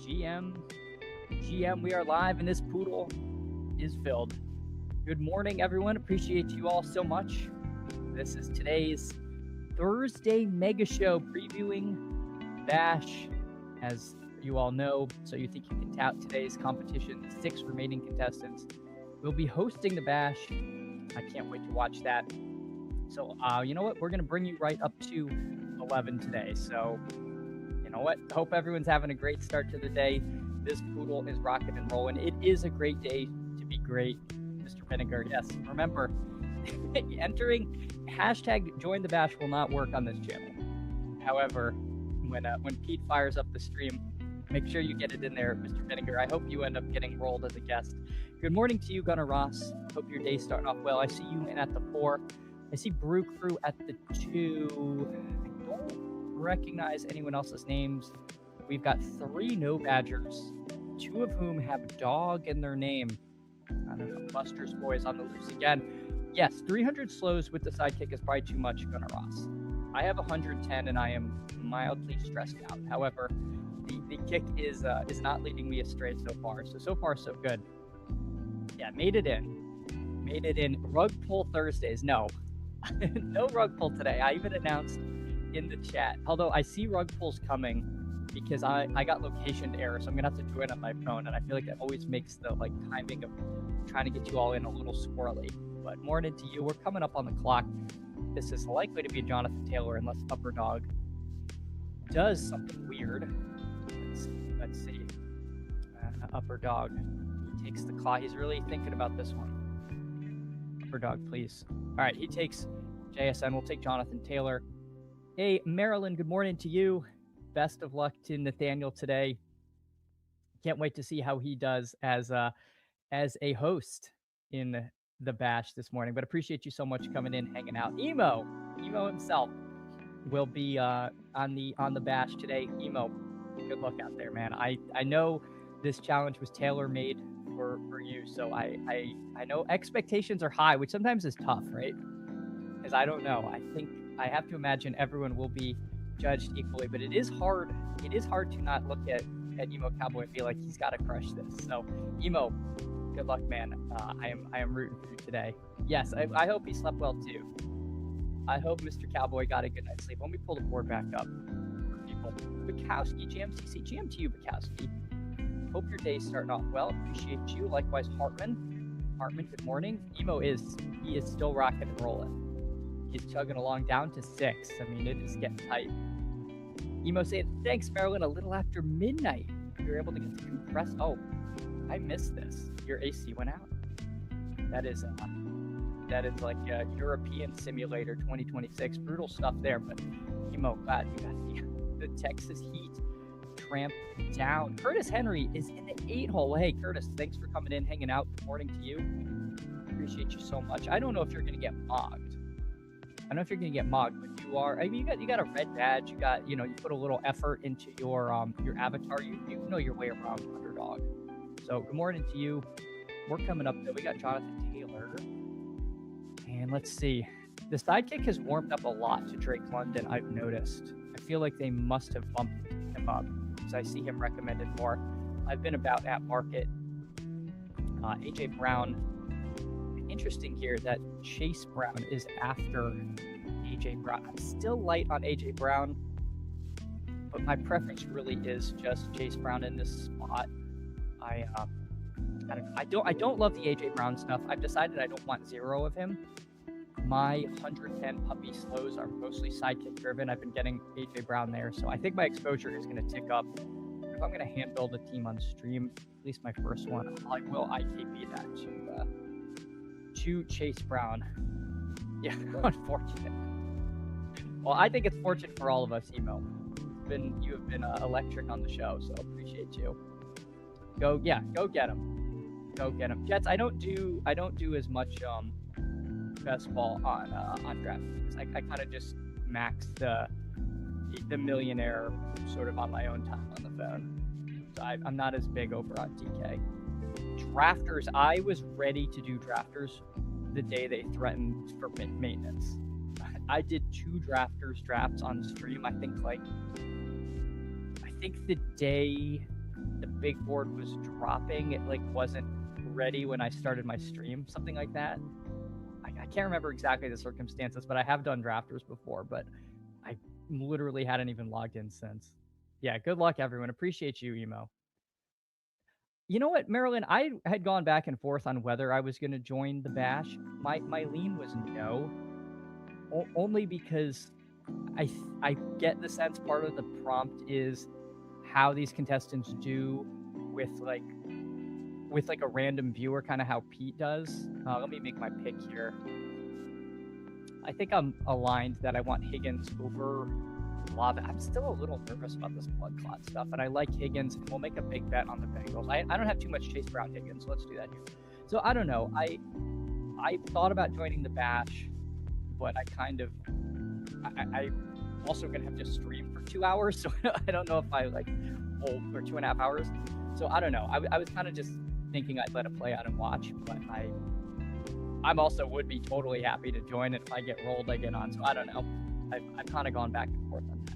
GM, we are live and this poodle is filled. Good morning, everyone. Appreciate you all so much. This is today's Thursday mega show previewing Bash. As you all know, so you think you can tout today's competition, 6 remaining contestants will be hosting the Bash. I can't wait to watch that. So, you know what? We're going to bring you right up to 11 today. So, you know what? Hope everyone's having a great start to the day. This poodle is rocking and rolling. It is a great day to be great, Mr. Vinegar. Yes, remember, entering hashtag join the bash will not work on this channel. However, when Pete fires up the stream, make sure you get it in there, Mr. Vinegar. I hope you end up getting rolled as a guest. Good morning to you, Gunnar Ross. Hope your day's starting off well. I see you in at the 4. I see Brew Crew at the 2. I don't recognize anyone else's names. We've got 3 no badgers, 2 of whom have dog in their name. I don't know, Buster's Boys on the loose again. Yes, 300 slows with the sidekick is probably too much, Gunnar Ross. I have 110 and I am mildly stressed out. However, the kick is not leading me astray so far. So far, so good. Yeah, made it in. Rug pull Thursdays. No, no rug pull today. I even announced in the chat. Although I see rug pulls coming because I got location error, so I'm gonna have to do it on my phone, and I feel like that always makes the timing of trying to get you all in a little squirrely. But morning to you. We're coming up on the clock. This is likely to be Jonathan Taylor unless Underdog does something weird. Let's see. Underdog takes the claw. He's really thinking about this one. Underdog, please. All right, he takes JSN. We'll take Jonathan Taylor. Hey, Marilyn, good morning to you. Best of luck to Nathaniel today. Can't wait to see how he does as a host in the Bash this morning. But appreciate you so much coming in, hanging out. Emo himself will be on the Bash today. Emo, good luck out there, man. I know this challenge was tailor-made for you, so I know expectations are high, which sometimes is tough, right? Because I don't know. I think I have to imagine everyone will be judged equally, but it is hard. It is hard to not look at Emo Cowboy and be like, he's got to crush this. So, Emo, good luck, man. I am rooting for you today. Yes, I hope he slept well too. I hope Mr. Cowboy got a good night's sleep. Let me pull the board back up for people. Bukowski, GMTC, GM to you, Bukowski. Hope your day's starting off well. Appreciate you. Likewise, Hartman, good morning. Emo he is still rocking and rolling. He's chugging along down to 6. I mean, it is getting tight. Emo saying, thanks, Marilyn. A little after midnight, you're able to get the compressed. Oh, I missed this. Your AC went out. That is like a European Simulator 2026. Brutal stuff there, but Emo, glad you got the Texas heat tramp down. Curtis Henry is in the 8-hole. Hey, Curtis, thanks for coming in, hanging out. Good morning to you. Appreciate you so much. I don't know if you're going to get mogged. I don't know if you're going to get mogged, but you are. I mean, you got a red badge. You got, you put a little effort into your avatar. You know your way around Underdog. So good morning to you. We're coming up though. We got Jonathan Taylor. And let's see. The sidekick has warmed up a lot to Drake London, I've noticed. I feel like they must have bumped him up because I see him recommended more. I've been about at market. AJ Brown. Interesting here that Chase Brown is after AJ Brown. I'm still light on AJ Brown, but my preference really is just Chase Brown in this spot. I don't love the AJ Brown stuff. I've decided I don't want 0 of him. My 110 puppy slows are mostly sidekick driven. I've been getting AJ Brown there, so I think my exposure is going to tick up. If I'm going to hand build a team on stream, at least my first one, I will IKB that to Chase Brown. Yeah, unfortunate. Well, I think it's fortunate for all of us, Emo. You have been electric on the show, so appreciate you. Go get him. Go get him. Jets, I don't do as much best ball on draft because I kind of just max the millionaire sort of on my own time on the phone. So I'm not as big over on DK. Drafters, I was ready to do drafters the day they threatened for maintenance. I did 2 drafters drafts on stream. I think the day the big board was dropping. It like wasn't ready when I started my stream, something like that. I can't remember exactly the circumstances, but I have done drafters before, but I literally hadn't even logged in since. Yeah, good luck, everyone. Appreciate you, Emo. You know what, Marilyn? I had gone back and forth on whether I was going to join the bash. My lean was no, only because I get the sense part of the prompt is how these contestants do with like a random viewer, kind of how Pete does. Let me make my pick here. I think I'm aligned that I want Higgins over Lava. I'm still a little nervous about this blood clot stuff, and I like Higgins, and we'll make a big bet on the Bengals. I don't have too much Chase Brown Higgins, so let's do that here. So I don't know. I thought about joining the bash, but I also gonna have to stream for 2 hours, so I don't know if I like hold for 2.5 hours. So I don't know. I was kind of just thinking I'd let it play out and watch, but I'm also would be totally happy to join it if I get rolled, I get on. So I don't know. I've kind of gone back and forth on that.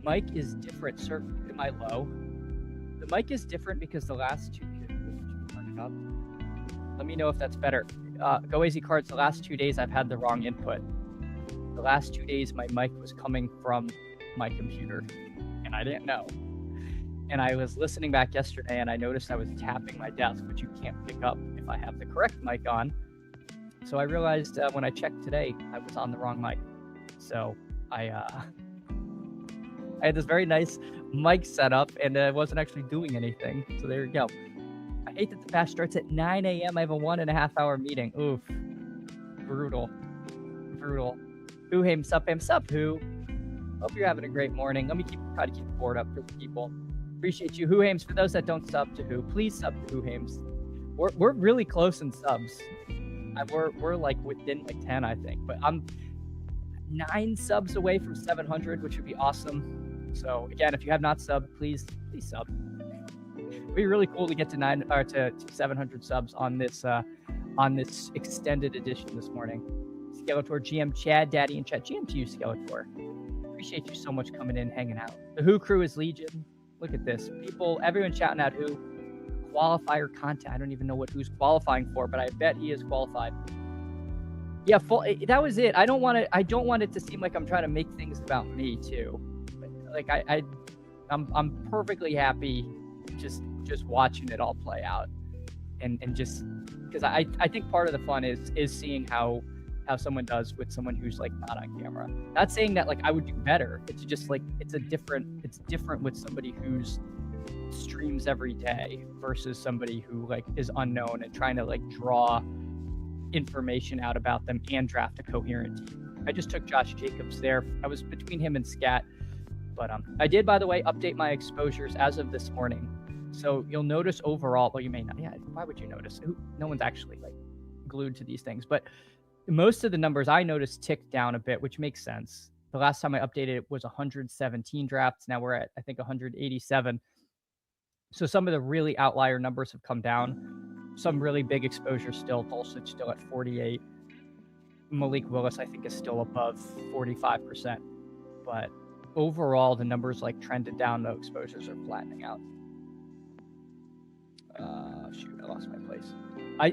Mic is different, sir. Am I low? The mic is different because the last two. Turn it up. Let me know if that's better. Go Easy Cards. The last 2 days I've had the wrong input. The last 2 days my mic was coming from my computer, and I didn't know. And I was listening back yesterday, and I noticed I was tapping my desk, which you can't pick up if I have the correct mic on. So I realized when I checked today, I was on the wrong mic. So I had this very nice mic setup, and I wasn't actually doing anything. So there you go. I hate that the bash starts at 9 a.m. I have a 1.5 hour meeting. Oof. Brutal. Brutal. Who, hey, sup, who? Hope you're having a great morning. Let me try to keep the board up for the people. Appreciate you. Who Hames, for those that don't sub to Who, please sub to Who Hames. We're really close in subs. We're like within like 10, I think, but I'm 9 subs away from 700, which would be awesome. So again, if you have not subbed, please sub. It'd be really cool to get to 700 subs on this extended edition this morning. Skeletor, GM, Chad, Daddy, and Chat. GM to you, Skeletor. Appreciate you so much coming in, hanging out. The Who crew is Legion. Look at this. People, everyone shouting out Who. Qualifier content. I don't even know what Who's qualifying for, but I bet he is qualified. Yeah, that was it. I don't want it to seem like I'm trying to make things about me too. Like I'm perfectly happy just watching it all play out, and just because I think part of the fun is seeing how someone does with someone who's like not on camera. Not saying that like I would do better. It's just like it's different with somebody who's streams every day versus somebody who like is unknown and trying to like draw information out about them and draft a coherent team. I just took Josh Jacobs there. I was between him and Scat, but I did, by the way, update my exposures as of this morning. So you'll notice overall, well, you may not. Yeah, why would you notice? No one's actually like glued to these things, but most of the numbers I noticed ticked down a bit, which makes sense. The last time I updated it was 117 drafts. Now we're at, I think, 187. So some of the really outlier numbers have come down. Some really big exposure still. Dulcich still at 48. Malik Willis, I think, is still above 45%. But overall, the numbers like trended down. The exposures are flattening out. Shoot, I lost my place.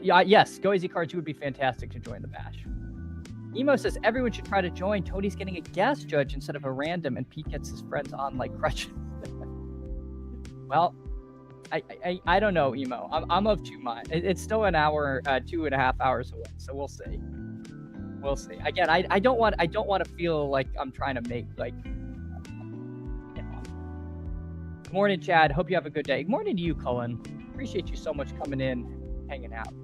Yes, Go Easy Cards, you would be fantastic to join the bash. Emo says everyone should try to join. Tony's getting a guest judge instead of a random, and Pete gets his friends on like crutches. Well, I don't know, Emo. I'm of two minds. It's still an hour, 2.5 hours away, so we'll see. We'll see. Again, I don't want to feel like I'm trying to make like. You know. Good morning, Chad. Hope you have a good day. Good morning to you, Cullen. Appreciate you so much coming in, hanging out.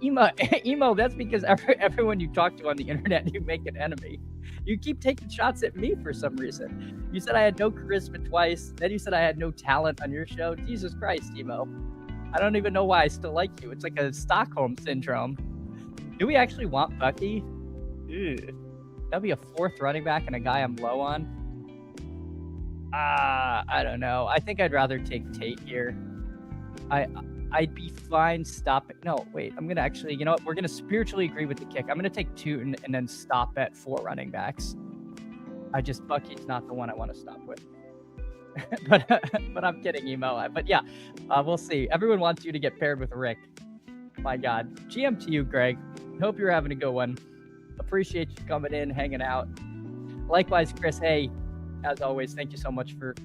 Emo, that's because everyone you talk to on the internet, you make an enemy. You keep taking shots at me for some reason. You said I had no charisma twice. Then you said I had no talent on your show. Jesus Christ, Emo. I don't even know why I still like you. It's like a Stockholm syndrome. Do we actually want Bucky? Ew. That'd be a 4th running back and a guy I'm low on. I don't know. I think I'd rather take Tate here. I'd be fine stopping. No, wait. I'm going to actually, you know what? We're going to spiritually agree with the kick. I'm going to take Tout and then stop at 4 running backs. Bucky's not the one I want to stop with. but I'm kidding, emo. But yeah, we'll see. Everyone wants you to get paired with Rick. My God. GM to you, Greg. Hope you're having a good one. Appreciate you coming in, hanging out. Likewise, Chris. Hey, as always, thank you so much for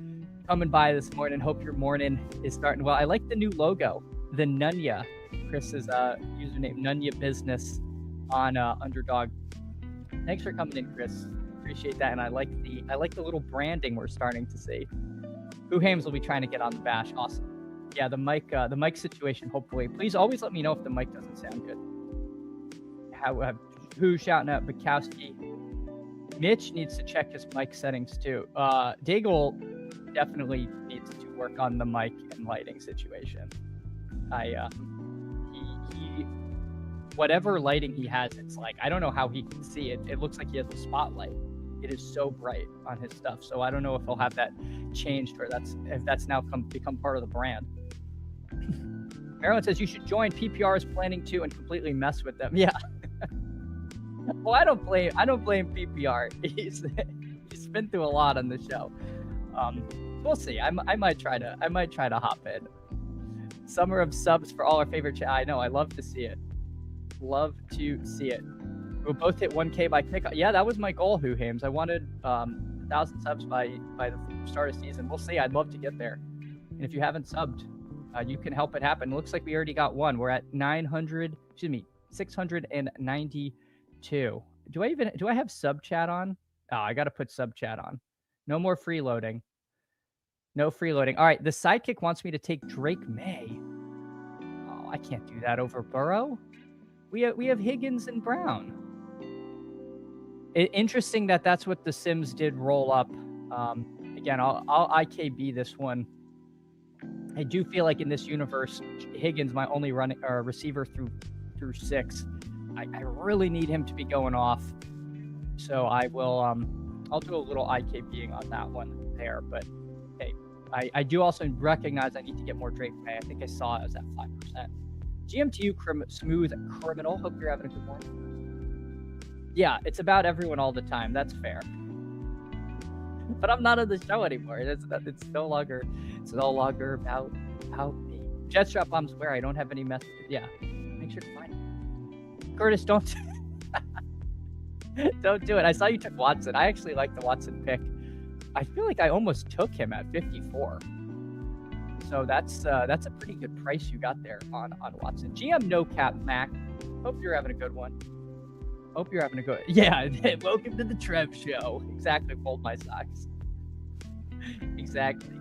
coming by this morning. Hope your morning is starting well. I like the new logo, the Nunya. Chris's username, Nunya Business on Underdog. Thanks for coming in, Chris. Appreciate that, and I like the little branding we're starting to see. Who Hames will be trying to get on the bash. Awesome. Yeah, the mic situation. Hopefully, please always let me know if the mic doesn't sound good. Who shouting out Bukowski? Mitch needs to check his mic settings too. Daigle definitely needs to work on the mic and lighting situation. He whatever lighting he has, it's like I don't know how he can see it. It looks like he has a spotlight. It is so bright on his stuff. So I don't know if he'll have that changed or if that's now become part of the brand. Marilyn says you should join. PPR is planning to and completely mess with them. Yeah. Well, I don't blame PPR. He's been through a lot on the show. We'll see. I might try to hop in. Summer of subs for all our favorite chat. I know. I love to see it. Love to see it. We'll both hit 1K by kickoff. Yeah, that was my goal, Who Hames. I wanted 1,000 subs by the start of season. We'll see. I'd love to get there. And if you haven't subbed, you can help it happen. It looks like we already got one. We're at 692. Do I have sub chat on? Oh, I got to put sub chat on. No more freeloading. No freeloading. All right, the sidekick wants me to take Drake May. Oh, I can't do that over Burrow. We have Higgins and Brown. Interesting that's what the Sims did roll up. Again, I'll IKB this one. I do feel like in this universe, Higgins my only receiver through 6. I really need him to be going off. So I will I'll do a little IKBing on that one there. But hey, I do also recognize I need to get more Drake May. I think I saw it was at 5%. GMTU Smooth Criminal. Hope you're having a good morning. Yeah, it's about everyone all the time. That's fair. But I'm not on the show anymore. It's no longer about me. Jetstrap bombs where I don't have any messages. Yeah, make sure to find it. Curtis, don't don't do it. I saw you took Watson. I actually like the Watson pick. I feel like I almost took him at 54. So that's a pretty good price you got there on Watson. GM No Cap Mac. Hope you're having a good one. Hope you're having a good. Yeah, welcome to the Trev Show. Exactly. Fold my socks. Exactly.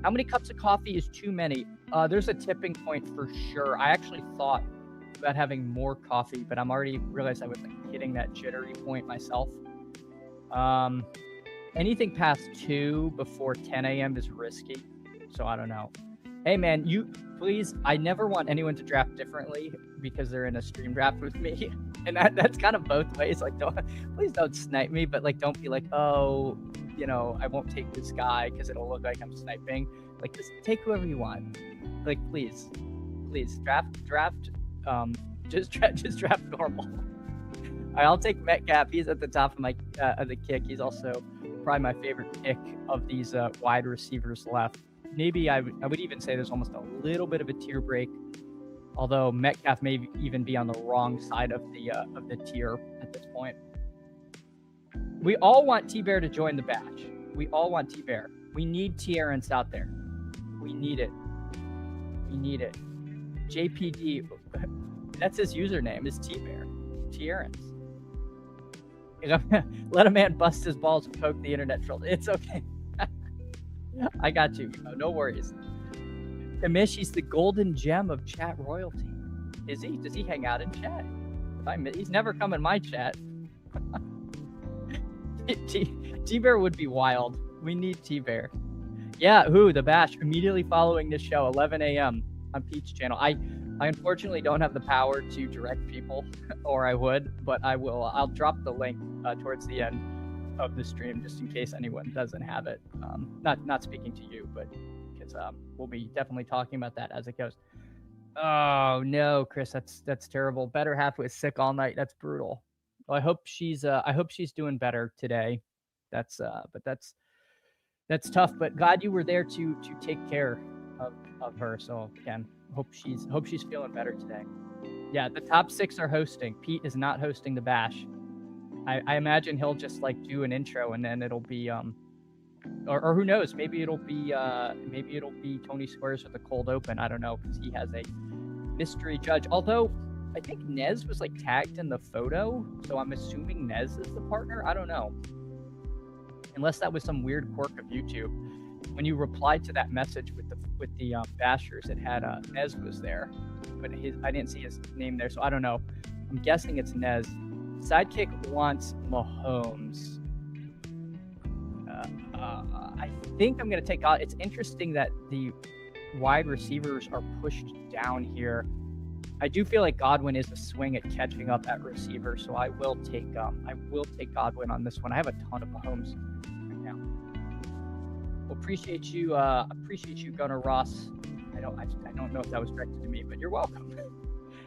How many cups of coffee is too many? There's a tipping point for sure. I actually thought about having more coffee, but I'm already realized I was hitting that jittery point myself. Anything past 2 before 10 a.m. is risky, so I don't know. Hey man, you please. I never want anyone to draft differently because they're in a stream draft with me, and that's kind of both ways. Like, please don't snipe me, but like, don't be like, oh, I won't take this guy because it'll look like I'm sniping. Like, just take whoever you want. Like, please, draft. Just draft normal. All right, I'll take Metcalf. He's at the top of my of the kick. He's also probably my favorite pick of these wide receivers left. Maybe I would even say there's almost a little bit of a tier break, although Metcalf may even be on the wrong side of the tier at this point. We all want T-Bear to join the batch. We all want T-Bear. We need T-Arons out there. We need it. JPD, that's his username, is T-Bear. T-Arons. Let a man bust his balls and poke the internet troll. It's okay. I got you. No worries. Kamish, he's the golden gem of chat royalty. Is he? Does he hang out in chat? He's never come in my chat. T-Bear would be wild. We need T-Bear. Yeah, the bash immediately following this show, 11 a.m. on Pete's channel. I unfortunately don't have the power to direct people, or I would, but I will. I'll drop the link towards the end of the stream just in case anyone doesn't have it. Not speaking to you, but because we'll be definitely talking about that as it goes. Oh no, Chris, that's terrible. Better half was sick all night. That's brutal. Well, I hope she's doing better today. But that's That's tough, but glad you were there to take care of her. So again, hope she's feeling better today. Yeah, the top 6 are hosting. Pete is not hosting the bash. I imagine he'll just like do an intro and then it'll be or who knows, maybe it'll be Tony Squares with a cold open. I don't know, because he has a mystery judge. Although I think Nez was like tagged in the photo, so I'm assuming Nez is the partner. I don't know, unless that was some weird quirk of YouTube. When you replied to that message with the bashers, it had Nez was there, but I didn't see his name there, so I don't know. I'm guessing it's Nez. Sidekick wants Mahomes. I think I'm going to take out. It's interesting that the wide receivers are pushed down here. I do feel like Godwin is a swing at catching up at receiver, so I will take Godwin on this one. I have a ton of Mahomes right now. Well, appreciate you, Gunnar Ross. I don't know if that was directed to me, but you're welcome.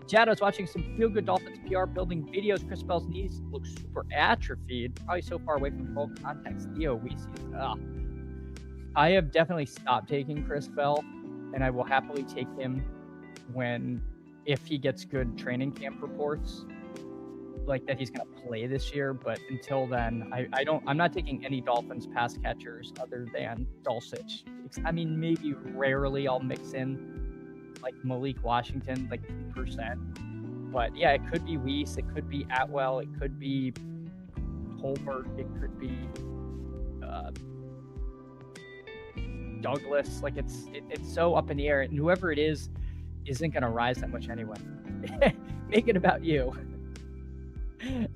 Chad, I was watching some Feel Good Dolphins PR building videos. Chris Bell's knees look super atrophied, probably so far away from full context. Theo Weezy. I have definitely stopped taking Chris Bell, and I will happily take him if he gets good training camp reports, like that he's going to play this year. But until then, I'm not taking any Dolphins pass catchers other than Dulcich. I mean, maybe rarely I'll mix in like Malik Washington, like 2%. But yeah, it could be Weiss, it could be Atwell, it could be Holbert, it could be Douglas. Like it's so up in the air, and whoever it is isn't going to rise that much anyway. Make it about you.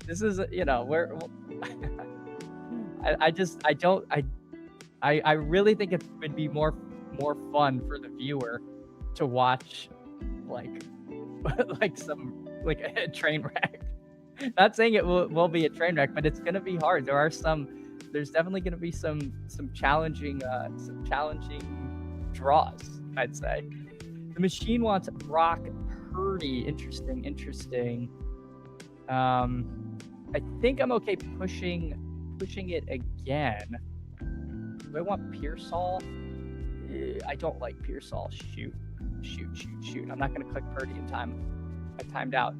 This is, where I really think it would be more fun for the viewer to watch like a train wreck. Not saying it will be a train wreck, but it's going to be hard. There's definitely going to be some challenging draws, I'd say. The machine wants Brock Purdy. Interesting. I think I'm okay pushing it again. Do I want Pearsall? I don't like Pearsall. Shoot. I'm not going to click Purdy in time. I timed out.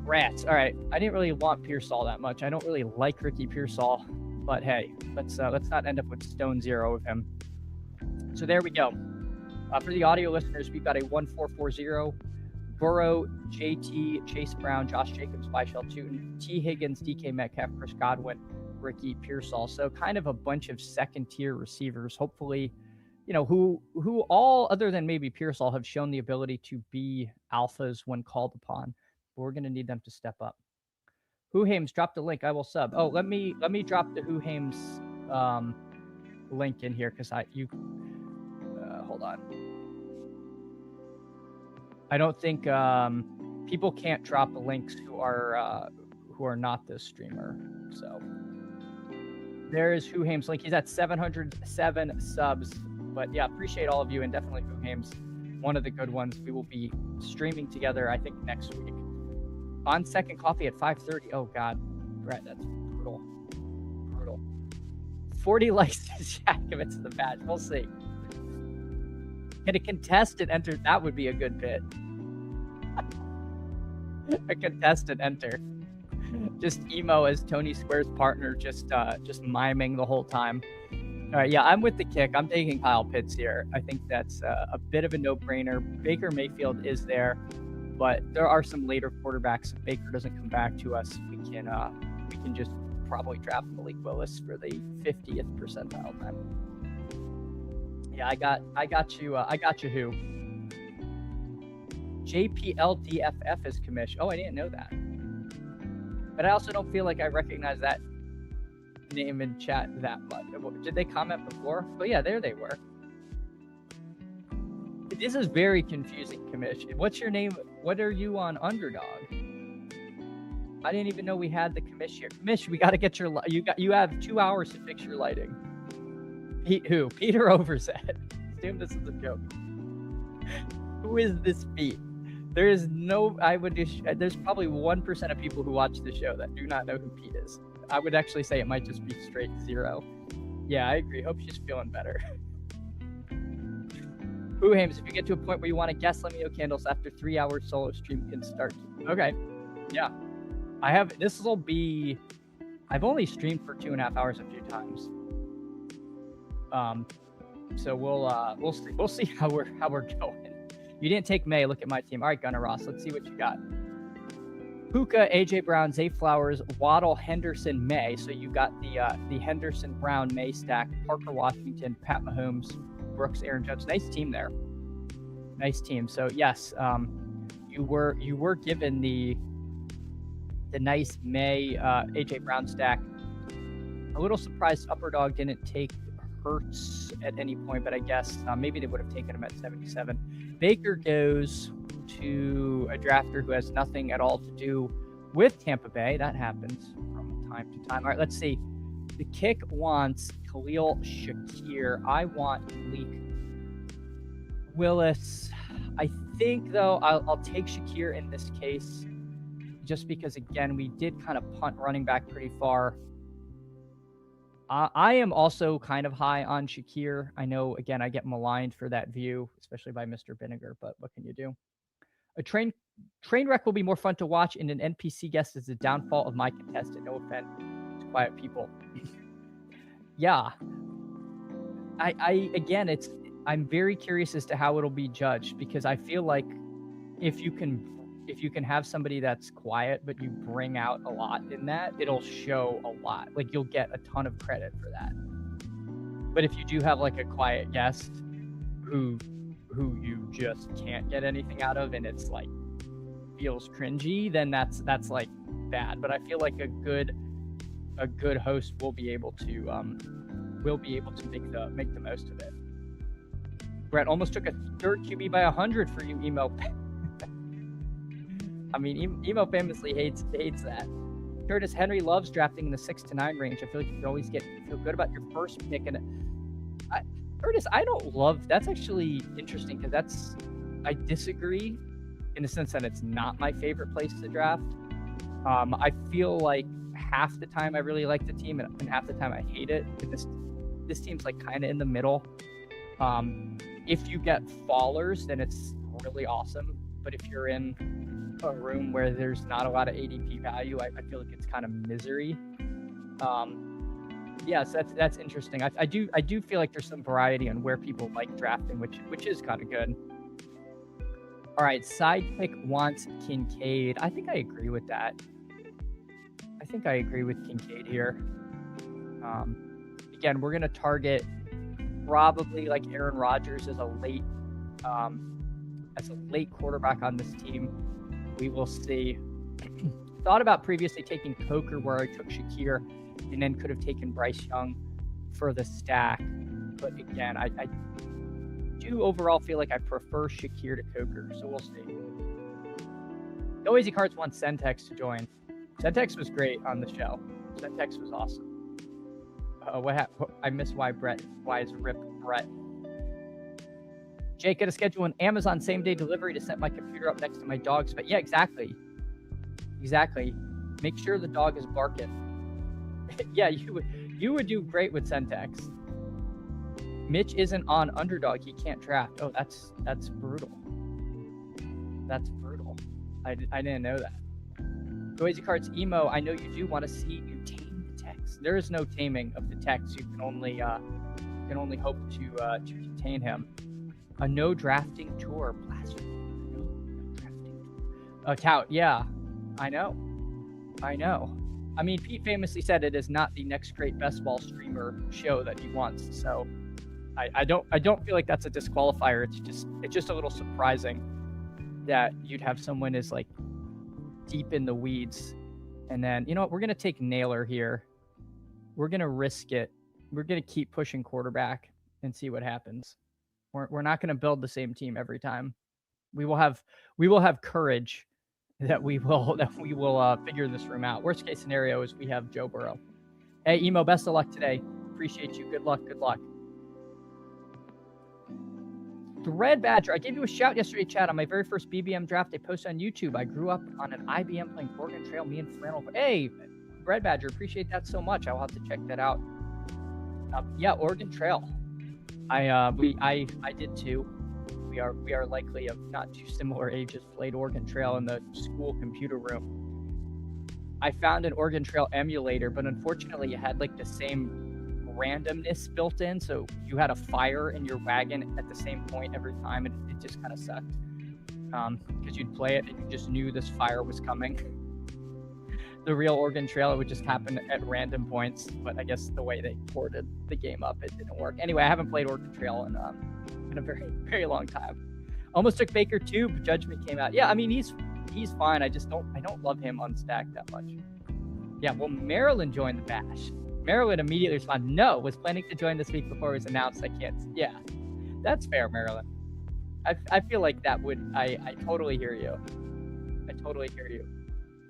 Rats. All right. I didn't really want Pearsall that much. I don't really like Ricky Pearsall, but hey, let's not end up with stone zero of him. So there we go. For the audio listeners, we've got a 1-4-4-0. Burrow, JT, Chase Brown, Josh Jacobs, Byshell Tootin, T. Higgins, DK Metcalf, Chris Godwin, Ricky Pearsall. So kind of a bunch of second-tier receivers. Hopefully, who all other than maybe Pearsall have shown the ability to be alphas when called upon. But we're going to need them to step up. Who Hames, drop the link. I will sub. Oh, let me drop the Who Hames link in here because hold on. I don't think people can't drop links who are not this streamer. So there's Who Hames link. He's at 707 subs. But yeah, appreciate all of you, and definitely Who Hames, one of the good ones. We will be streaming together, I think, next week on Second Coffee at 5:30. Oh God, Brett, that's brutal. 40 likes to chat commits to the badge. We'll see. Can a contestant enter? That would be a good bit. A contestant enter. Just emo as Tony Square's partner, just miming the whole time. All right, yeah, I'm with the kick. I'm taking Kyle Pitts here. I think that's a bit of a no-brainer. Baker Mayfield is there, but there are some later quarterbacks. If Baker doesn't come back to us, we can just probably draft Malik Willis for the 50th percentile time. Yeah, I got you. Who? JPLDFF is commish. Oh, I didn't know that. But I also don't feel like I recognize that name in chat that much. Did they comment before? Oh yeah, there they were. This is very confusing, commish. What's your name? What are you on Underdog? I didn't even know we had the commish here. Commish, we got to get your you have 2 hours to fix your lighting. Peter Overset. Assume this is a joke. Who is this Pete? There is no. There's probably 1% of people who watch the show that do not know who Pete is. I would actually say it might just be straight 0. Yeah, I agree. Hope she's feeling better. Who Hames, if you get to a point where you want to guess, let me know. Candles after 3 hours solo stream can start. Okay. Yeah. This will be, I've only streamed for 2.5 hours a few times. So we'll see how we're going. You didn't take May. Look at my team. All right, Gunnar Ross. Let's see what you got. Puka, AJ Brown, Zay Flowers, Waddle, Henderson, May. So you got the Henderson, Brown, May stack. Parker Washington, Pat Mahomes, Brooks, Aaron Judge. Nice team there. Nice team. So yes, you were given the nice May AJ Brown stack. A little surprised Underdog didn't take Hurts at any point, but I guess maybe they would have taken him at 77. Baker goes to a drafter who has nothing at all to do with Tampa Bay. That happens from time to time. All right, let's see. The kick wants Khalil Shakir. I want Malik Willis. I think, though, I'll take Shakir in this case just because, again, we did kind of punt running back pretty far. I am also kind of high on Shakir. I know, again, I get maligned for that view, especially by Mr. Vinegar, but what can you do? A train wreck will be more fun to watch, and an NPC guest is the downfall of my contestant. No offense to quiet people. Yeah. I'm very curious as to how it'll be judged, because I feel like if you can have somebody that's quiet but you bring out a lot in that, it'll show a lot. Like, you'll get a ton of credit for that. But if you do have like a quiet guest who you just can't get anything out of and it's like feels cringy, then that's like bad. But I feel like a good host will be able to make the most of it. Brett almost took a third QB by 100 for you, Emo. I mean, Emo famously hates that. Curtis Henry loves drafting in the 6 to 9 range. I feel like you can always feel good about your first pick. And Curtis, I don't love. That's actually interesting because I disagree in the sense that it's not my favorite place to draft. I feel like half the time I really like the team and half the time I hate it. This team's like kind of in the middle. If you get fallers, then it's really awesome. But if you're in a room where there's not a lot of ADP value, I feel like it's kind of misery. Yes, that's interesting. I do feel like there's some variety on where people like drafting, which is kind of good. All right, side pick wants Kincaid. I think I agree with that. I think I agree with Kincaid here. Again, we're gonna target probably like Aaron Rodgers as a late quarterback on this team. We will see. Thought about previously taking Coker where I took Shakir and then could have taken Bryce Young for the stack. But again, I do overall feel like I prefer Shakir to Coker, so we'll see. No Easy Cards wants Centex to join. Centex was great on the show. Centex was awesome. What happened? I missed why is Rip Brett. Jake, gotta schedule an Amazon same-day delivery to set my computer up next to my dog's. But yeah, exactly. Make sure the dog is barking. Yeah, you would do great with Centex. Mitch isn't on Underdog. He can't draft. Oh, that's brutal. That's brutal. I didn't know that. Noisy Cards Emo, I know you do want to see you tame the text. There is no taming of the text. You can only hope to contain him. A no drafting tour. Blasphemy. No drafting. Tout. Yeah, I know. I mean, Pete famously said it is not the next great best ball streamer show that he wants. So I don't feel like that's a disqualifier. It's just a little surprising that you'd have someone as like deep in the weeds. And then, you know what, we're gonna take Naylor here. We're gonna risk it. We're gonna keep pushing quarterback and see what happens. We're not gonna build the same team every time. We will have courage that we will figure this room out. Worst case scenario is we have Joe Burrow. Hey, Emo, best of luck today. Appreciate you. Good luck. Thread Badger, I gave you a shout yesterday, Chad, on my very first BBM draft I posted on YouTube. I grew up on an IBM playing Oregon Trail, me and Flannel. Hey, Red Badger, appreciate that so much. I'll have to check that out. Yeah, Oregon Trail. I did too. We are likely of not too similar ages. Played Oregon Trail in the school computer room. I found an Oregon Trail emulator, but unfortunately, it had like the same randomness built in. So you had a fire in your wagon at the same point every time, and it just kind of sucked. Because you'd play it and you just knew this fire was coming. The real Oregon Trail, it would just happen at random points, but I guess the way they ported the game up, it didn't work. Anyway, I haven't played Oregon Trail in a very, very long time. Almost took Baker too, but Judgment came out. Yeah, I mean he's fine. I don't love him on stack that much. Yeah, well, Maryland joined the bash. Maryland immediately responded, no, was planning to join this week before it was announced. I can't. Yeah, that's fair, Maryland. I feel like that would, I totally hear you. I totally hear you.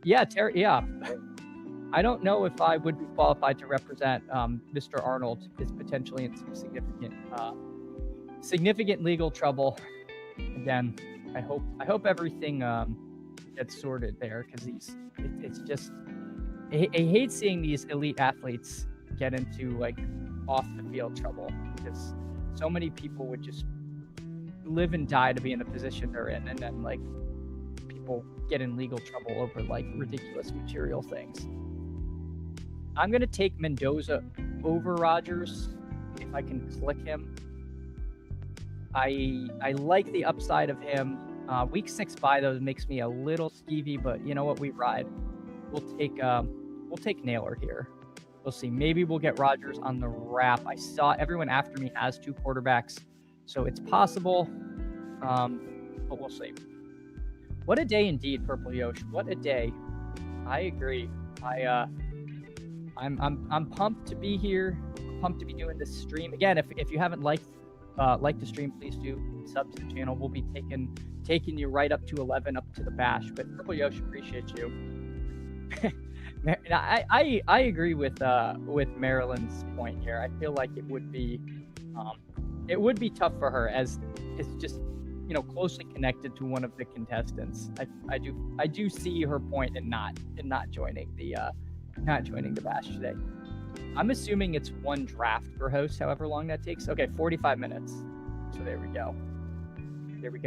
Yeah, yeah. I don't know if I would be qualified to represent Mr. Arnold is potentially in some significant legal trouble. Again, I hope everything gets sorted there, because it's just I hate seeing these elite athletes get into like off the field trouble, because so many people would just live and die to be in the position they're in, and then like people get in legal trouble over like ridiculous material things. I'm gonna take Mendoza over Rogers if I can click him. I like the upside of him. Week 6 bye though makes me a little skeevy, but you know what, we ride. We'll take Naylor here. We'll see. Maybe we'll get Rogers on the wrap. I saw everyone after me has 2 quarterbacks, so it's possible. But we'll see. What a day indeed, Purple Yosh. What a day. I agree. I'm pumped to be here. I'm pumped to be doing this stream. Again, if you haven't liked the stream, please do sub to the channel. We'll be taking you right up to 11, up to the bash. But Purple Yosh, appreciate you. I agree with Marilyn's point here. I feel like it would be tough for her, as it's just, you know, closely connected to one of the contestants. I do see her point in not joining the bash today. I'm assuming it's 1 draft per host, however long that takes. Okay, 45 minutes. So there we go.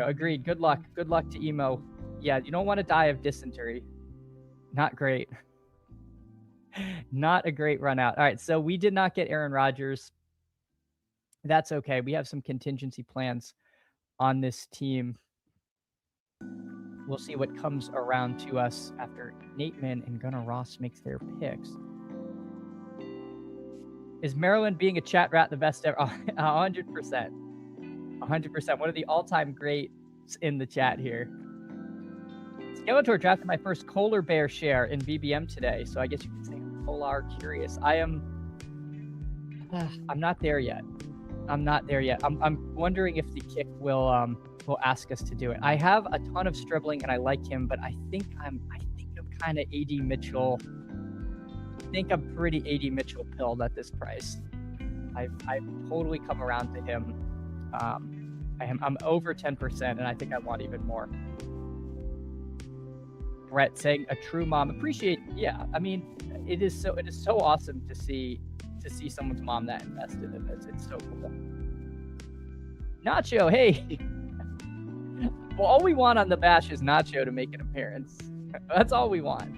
Agreed. Good luck to Emo. Yeah, you don't want to die of dysentery. Not great. Not a great run out. All right, so we did not get Aaron Rodgers. That's okay. We have some contingency plans on this team. We'll see what comes around to us after Nateman and Gunnar Ross makes their picks. Is Maryland being a chat rat the best ever? 100%. 100%. One of the all-time greats in the chat here. Skeletor drafted my first Polar Bear share in BBM today, so I guess you could say I'm Polar curious. I'm not there yet. I'm wondering if the kick will ask us to do it. I have a ton of Stribling and I like him, but I think I'm kind of AD Mitchell. I think I'm pretty AD Mitchell pilled at this price. I've totally come around to him. I'm over 10%, and I think I want even more. Brett saying a true mom. Appreciate. Yeah, I mean, it is so awesome to see someone's mom that invested in this. It's so cool. Nacho, hey. Well, all we want on the bash is Nacho to make an appearance. That's all we want.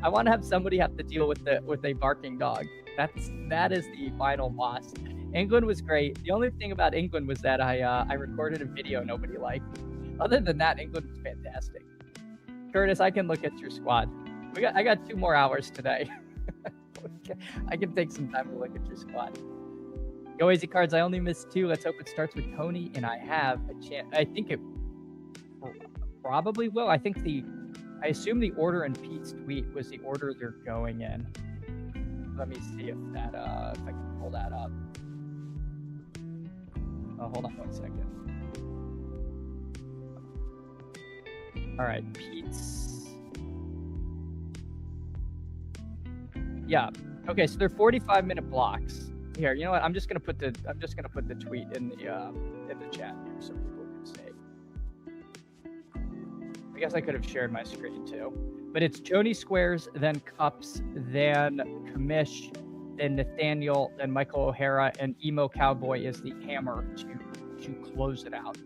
I want to have somebody have to deal with a barking dog. That is the final boss. England was great. The only thing about England was that I recorded a video nobody liked. Other than that, England was fantastic. Curtis, I can look at your squad. I got 2 more hours today. I can take some time to look at your squad. Go easy cards. I only missed 2. Let's hope it starts with Tony, and I have a chance. I think it probably will. I assume the order in Pete's tweet was the order they're going in. Let me see if I can pull that up. Oh, hold on 1 second. All right, Pete's. Yeah. Okay, so they're 45-minute blocks. Here, you know what? I'm just gonna put the tweet in the chat here so people can see. I guess I could have shared my screen too. But it's Joni Squares, then Cups, then Kamish, then Nathaniel, then Michael O'Hara, and Emo Cowboy is the hammer to close it out.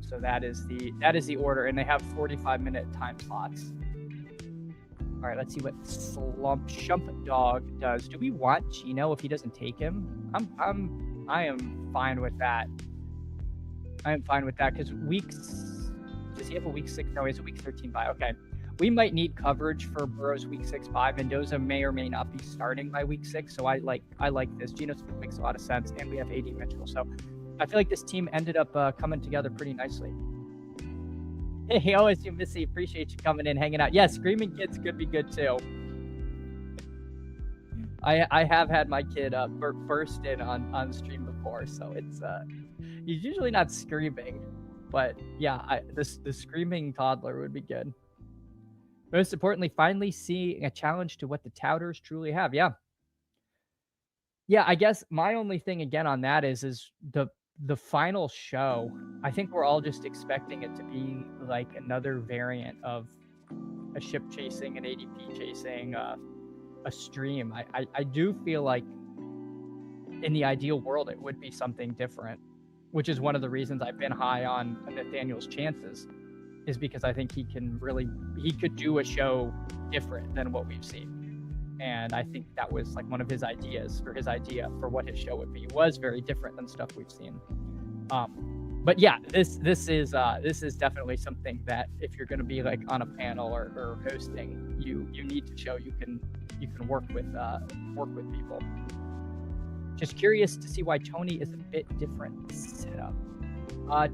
So that is the order, and they have 45-minute time slots. All right, let's see what Shump Dog does. Do we want Gino if he doesn't take him? I am fine with that. I am fine with that because does he have a week 6? No, he has a week 13 bye. Okay. We might need coverage for Burrow's week 6 bye. Mendoza may or may not be starting by week 6, so I like this. Geno Smith makes a lot of sense, and we have AD Mitchell. So I feel like this team ended up coming together pretty nicely. Hey, OSU Missy, appreciate you coming in, hanging out. Yeah, Screaming Kids could be good too. I have had my kid burst in on stream before, so it's he's usually not screaming, but yeah, the screaming toddler would be good. Most importantly, finally seeing a challenge to what the Touters truly have. Yeah, I guess my only thing again on that is the final show. I think we're all just expecting it to be like another variant of a ship chasing, an ADP chasing, a stream. I do feel like in the ideal world it would be something different, which is one of the reasons I've been high on Nathaniel's chances, is because I think he could do a show different than what we've seen. And I think that was like one of his ideas, or his idea for what his show would be, was very different than stuff we've seen. But yeah, this is definitely something that if you're going to be like on a panel or hosting, you need to show you can work with people. Just curious to see why Tony is a bit different setup.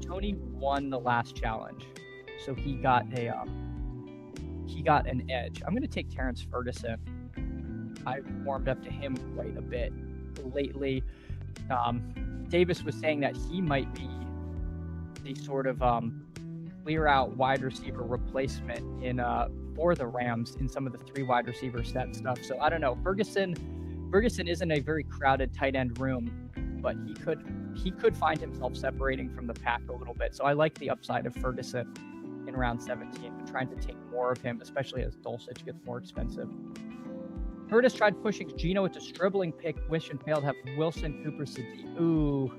Tony won the last challenge, so he got an edge. I'm going to take Terrence Ferguson. I've warmed up to him quite a bit lately. Davis was saying that he might be the sort of clear out wide receiver replacement for the Rams in some of the 3 wide receiver set stuff. So I don't know. Ferguson isn't a very crowded tight end room, but he could find himself separating from the pack a little bit. So I like the upside of Ferguson in round 17, but trying to take more of him, especially as Dulcich gets more expensive. Curtis tried pushing Gino with a dribbling pick, wish and failed, have Wilson, Cooper, Sadiq. Ooh.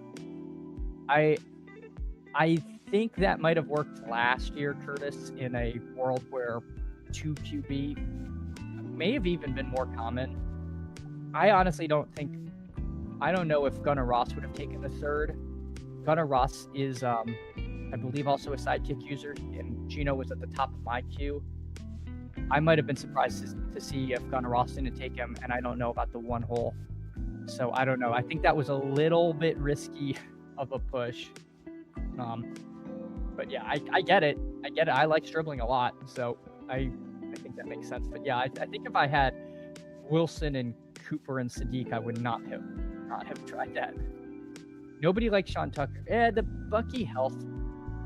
I think that might have worked last year, Curtis, in a world where 2 QB may have even been more common. I honestly don't know if Gunnar Ross would have taken the 3rd. Gunnar Ross is, I believe, also a sidekick user, and Gino was at the top of my queue. I might have been surprised to see if Gunnar Ross didn't take him, and I don't know about the 1 hole. So I don't know. I think that was a little bit risky of a push. But yeah, I get it. I like dribbling a lot, so I think that makes sense. But yeah, I think if I had Wilson and Cooper and Sadiq, I would not have tried that. Nobody likes Sean Tucker. The Bucky health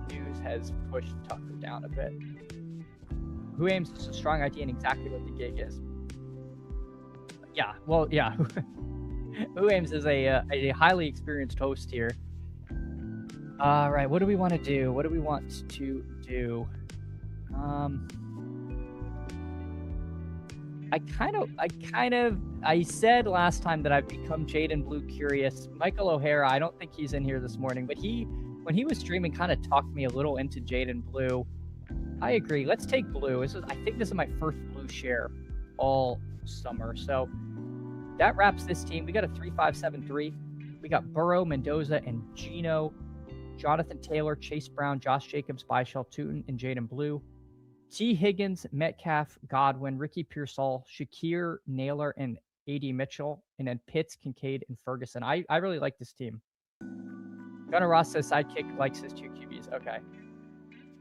news has pushed Tucker down a bit. Who Aims is a strong idea and exactly what the gig is. Yeah, well, yeah. Who Aims is a highly experienced host here. All right, what do we want to do? I said last time that I've become Jaden Blue curious. Michael O'Hara, I don't think he's in here this morning, but when he was streaming, kind of talked me a little into Jaden Blue. I agree. Let's take Blue. I think this is my first Blue share all summer. So that wraps this team. We got a 3-5-7-3. We got Burrow, Mendoza, and Gino, Jonathan Taylor, Chase Brown, Josh Jacobs, Byshell Tootin, and Jaden Blue. T. Higgins, Metcalf, Godwin, Ricky Pearsall, Shakir, Naylor, and A.D. Mitchell, and then Pitts, Kincaid, and Ferguson. I really like this team. Gunnar Ross says sidekick likes his 2 QBs. Okay.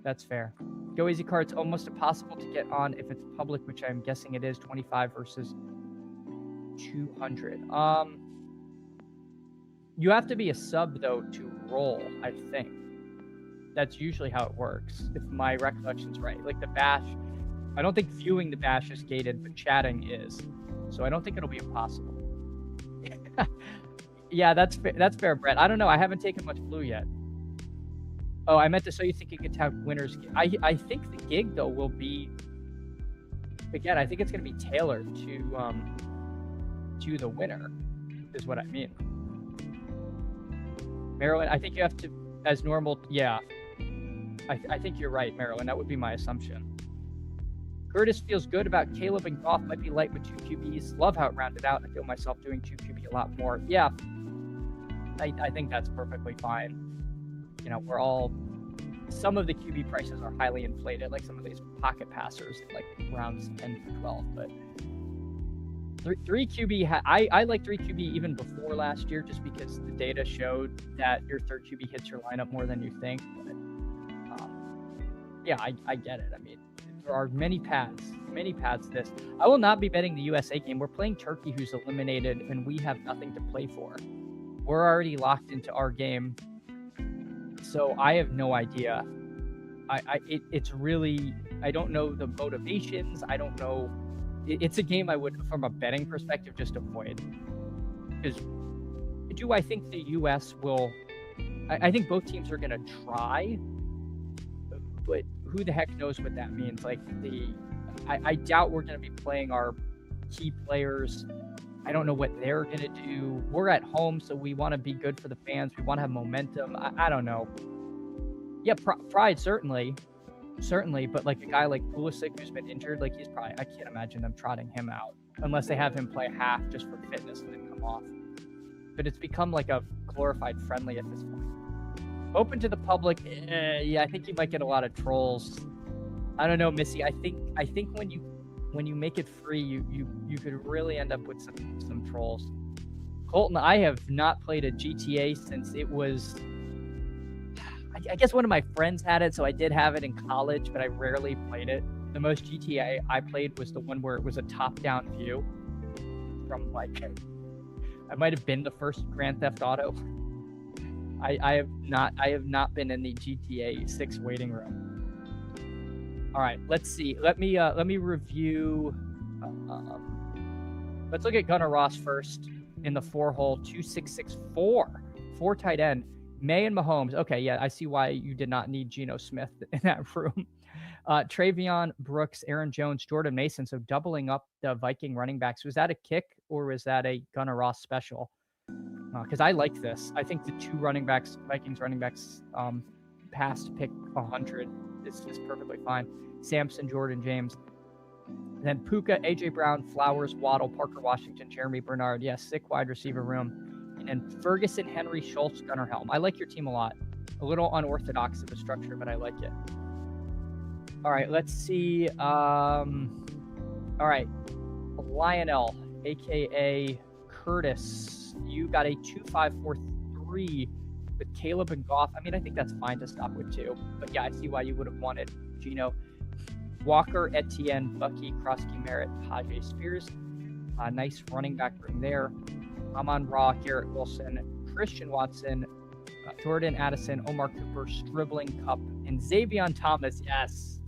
That's fair. Go Easy Card's almost impossible to get on if it's public, which I'm guessing it is, 25 versus 200. You have to be a sub, though, to roll, I think. That's usually how it works, if my recollection's right. Like the bash, I don't think viewing the bash is gated, but chatting is. So I don't think it'll be impossible. Yeah, that's fair, Brett. I don't know. I haven't taken much Blue yet. Oh, I meant to. So you think you could have winners? I think the gig though will be again, I think it's going to be tailored to the winner, is what I mean. Maryland, I think you have to, as normal, yeah. I think you're right, Maryland. That would be my assumption. Curtis feels good about Caleb and Goff. Might be light with 2 QBs. Love how it rounded out. I feel myself doing 2 QB a lot more. Yeah, I think that's perfectly fine. You know, we're all, some of the QB prices are highly inflated, like some of these pocket passers, like rounds 10 through 12. But 3 QB, I like 3 QB even before last year, just because the data showed that your third QB hits your lineup more than you think. But yeah, I get it. I mean, there are many paths to this. I will not be betting the USA game. We're playing Turkey, who's eliminated, and we have nothing to play for. We're already locked into our game, so I have no idea. It's really, I don't know the motivations. I don't know. It's a game I would, from a betting perspective, just avoid. Because do I think the U.S. will? I think both teams are going to try, but who the heck knows what that means? Like I doubt we're going to be playing our key players. I don't know what they're going to do. We're at home, so we want to be good for the fans. We want to have momentum. I don't know. Yeah, pride certainly, but like a guy like Pulisic who's been injured, like he's probably, I can't imagine them trotting him out unless they have him play half just for fitness and then come off. But it's become like a glorified friendly at this point. Open to the public, yeah, I think you might get a lot of trolls. I don't know, Missy. I think when you make it free, you could really end up with some trolls. Colton, I have not played a GTA since it was, I guess one of my friends had it, so I did have it in college, but I rarely played it. The most GTA I played was the one where it was a top-down view from, like, I might have been the first Grand Theft Auto. I have not been in the GTA 6 waiting room. All right, let's see. Let me review. Let's look at Gunnar Ross first in the 4-hole 2664, 4 tight end. May and Mahomes. Okay, yeah, I see why you did not need Geno Smith in that room. Travion, Brooks, Aaron Jones, Jordan Mason. So doubling up the Viking running backs. Was that a kick or was that a Gunnar Ross special? Because I like this. I think the 2 running backs, Vikings running backs, past pick 100 is perfectly fine. Sampson, Jordan James. Then Puka, A.J. Brown, Flowers, Waddle, Parker Washington, Jeremy Bernard. Yes, sick wide receiver room. And then Ferguson, Henry, Schultz, Gunnar Helm. I like your team a lot. A little unorthodox of a structure, but I like it. All right, let's see. All right, Lionel, a.k.a. Curtis. You got a 2-5-4-3 with Caleb and Goff. I mean, I think that's fine to stop with 2. But yeah, I see why you would have wanted Geno. Walker, Etienne, Bucky, Krosky, Merritt, Tajay Spears. Nice running back room there. Amon-Ra, Garrett Wilson, Christian Watson, Jordan Addison, Omar Cooper, Stribling Cup, and Xavier Thomas. Yes,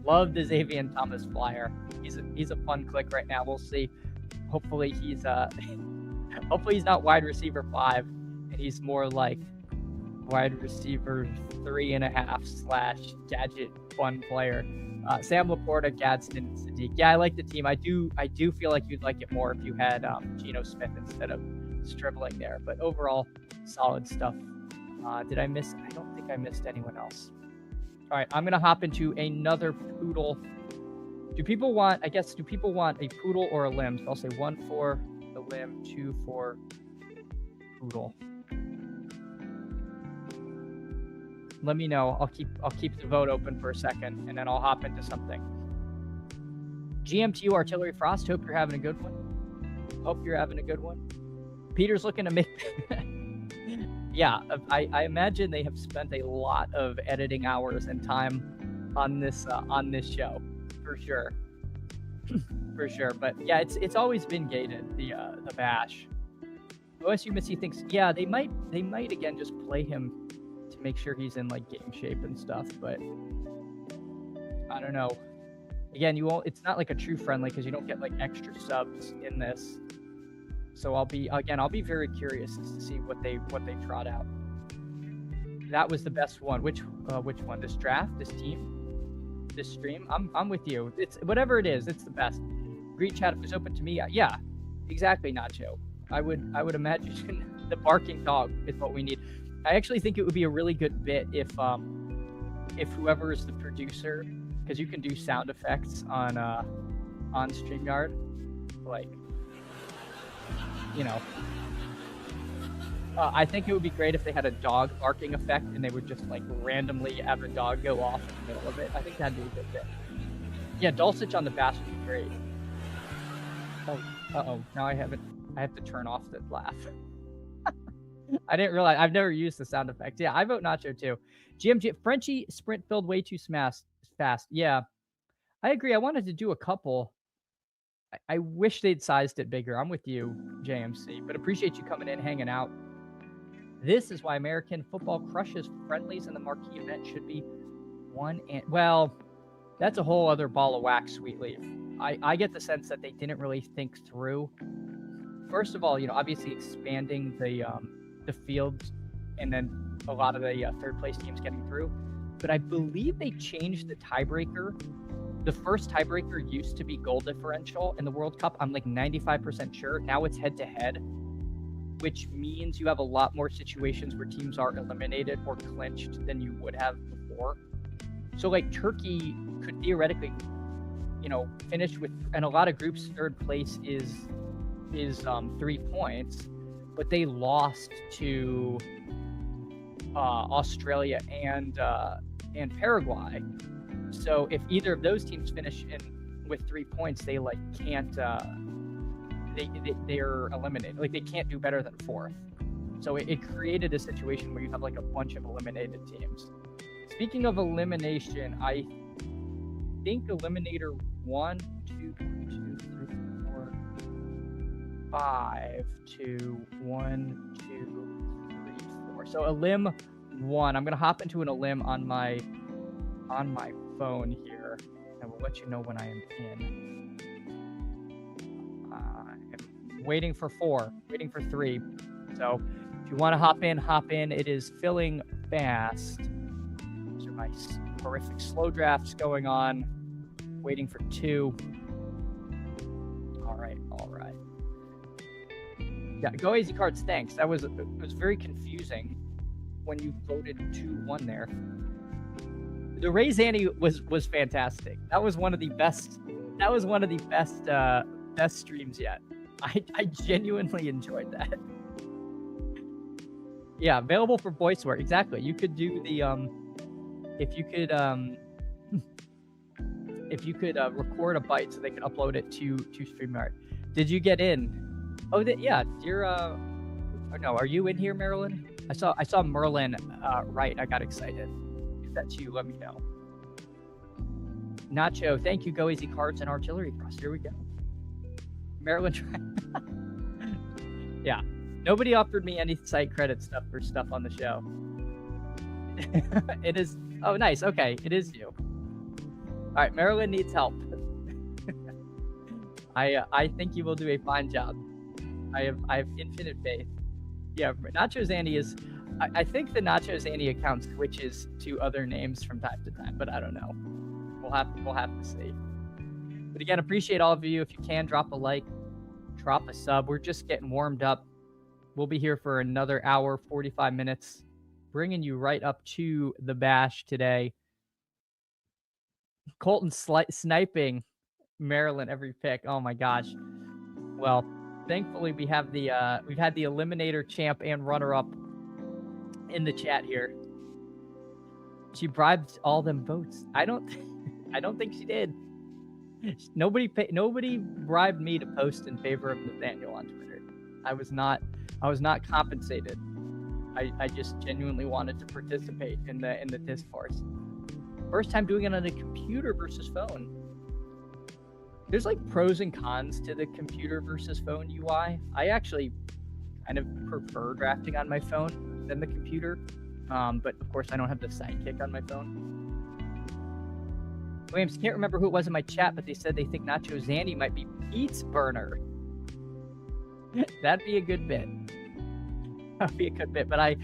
love the Xavier Thomas flyer. He's a fun click right now. We'll see. Hopefully he's hopefully he's not wide receiver 5, and he's more like wide receiver 3.5 / gadget fun player. Sam Laporta, Gadsden, and Sadiq. Yeah, I like the team. I do feel like you'd like it more if you had Geno Smith instead of Stribling there. But overall, solid stuff. Did I miss? I don't think I missed anyone else. All right, I'm gonna hop into another poodle. Do people want a poodle or a limb? So I'll say 1 for the limb, 2 for poodle. Let me know. I'll keep the vote open for a second, and then I'll hop into something. GMTU Artillery Frost. Hope you're having a good one. Peter's looking to make. Yeah, I imagine they have spent a lot of editing hours and time on this show, for sure. For sure. But yeah, it's always been gated, the bash. OSU Missy thinks, yeah, they might again just play him to make sure he's in like game shape and stuff, but I don't know. Again, it's not like a true friendly because you don't get like extra subs in this. So I'll be very curious to see what they trot out. That was the best one. Which one? This draft, this team. this stream. I'm with you. It's whatever it is, it's the best. Greet chat if it's open to me. Yeah, exactly, Nacho. I would imagine the barking dog is what we need. I actually think it would be a really good bit if whoever is the producer, because you can do sound effects on StreamYard, like, you know. I think it would be great if they had a dog barking effect and they would just like randomly have a dog go off in the middle of it. I think that'd be a good bit. Yeah, Dulcich on the bass would be great. Oh, uh-oh. Now I have to turn off the laugh. I didn't realize. I've never used the sound effect. Yeah, I vote Nacho too. GMG, Frenchie sprint filled way too fast. Yeah, I agree. I wanted to do a couple. I wish they'd sized it bigger. I'm with you, JMC, but appreciate you coming in, hanging out. This is why American football crushes friendlies and the marquee event should be one. And well, that's a whole other ball of wax, Sweetleaf. I get the sense that they didn't really think through. First of all, obviously expanding the fields and then a lot of the third place teams getting through. But I believe they changed the tiebreaker. The first tiebreaker used to be goal differential in the World Cup. I'm like 95% sure. Now it's head to head, which means you have a lot more situations where teams are eliminated or clinched than you would have before. So like Turkey could theoretically, finish with, and a lot of groups third place is 3 points, but they lost to Australia and Paraguay. So if either of those teams finish with 3 points, they like can't. They're eliminated. Like they can't do better than fourth. So it created a situation where you have like a bunch of eliminated teams. Speaking of elimination, I think eliminator 1, 2, 3, 4, 5 to 1, 2, 3, 4. So elim 1. I'm gonna hop into an elim on my phone here, and we'll let you know when I am in. I'm waiting for 4, waiting for 3. So if you want to hop in. It is filling fast. Those are my horrific slow drafts going on. Waiting for 2. All right. Yeah, go easy cards. Thanks. It was very confusing when you voted 2-1 there. The Ray Zanny was fantastic. That was one of the best. That was one of the best streams yet. I genuinely enjoyed that. Yeah, available for voice work. Exactly. You could do the if you could record a bite so they could upload it to StreamYard. Did you get in? Oh, yeah. You're or no? Are you in here, Marilyn? I saw Merlin. Right. I got excited. If that's you, let me know. Nacho, thank you. Go easy cards and artillery thrust. Here we go. Maryland. Yeah. Nobody offered me any site credit stuff for stuff on the show. It is. Oh, nice. Okay. It is you. All right. Maryland needs help. I think you will do a fine job. I have infinite faith. Yeah. Nacho Zanny is. I think the Nacho Zanny account switches to other names from time to time, but I don't know. We'll have to see. But again, appreciate all of you. If you can, drop a like, drop a sub. We're just getting warmed up. We'll be here for another hour, 45 minutes, bringing you right up to the bash today. Colton sniping Maryland every pick. Oh my gosh. Well, thankfully we've had the eliminator champ and runner-up in the chat here. She bribed all them votes. I don't think she did. Nobody bribed me to post in favor of Nathaniel on Twitter. I was not compensated. I just genuinely wanted to participate in the discourse. First time doing it on a computer versus phone. There's like pros and cons to the computer versus phone UI. I actually kind of prefer drafting on my phone than the computer. But of course I don't have the sidekick on my phone. Williams, can't remember who it was in my chat, but they said they think Nacho Zanny might be Pete's burner. That'd be a good bit. That'd be a good bit, but I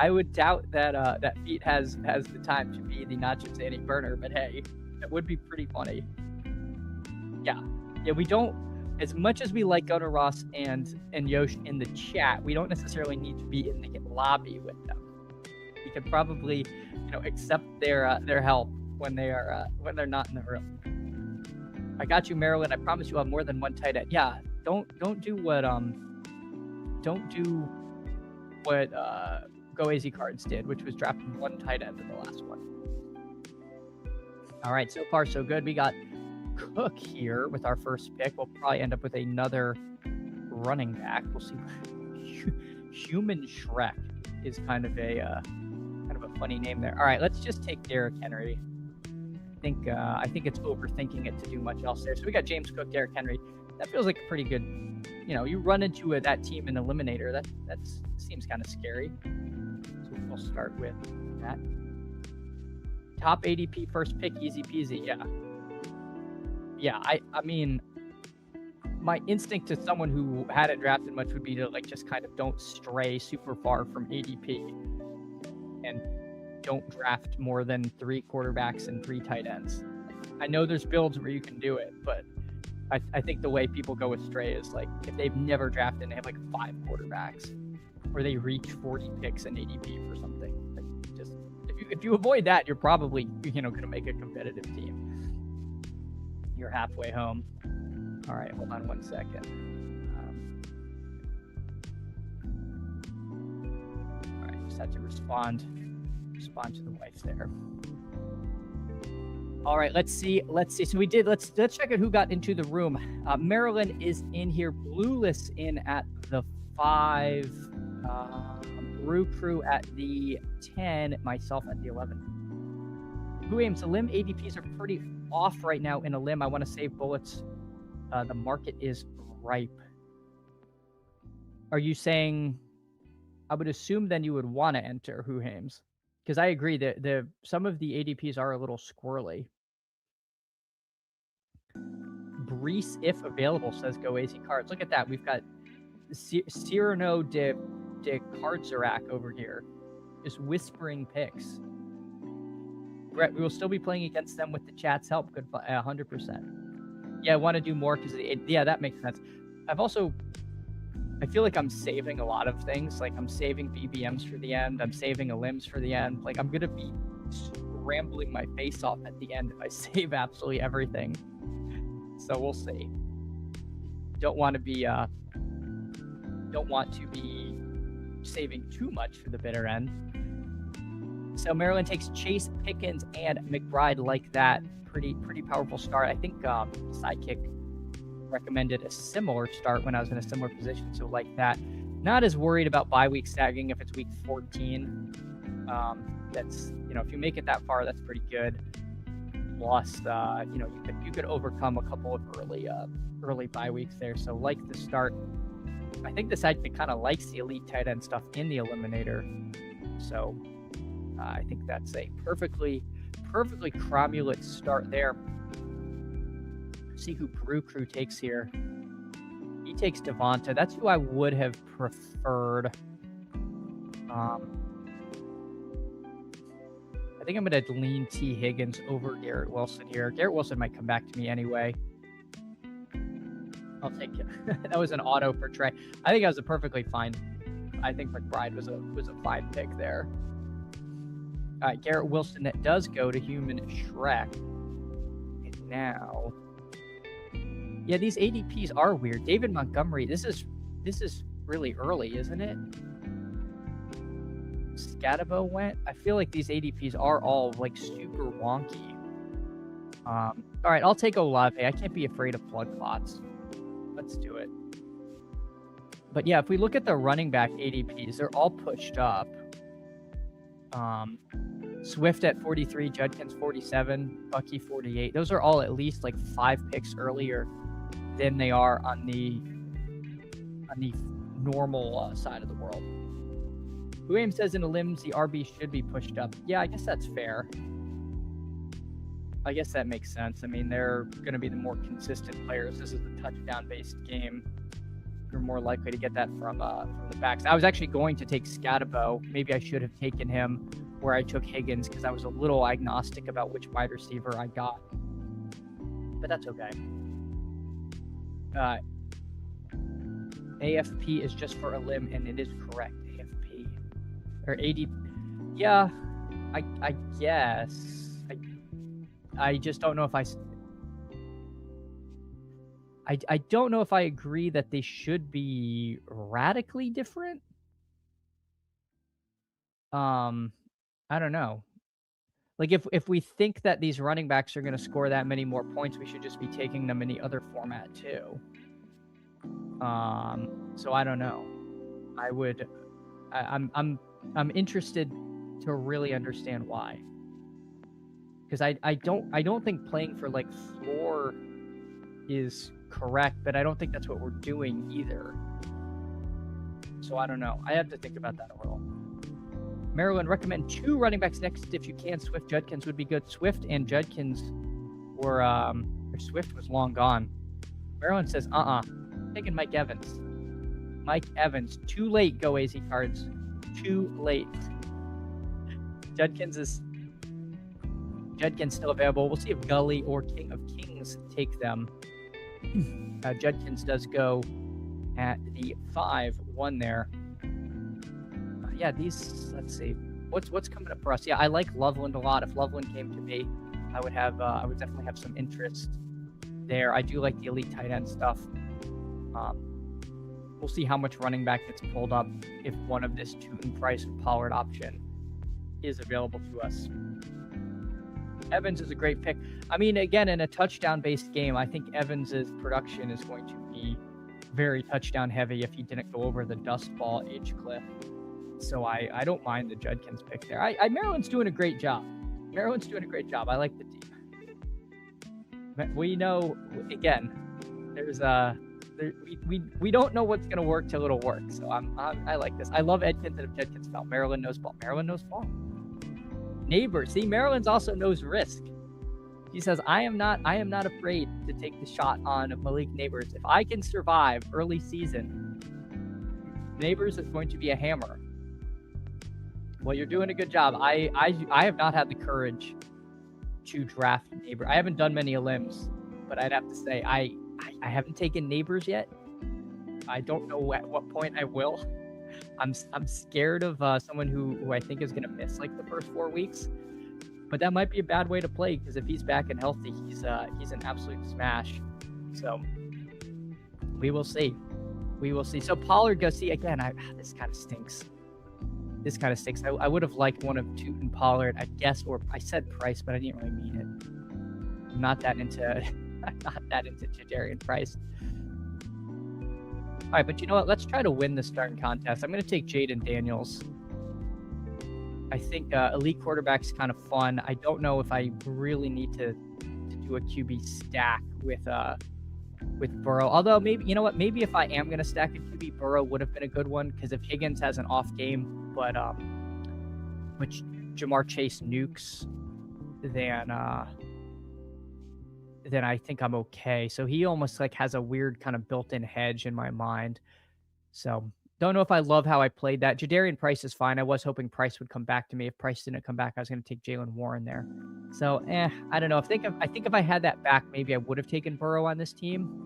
would doubt that that Pete has the time to be the Nacho Zanny burner. But hey, That would be pretty funny. Yeah, we don't, as much as we like Gunnar Ross and Yosh in the chat, we don't necessarily need to be in the lobby with them. We could probably, accept their help when they're not in the room. I got you, Marilyn. I promise you'll have more than one tight end. Yeah, don't do what Go AZ Cards did, which was drafting one tight end in the last one. All right, so far so good. We got Cook here with our first pick. We'll probably end up with another running back. We'll see. Human Shrek is kind of a funny name there. All right, let's just take Derrick Henry. I think it's overthinking it to do much else there. So we got James Cook, Derrick Henry. That feels like a pretty good. You run into that team in Eliminator. That seems kind of scary. So we'll start with that. Top ADP first pick, easy peasy. Yeah. I mean, my instinct to someone who hadn't drafted much would be to just kind of don't stray super far from ADP and don't draft more than 3 quarterbacks and 3 tight ends. I know there's builds where you can do it, but I think the way people go astray is if they've never drafted and they have 5 quarterbacks, or they reach 40 picks in ADP for something. Just if you avoid that, you're probably going to make a competitive team. You're halfway home. All right, hold on one second. All right, just had to respond to the wife there. All right, let's see. So let's check out who got into the room. Marilyn is in here. Blueless in at the 5. Brew Crew at the 10. Myself at the 11. Who aims? The limb ADPs are pretty off right now in a limb. I want to save bullets. The market is ripe. Are you saying? I would assume then you would want to enter Who Hames, because I agree that some of the ADPs are a little squirrely. Brees, if available, says Go AZ Cards. Look at that. We've got Cyrano de Cardzarak over here, just whispering picks. Brett, we will still be playing against them with the chat's help. Good, 100%. Yeah, I want to do more because that makes sense. I feel like I'm saving a lot of things. I'm saving BBMs for the end. I'm saving a limbs for the end. I'm gonna be scrambling my face off at the end if I save absolutely everything. So we'll see. Don't want to be saving too much for the bitter end. So Maryland takes Chase, Pickens, and McBride like that. Pretty powerful start. I think Sidekick recommended a similar start when I was in a similar position. So like that. Not as worried about bye week staggering if it's week 14. That's if you make it that far, that's pretty good. Plus, you could overcome a couple of early bye weeks there. So like the start. I think the Sidekick kind of likes the elite tight end stuff in the Eliminator. So I think that's a perfectly cromulent start there. See who Brew Crew takes here. He takes Devonta. That's who I would have preferred. I think I'm going to lean T. Higgins over Garrett Wilson here. Garrett Wilson might come back to me anyway. I'll take it. That was an auto for Trey. I think that was a perfectly fine. I think McBride was a fine pick there. All right, Garrett Wilson that does go to Human Shrek. And now, yeah, these ADPs are weird. David Montgomery. This is really early, isn't it? Scatabo went. I feel like these ADPs are all super wonky. All right, I'll take Olave. I can't be afraid of blood clots. Let's do it. But yeah, if we look at the running back ADPs, they're all pushed up. Swift at 43, Judkins 47, Bucky 48. Those are all at least 5 picks earlier than they are on the normal side of the world. William says in the limbs the RB should be pushed up. Yeah, I guess that's fair. I guess that makes sense. I mean, they're going to be the more consistent players. This is a touchdown-based game. You're more likely to get that from the backs. I was actually going to take Scatabo. Maybe I should have taken him where I took Higgins because I was a little agnostic about which wide receiver I got. But that's okay. AFP is just for a limb, and it is correct. AFP. Or AD. Yeah, I guess. I just don't know if I don't know if I agree that they should be radically different. I don't know. Like if we think that these running backs are going to score that many more points, we should just be taking them in the other format too. So I don't know. I'm interested to really understand why. Because I don't think playing for like floor is correct, but I don't think that's what we're doing either. So I don't know. I have to think about that a little. Maryland, recommend 2 running backs next if you can. Swift, Judkins would be good. Swift and Judkins were Swift was long gone. Maryland says taking Mike Evans. Mike Evans. Too late, go AZ cards. Too late. Judkins still available. We'll see if Gully or King of Kings take them. Judkins does go at the 5-1 there. Yeah, these. Let's see. What's coming up for us? Yeah, I like Loveland a lot. If Loveland came to me, I would definitely have some interest there. I do like the elite tight end stuff. We'll see how much running back gets pulled up if one of this Tout and Price and Pollard option is available to us. Evans is a great pick. I mean, again, in a touchdown-based game, I think Evans's production is going to be very touchdown-heavy if he didn't go over the dust ball age cliff. So I don't mind the Judkins pick there. Maryland's doing a great job. I like the team. We know, again, we don't know what's going to work till it'll work. So I like this. I love Edkins, and if Judkins fell, Maryland knows ball. Neighbor. See, Maryland's also knows risk. He says, I am not afraid to take the shot on Malik Neighbors. If I can survive early season, Neighbors is going to be a hammer. Well, you're doing a good job. I have not had the courage to draft Neighbor. I haven't done many limbs, but I'd have to say I haven't taken Neighbors yet. I don't know at what point I will. I'm scared of someone who I think is going to miss like the first 4 weeks, but that might be a bad way to play because if he's back and healthy, he's an absolute smash. So we will see. So Pollard goes. See again. This kind of stinks. I would have liked one of Tout and Pollard, I guess, or I said Price, but I didn't really mean it. I'm not that into Jadarian Price. All right, but you know what? Let's try to win this starting contest. I'm going to take Jaden Daniels. I think elite quarterback's kind of fun. I don't know if I really need to do a QB stack with Burrow. Although maybe, you know what? Maybe if I am going to stack a QB, Burrow would have been a good one because if Higgins has an off game, but which Jamar Chase nukes, then I think I'm okay. So he almost like has a weird kind of built-in hedge in my mind. So don't know if I love how I played that. Jadarian Price is fine. I was hoping Price would come back to me. If Price didn't come back, I was going to take Jalen Warren there. So, I don't know. I think if I had that back, maybe I would have taken Burrow on this team.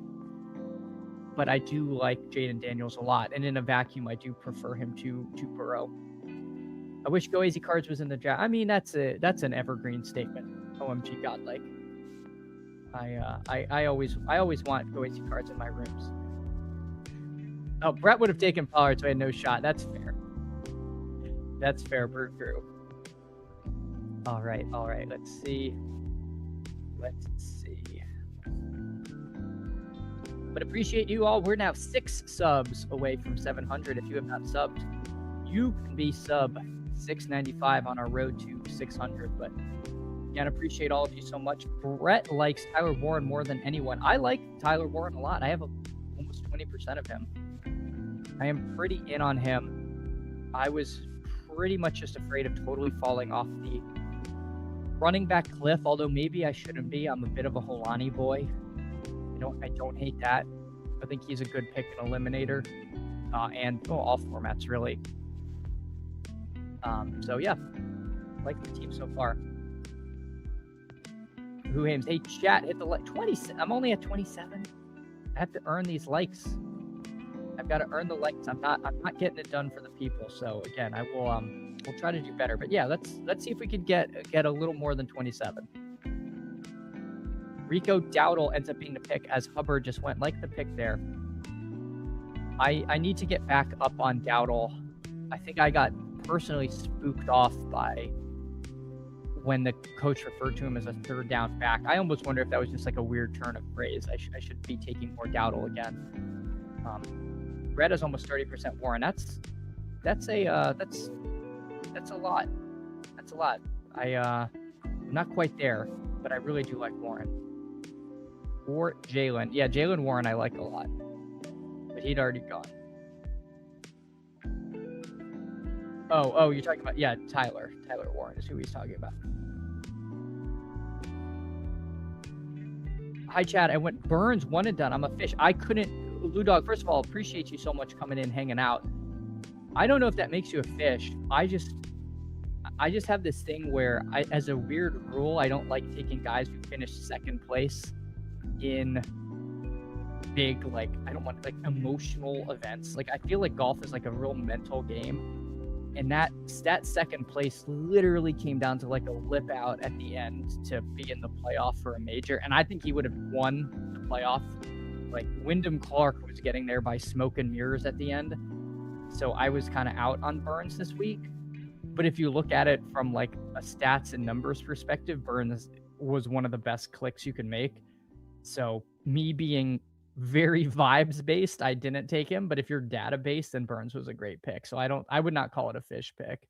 But I do like Jaden Daniels a lot. And in a vacuum, I do prefer him to Burrow. I wish Go Easy Cards was in the draft. I mean, that's an evergreen statement. OMG godlike. I always want Go Easy Cards in my rooms. Oh, Brett would have taken Pollard, so I had no shot. That's fair. Brew Crew. All right. Let's see. But appreciate you all. We're now 6 subs away from 700. If you have not subbed, you can be sub 695 on our road to 600. But again, appreciate all of you so much. Brett likes Tyler Warren more than anyone. I like Tyler Warren a lot. I have almost 20% of him. I am pretty in on him. I was pretty much just afraid of totally falling off the running back cliff, although maybe I shouldn't be. I'm a bit of a Holani boy. I don't hate that. I think he's a good pick and eliminator. And all formats, really. So, yeah. like the team so far. Who aims? Hey, chat, hit the like 20. I'm only at 27. I have to earn these likes. I've got to earn the likes. I'm not getting it done for the people. So again, I will we'll try to do better. But yeah, let's see if we could get a little more than 27. Rico Dowdle ends up being the pick as Hubbard just went like the pick there. I need to get back up on Dowdle. I think I got personally spooked off by when the coach referred to him as a third down back. I almost wonder if that was just like a weird turn of phrase. I should be taking more Dowdle again. Red is almost 30% Warren. That's a lot. That's a lot. I'm not quite there, but I really do like Warren. Or Jalen. Yeah, Jalen Warren I like a lot. But he'd already gone. Oh, you're talking about, yeah, Tyler Warren is who he's talking about. Hi, Chad. I went Burns 1 and done. I'm a fish. I couldn't. Ludog, first of all, appreciate you so much coming in, hanging out. I don't know if that makes you a fish. I just have this thing where as a weird rule, I don't like taking guys who finish second place in big, like, I don't want, like, emotional events. Like, I feel like golf is like a real mental game. And that second place literally came down to like a lip out at the end to be in the playoff for a major. And I think he would have won the playoff. Like, Wyndham Clark was getting there by smoke and mirrors at the end. So I was kind of out on Burns this week. But if you look at it from like a stats and numbers perspective, Burns was one of the best clicks you can make. So me being very vibes based, I didn't take him, but if you're data based, then Burns was a great pick. So I would not call it a fish pick.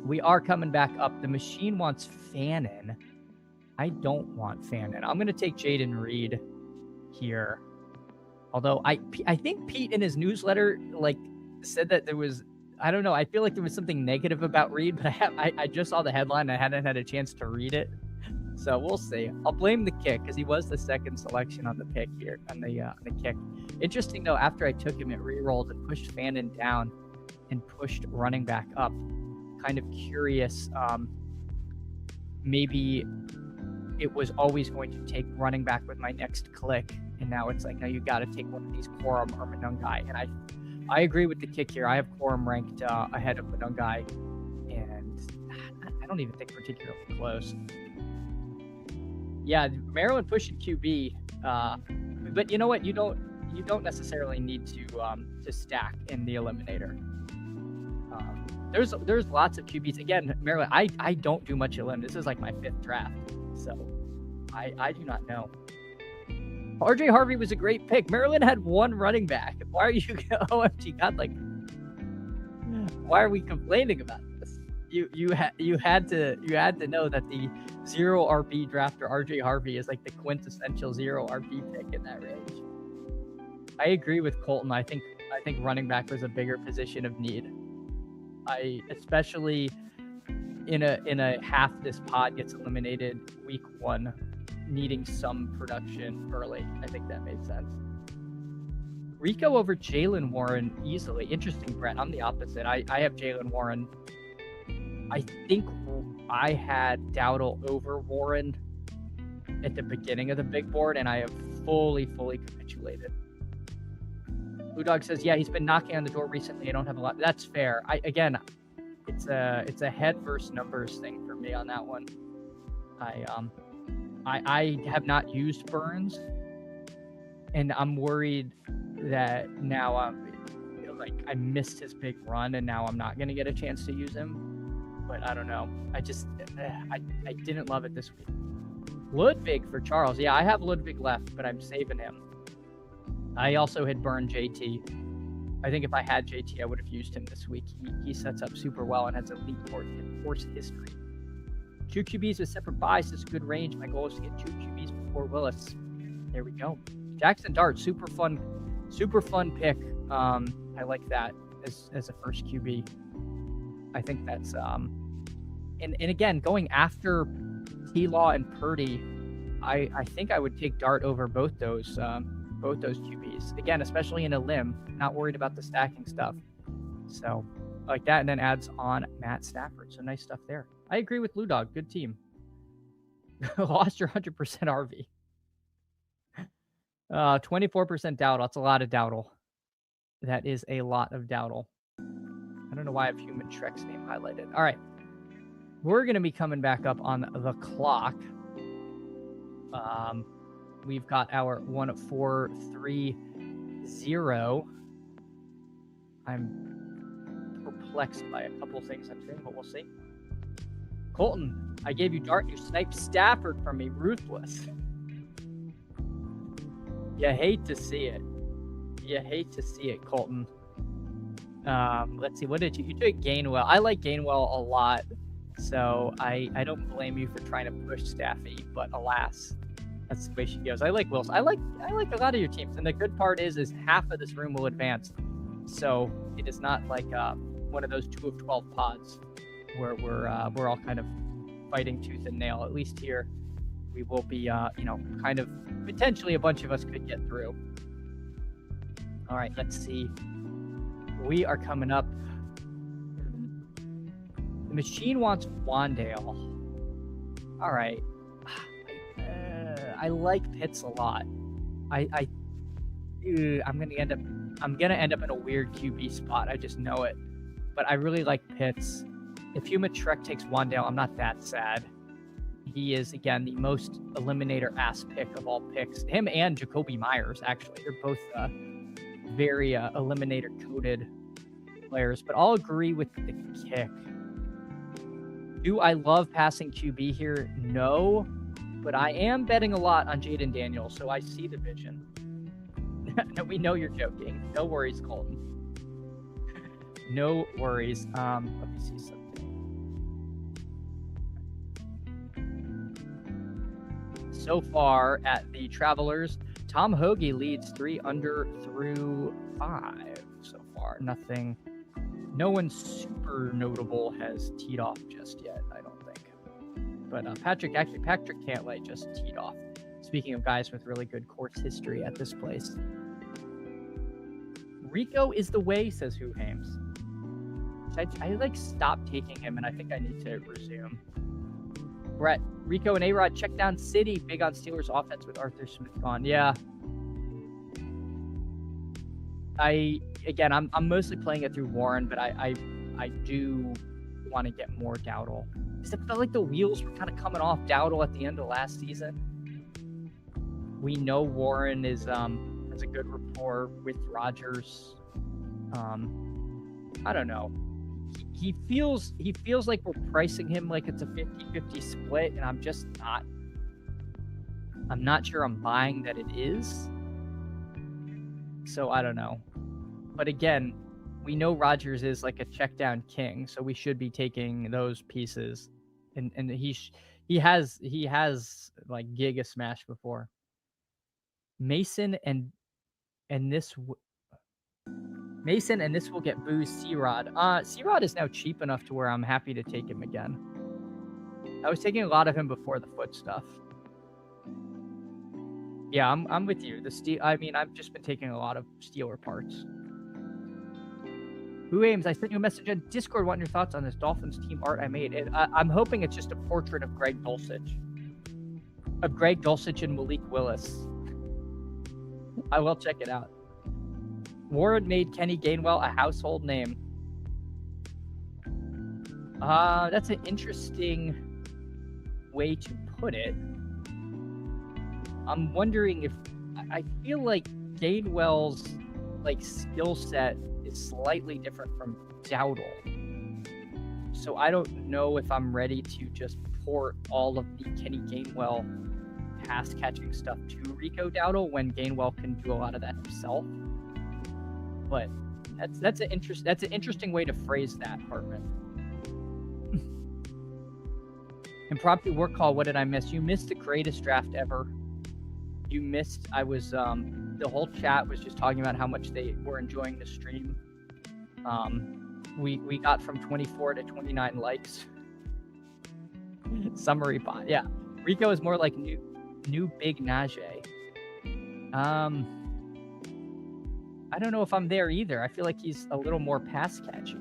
We are coming back up. The machine wants Fannin. I don't want Fannin. I'm going to take Jaden Reed here. Although I think Pete in his newsletter like said that there was, I don't know, I feel like there was something negative about Reed, but I just saw the headline. I hadn't had a chance to read it. So we'll see. I'll blame the kick because he was the second selection on the pick here, on the kick. Interesting, though, after I took him, it re-rolled and pushed Fannin down and pushed running back up. Kind of curious. Maybe it was always going to take running back with my next click, and now it's like, no, you got to take one of these Quorum or Manungai. And I agree with the kick here. I have Quorum ranked ahead of Manungai, and I don't even think particularly close. Yeah, Maryland pushing QB, but you know what? You don't necessarily need to stack in the eliminator. There's lots of QBs. Again, Maryland, I don't do much elim. This is like my 5th draft, so I do not know. RJ Harvey was a great pick. Maryland had 1 running back. Why are you OMG God, like, why are we complaining about this? You had to know that the 0 RB drafter RJ Harvey is like the quintessential 0 RB pick in that range. I agree with Colton. I think running back was a bigger position of need. Especially in a half this pod gets eliminated week 1, needing some production early. I think that made sense. Rico over Jalen Warren easily. Interesting, Brett. I'm the opposite. I have Jalen Warren. I think I had Dowdle over Warren at the beginning of the big board, and I have fully capitulated. Blue Dog says, yeah, he's been knocking on the door recently. I don't have a lot. That's fair. It's a head versus numbers thing for me on that one. I have not used Burns, and I'm worried that now I missed his big run, and now I'm not going to get a chance to use him. But I don't know. I didn't love it this week. Ludwig for Charles. Yeah, I have Ludwig left, but I'm saving him. I also had burned JT. I think if I had JT, I would have used him this week. He sets up super well and has elite course history. 2 QBs with separate buys is good range. My goal is to get 2 QBs before Willis. There we go. Jackson Dart, super fun pick. I like that as a first QB. I think that's and again, going after T-Law and Purdy, I think I would take Dart over both those QBs. Again, especially in a limb, not worried about the stacking stuff. So like that, and then adds on Matt Stafford. So nice stuff there. I agree with Blue Dog. Good team. Lost your 100% RV. 24% Dowdle. That's a lot of Dowdle. That is a lot of Dowdle. I don't know why I have Human Shrek's name highlighted. All right. We're going to be coming back up on the clock. We've got our 1430. I'm perplexed by a couple of things I'm saying, but we'll see. Colton, I gave you Dart. You sniped Stafford from me. Ruthless. You hate to see it. You hate to see it, Colton. Let's see. What did you took Gainwell? I like Gainwell a lot, so I don't blame you for trying to push Staffy, but alas, that's the way she goes. I like Wilson. I like a lot of your teams, and the good part is half of this room will advance, so it is not like one of those 2 of 12 pods where we're all kind of fighting tooth and nail. At least here, we will be kind of potentially a bunch of us could get through. All right, let's see. We are coming up. The machine wants Wandale. All right. I like Pitts a lot. I'm gonna end up in a weird QB spot. I just know it. But I really like Pitts. If Human Shrek takes Wandale, I'm not that sad. He is, again, the most eliminator-ass pick of all picks. Him and Jacoby Myers, actually. They're both very eliminator-coded players. But I'll agree with the kick. Do I love passing QB here? No. But I am betting a lot on Jaden Daniels, so I see the vision. No, we know you're joking. No worries, Colton. No worries. Let me see something. So far at the Travelers, Tom Hoagie leads 3 under through 5 so far. Nothing. No one super notable has teed off just yet, I don't think. But Patrick Cantlay just teed off. Speaking of guys with really good course history at this place. Rico is the way, says Who Hames. I stopped taking him, and I think I need to resume. Brett, Rico and A-Rod check down City. Big on Steelers offense with Arthur Smith gone. Yeah. I'm mostly playing it through Warren, but I do want to get more Dowdle. Because it felt like the wheels were kind of coming off Dowdle at the end of last season. We know Warren has a good rapport with Rodgers. I don't know. He feels like we're pricing him like it's a 50-50 split, and I'm just not. I'm not sure I'm buying that it is. So I don't know. But again, we know Rodgers is like a check down king, so we should be taking those pieces. And he has like Giga Smash before. Mason and this will get boozed. C-Rod. C-Rod is now cheap enough to where I'm happy to take him again. I was taking a lot of him before the foot stuff. Yeah, I'm with you. I've just been taking a lot of Steeler parts. Who Aims? I sent you a message on Discord wanting your thoughts on this Dolphins team art I made. I'm hoping it's just a portrait of Greg Dulcich. Of Greg Dulcich and Malik Willis. I will check it out. Warren made Kenny Gainwell a household name. That's an interesting way to put it. I'm wondering if I feel like Gainwell's skill set is slightly different from Dowdle. So I don't know if I'm ready to just port all of the Kenny Gainwell pass catching stuff to Rico Dowdle when Gainwell can do a lot of that himself. But that's an interesting way to phrase that, Hartman. Impromptu work call. What did I miss? You missed the greatest draft ever. You missed. The whole chat was just talking about how much they were enjoying the stream. We got from 24 to 29 likes. Summary bot. Yeah, Rico is more like new big Najee. I don't know if I'm there either. I feel like he's a little more pass catchy.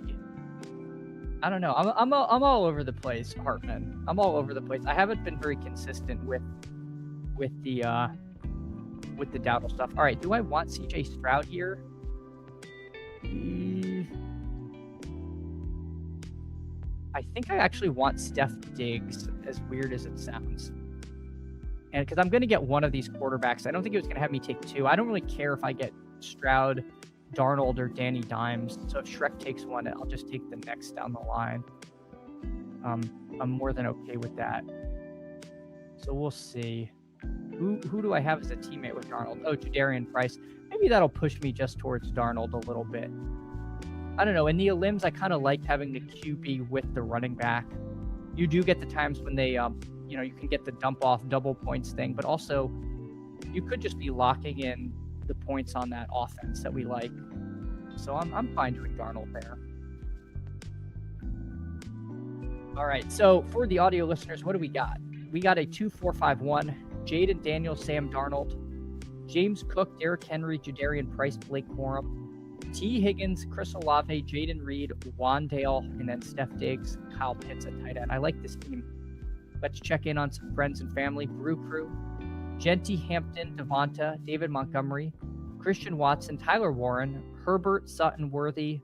I don't know. I'm all over the place, Hartman. I'm all over the place. I haven't been very consistent with the Dowdle stuff. All right, do I want CJ Stroud here? I think I actually want Steph Diggs, as weird as it sounds. And because I'm going to get one of these quarterbacks. I don't think it was going to have me take two. I don't really care if I get Stroud, Darnold, or Danny Dimes. So if Shrek takes one, I'll just take the next down the line. I'm more than okay with that. So we'll see. Who do I have as a teammate with Darnold? Oh, Jadarian Price. Maybe that'll push me just towards Darnold a little bit. I don't know. In the elims, I kind of liked having the QB with the running back. You do get the times when they, you can get the dump off double points thing, but also you could just be locking in the points on that offense that we like. So I'm fine doing Darnold there. All right. So for the audio listeners, what do we got? We got a 2-4-5-1. Jaden Daniels, Sam Darnold, James Cook, Derrick Henry, Jadarian Price, Blake Corum, T. Higgins, Chris Olave, Jaden Reed, Wandale, and then Steph Diggs, Kyle Pitts at tight end. I like this team. Let's check in on some friends and family. Brew Crew, Genty Hampton, Devonta, David Montgomery, Christian Watson, Tyler Warren, Herbert, Sutton, Worthy,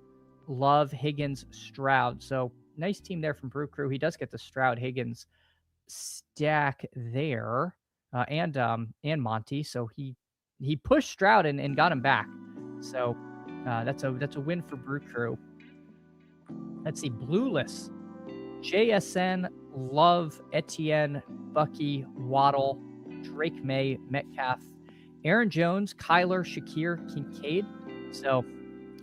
Love, Higgins, Stroud. So nice team there from Brew Crew. He does get the Stroud Higgins stack there. And Monty, so he pushed Stroud and got him back. So that's a win for Brew Crew. Let's see, Blueless, JSN, Love, Etienne, Bucky, Waddle, Drake May, Metcalf, Aaron Jones, Kyler, Shakir, Kincaid. So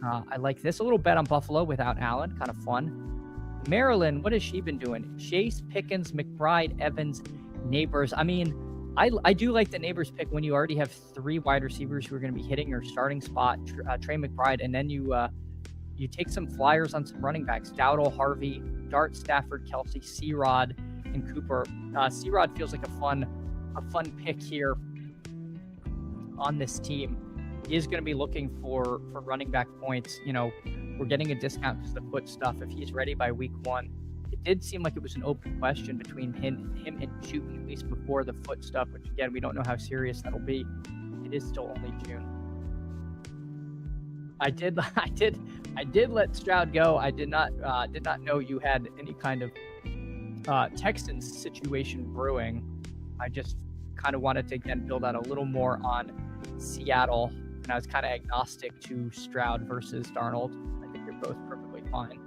I like this. A little bet on Buffalo without Allen, kind of fun. Maryland, what has she been doing? Chase, Pickens, McBride, Evans, Neighbors. I mean, I do like the Neighbors pick when you already have three wide receivers who are going to be hitting your starting spot, Trey McBride, and then you take some flyers on some running backs, Dowdle, Harvey, Dart, Stafford, Kelsey, C-Rod, and Cooper. C-Rod feels like a fun pick here on this team. He is going to be looking for running back points. We're getting a discount because of the foot stuff. If he's ready by week 1, it did seem like it was an open question between him and Chooten, at least before the foot stuff, which again, we don't know how serious that'll be. It is still only June. I did let Stroud go. I did not know you had any kind of Texans situation brewing. I just kind of wanted to again build out a little more on Seattle, and I was kind of agnostic to Stroud versus Darnold. I think they're both perfectly fine.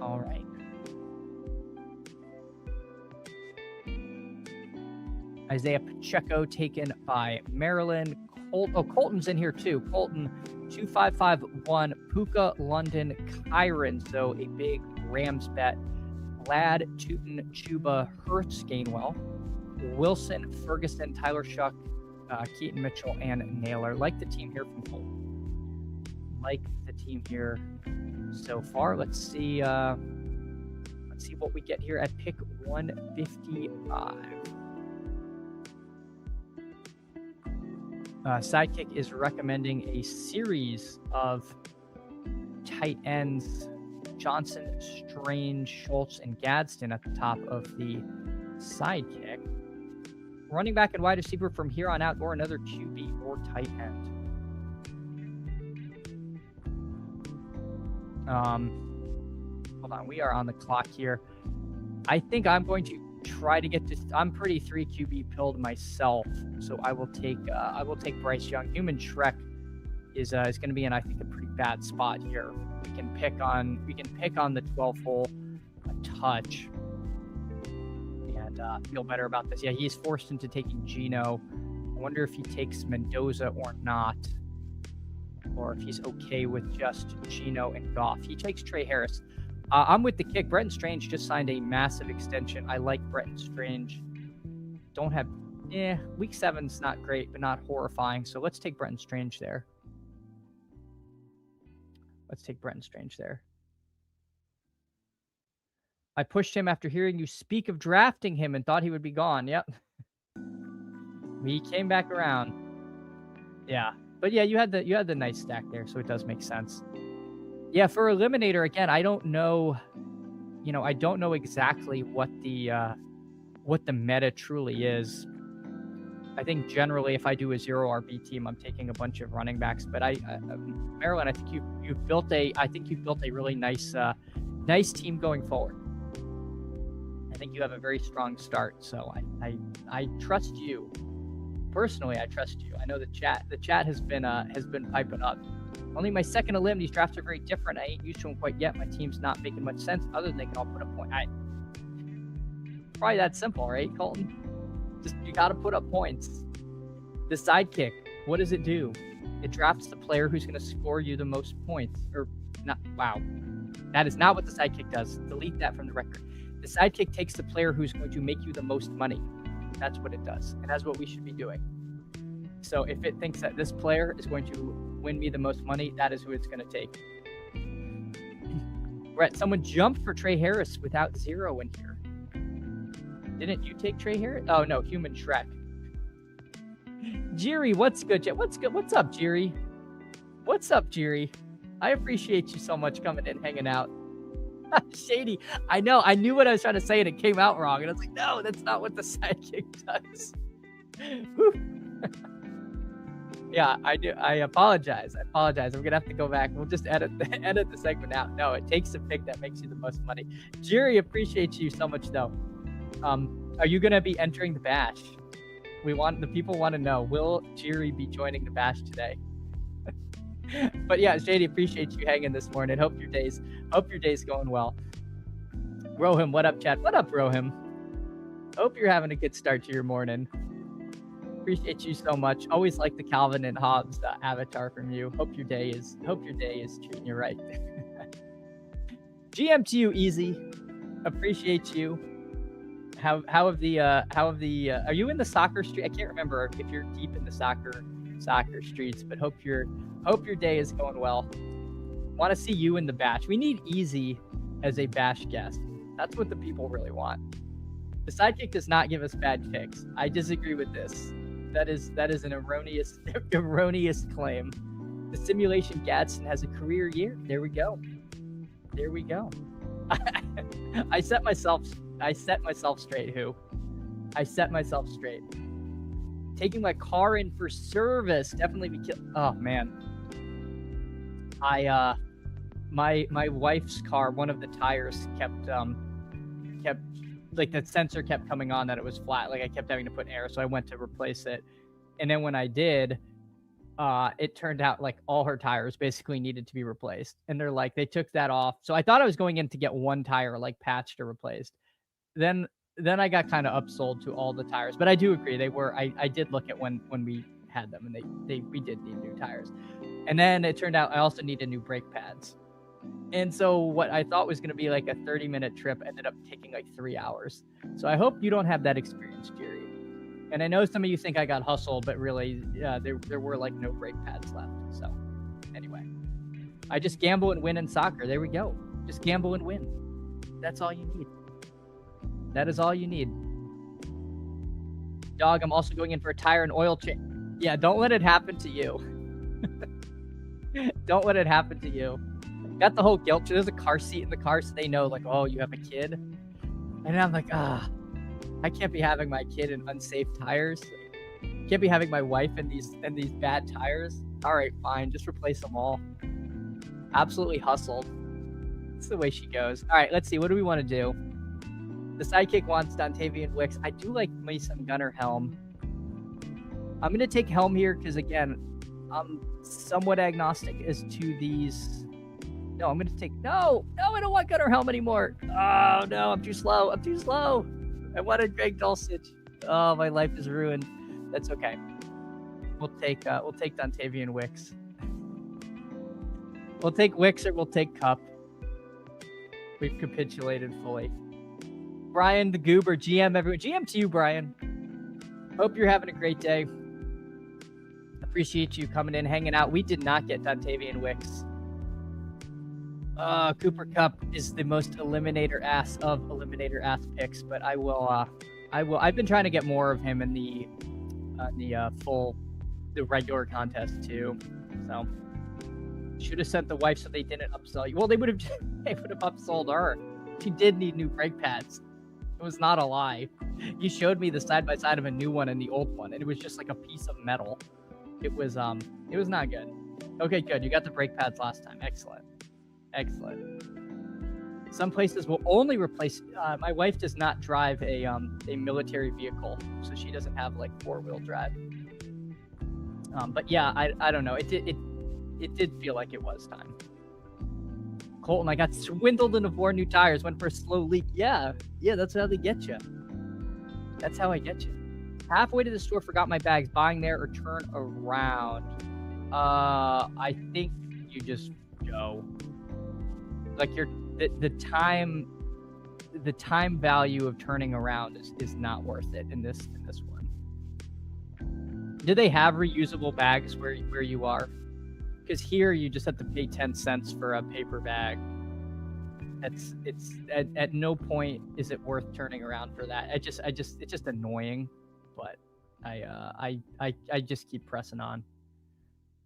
All right. Isaiah Pacheco taken by Maryland. Colton's in here too. Colton, 2551, Puka, London, Kyron. So a big Rams bet. Ladd, Tootin, Chuba, Hurts, Gainwell, Wilson, Ferguson, Tyler Shuck, Keaton Mitchell, and Naylor. Like the team here from Colton. Like the team here so far. Let's see what we get here at pick 155. Sidekick is recommending a series of tight ends: Johnson, Strange, Schultz, and Gadsden at the top of the Sidekick. Running back and wide receiver from here on out, or another QB or tight end. Hold on, we are on the clock here. I think I'm going to try to get to. I'm pretty 3 QB pilled myself, so I will take Bryce Young. Human Shrek is going to be in, I think, a pretty bad spot here. We can pick on the 12 hole a touch and feel better about this. Yeah, he's forced into taking Geno. I wonder if he takes Mendoza or not, or if he's okay with just Geno and Goff. He takes Trey Harris. I'm with the kick. Bretton Strange just signed a massive extension. I like Bretton Strange. Week 7's not great, but not horrifying. So let's take Bretton Strange there. I pushed him after hearing you speak of drafting him and thought he would be gone. Yep. We came back around. Yeah. But yeah, you had the nice stack there, so it does make sense. Yeah, for Eliminator, again, I don't know, I don't know exactly what the meta truly is. I think generally, if I do a 0 RB team, I'm taking a bunch of running backs. But Marilyn, I think you've built a really nice team going forward. I think you have a very strong start. So I trust you. Personally, I trust you. I know the chat has been piping up. Only my second elim. These drafts are very different. I ain't used to them quite yet. My team's not making much sense other than they can all put up points. Probably that simple, right, Colton? Just you got to put up points. The sidekick, what does it do? It drafts the player who's going to score you the most points. Or not? Wow, that is not what the sidekick does. Delete that from the record. The sidekick takes the player who's going to make you the most money. That's what it does, and that's what we should be doing. So if it thinks that this player is going to win me the most money, that is who it's going to take. Brett, someone jumped for Trey Harris without 0 in here. Didn't you take Trey Harris? Oh, no, Human Shrek. Jiri, what's good? What's good? What's up, Jiri? What's up, Jiri? I appreciate you so much coming in, hanging out. Shady. I know. I knew what I was trying to say, and it came out wrong. And I was like, no, that's not what the sidekick does. Yeah, I do. I apologize. I'm going to have to go back. We'll just edit the segment out. No, it takes a pick that makes you the most money. Jiri, appreciate you so much, though. Are you going to be entering the bash? The people want to know, will Jiri be joining the bash today? But yeah, Shady, appreciate you hanging this morning. Hope your day's going well. Rohim, what up, chat? What up, Rohim? Hope you're having a good start to your morning. Appreciate you so much. Always like the Calvin and Hobbes avatar from you. Hope your day is treating you right. GM to you, Easy. Appreciate you. How have the are you in the soccer street? I can't remember if you're deep in the soccer streets, but hope your day is going well. Want to see you in the bash. We need Easy as a bash guest. That's what the people really want. The sidekick does not give us bad picks. I disagree with this. That is an erroneous claim. The simulation Gadsden has a career year. There we go. I set myself straight. I set myself straight. Taking my car in for service. Definitely be killed. Oh man. My wife's car, one of the tires kept like the sensor kept coming on that it was flat. Like I kept having to put air, so I went to replace it. And then when I did, it turned out like all her tires basically needed to be replaced. And they took that off. So I thought I was going in to get one tire like patched or replaced. Then I got kind of upsold to all the tires. But I do agree they were. I did look at when we had them, and we did need new tires. And then it turned out I also needed new brake pads. And so what I thought was going to be like a 30-minute trip ended up taking like 3 hours. So I hope you don't have that experience, Jerry. And I know some of you think I got hustled, but really there were like no brake pads left. So anyway, I just gamble and win in soccer. There we go. Just gamble and win. That's all you need. That is all you need. Dog, I'm also going in for a tire and oil change. Yeah, don't let it happen to you. Don't let it happen to you. Got the whole guilt. There's a car seat in the car, so they know, like, oh, you have a kid. And I'm like, I can't be having my kid in unsafe tires. Can't be having my wife in these bad tires. All right, fine, just replace them all. Absolutely hustled. That's the way she goes. All right, let's see. What do we want to do? The sidekick wants Dontavian Wicks. I do like me some Gunnar Helm. I'm going to take Helm here because, again, I'm somewhat agnostic as to these. No, I'm going to take... No, I don't want Gunnar Helm anymore. Oh, no, I'm too slow. I wanted Greg Dulcich. Oh, my life is ruined. That's okay. We'll take Dontavian Wicks. We'll take Wicks or we'll take Cup. We've capitulated fully. Brian the Goober, GM everyone. GM to you, Brian. Hope you're having a great day. Appreciate you coming in, hanging out. We did not get Dontavian Wicks. Cooper Cup is the most eliminator ass picks, but I will. I've been trying to get more of him in the regular contest too. So Should have sent the wife so they didn't upsell you. Well, they would have upsold her. She did need new brake pads. It was not a lie. You showed me the side by side of a new one and the old one, and it was just like a piece of metal. It was not good. Okay, good. You got the brake pads last time. Excellent. Some places will only replace. My wife does not drive a military vehicle, so she doesn't have like 4-wheel drive. But yeah, I don't know. It did feel like it was time. Colton, I got swindled into 4 new tires. Went for a slow leak. Yeah, that's how they get you. That's how I get you. Halfway to the store, forgot my bags. Buying there or turn around. I think you just go. Like the time value of turning around is not worth it in this one. Do they have reusable bags where you are? Because here you just have to pay 10 cents for a paper bag. It's at no point is it worth turning around for that. It's just annoying, but I just keep pressing on.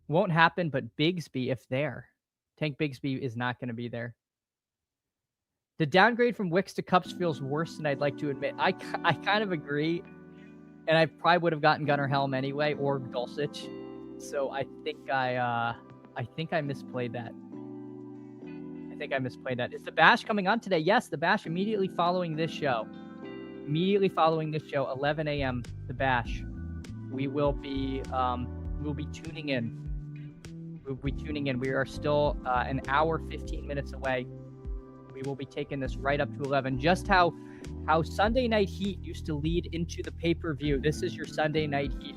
Won't happen, but Bigsby, if there. Tank Bigsby is not going to be there. The downgrade from Wicks to Cups feels worse than I'd like to admit. I kind of agree, and I probably would have gotten Gunnar Helm anyway, or Dulcich. So I think I misplayed that. Is the Bash coming on today? Yes, the Bash immediately following this show. 11 a.m. The Bash. We will be tuning in. We are still an hour 15 minutes away. We will be taking this right up to 11. Just how Sunday Night Heat used to lead into the pay-per-view. This is your Sunday Night Heat.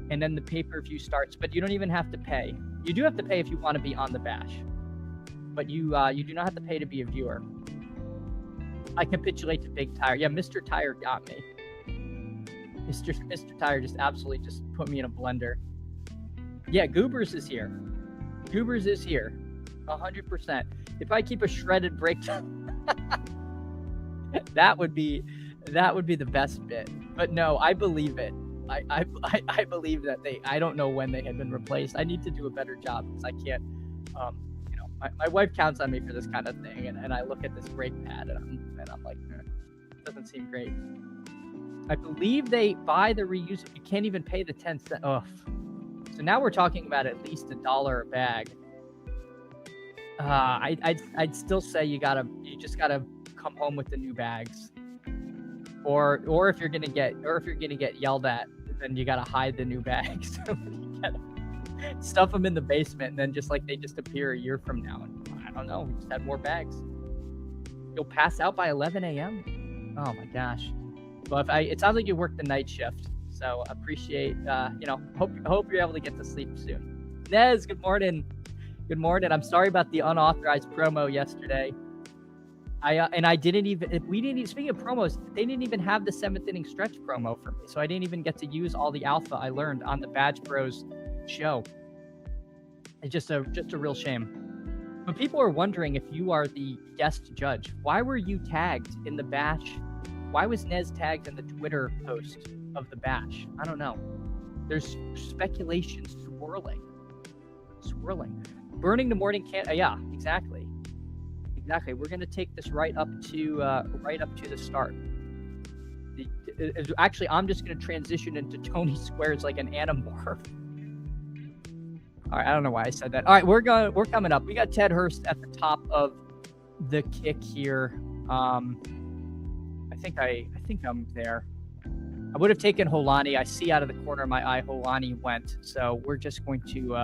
And then the pay-per-view starts, but you don't even have to pay. You do have to pay if you want to be on the Bash, but you do not have to pay to be a viewer. I capitulate to Big Tire. Yeah, Mr. Tire got me. Mr. Tire just absolutely just put me in a blender. Yeah, Goobers is here. 100%. If I keep a shredded brake that would be the best bit. But no, I believe it. I believe that I don't know when they had been replaced. I need to do a better job because I can't. My wife counts on me for this kind of thing, and I look at this brake pad and I'm like, it doesn't seem great. I believe they buy the reusable. You can't even pay the 10 cents. Ugh. So now we're talking about at least $1 a bag. I'd still say you just gotta come home with the new bags, or if you're gonna get yelled at, then you gotta hide the new bags. You gotta stuff them in the basement, and then they just appear a year from now. And I don't know, we just had more bags. You'll pass out by 11 a.m. Oh my gosh. Well, it sounds like you work the night shift, so appreciate. Hope you're able to get to sleep soon. Nez, good morning. Good morning. I'm sorry about the unauthorized promo yesterday. Speaking of promos, they didn't even have the 7th inning stretch promo for me, so I didn't even get to use all the alpha I learned on the Badge Bros show. It's just a real shame. But people are wondering if you are the guest judge. Why were you tagged in the Bash? Why was Nez tagged in the Twitter post of the Bash? I don't know. There's speculation swirling. Burning the morning can. Yeah, exactly. We're gonna take this right up to the start. Actually, I'm just gonna transition into Tony Squares like an Animorph. All right, I don't know why I said that. All right, we're coming up. We got Ted Hurst at the top of the kick here. I think I'm there. I would have taken Holani. I see out of the corner of my eye Holani went. So we're just going to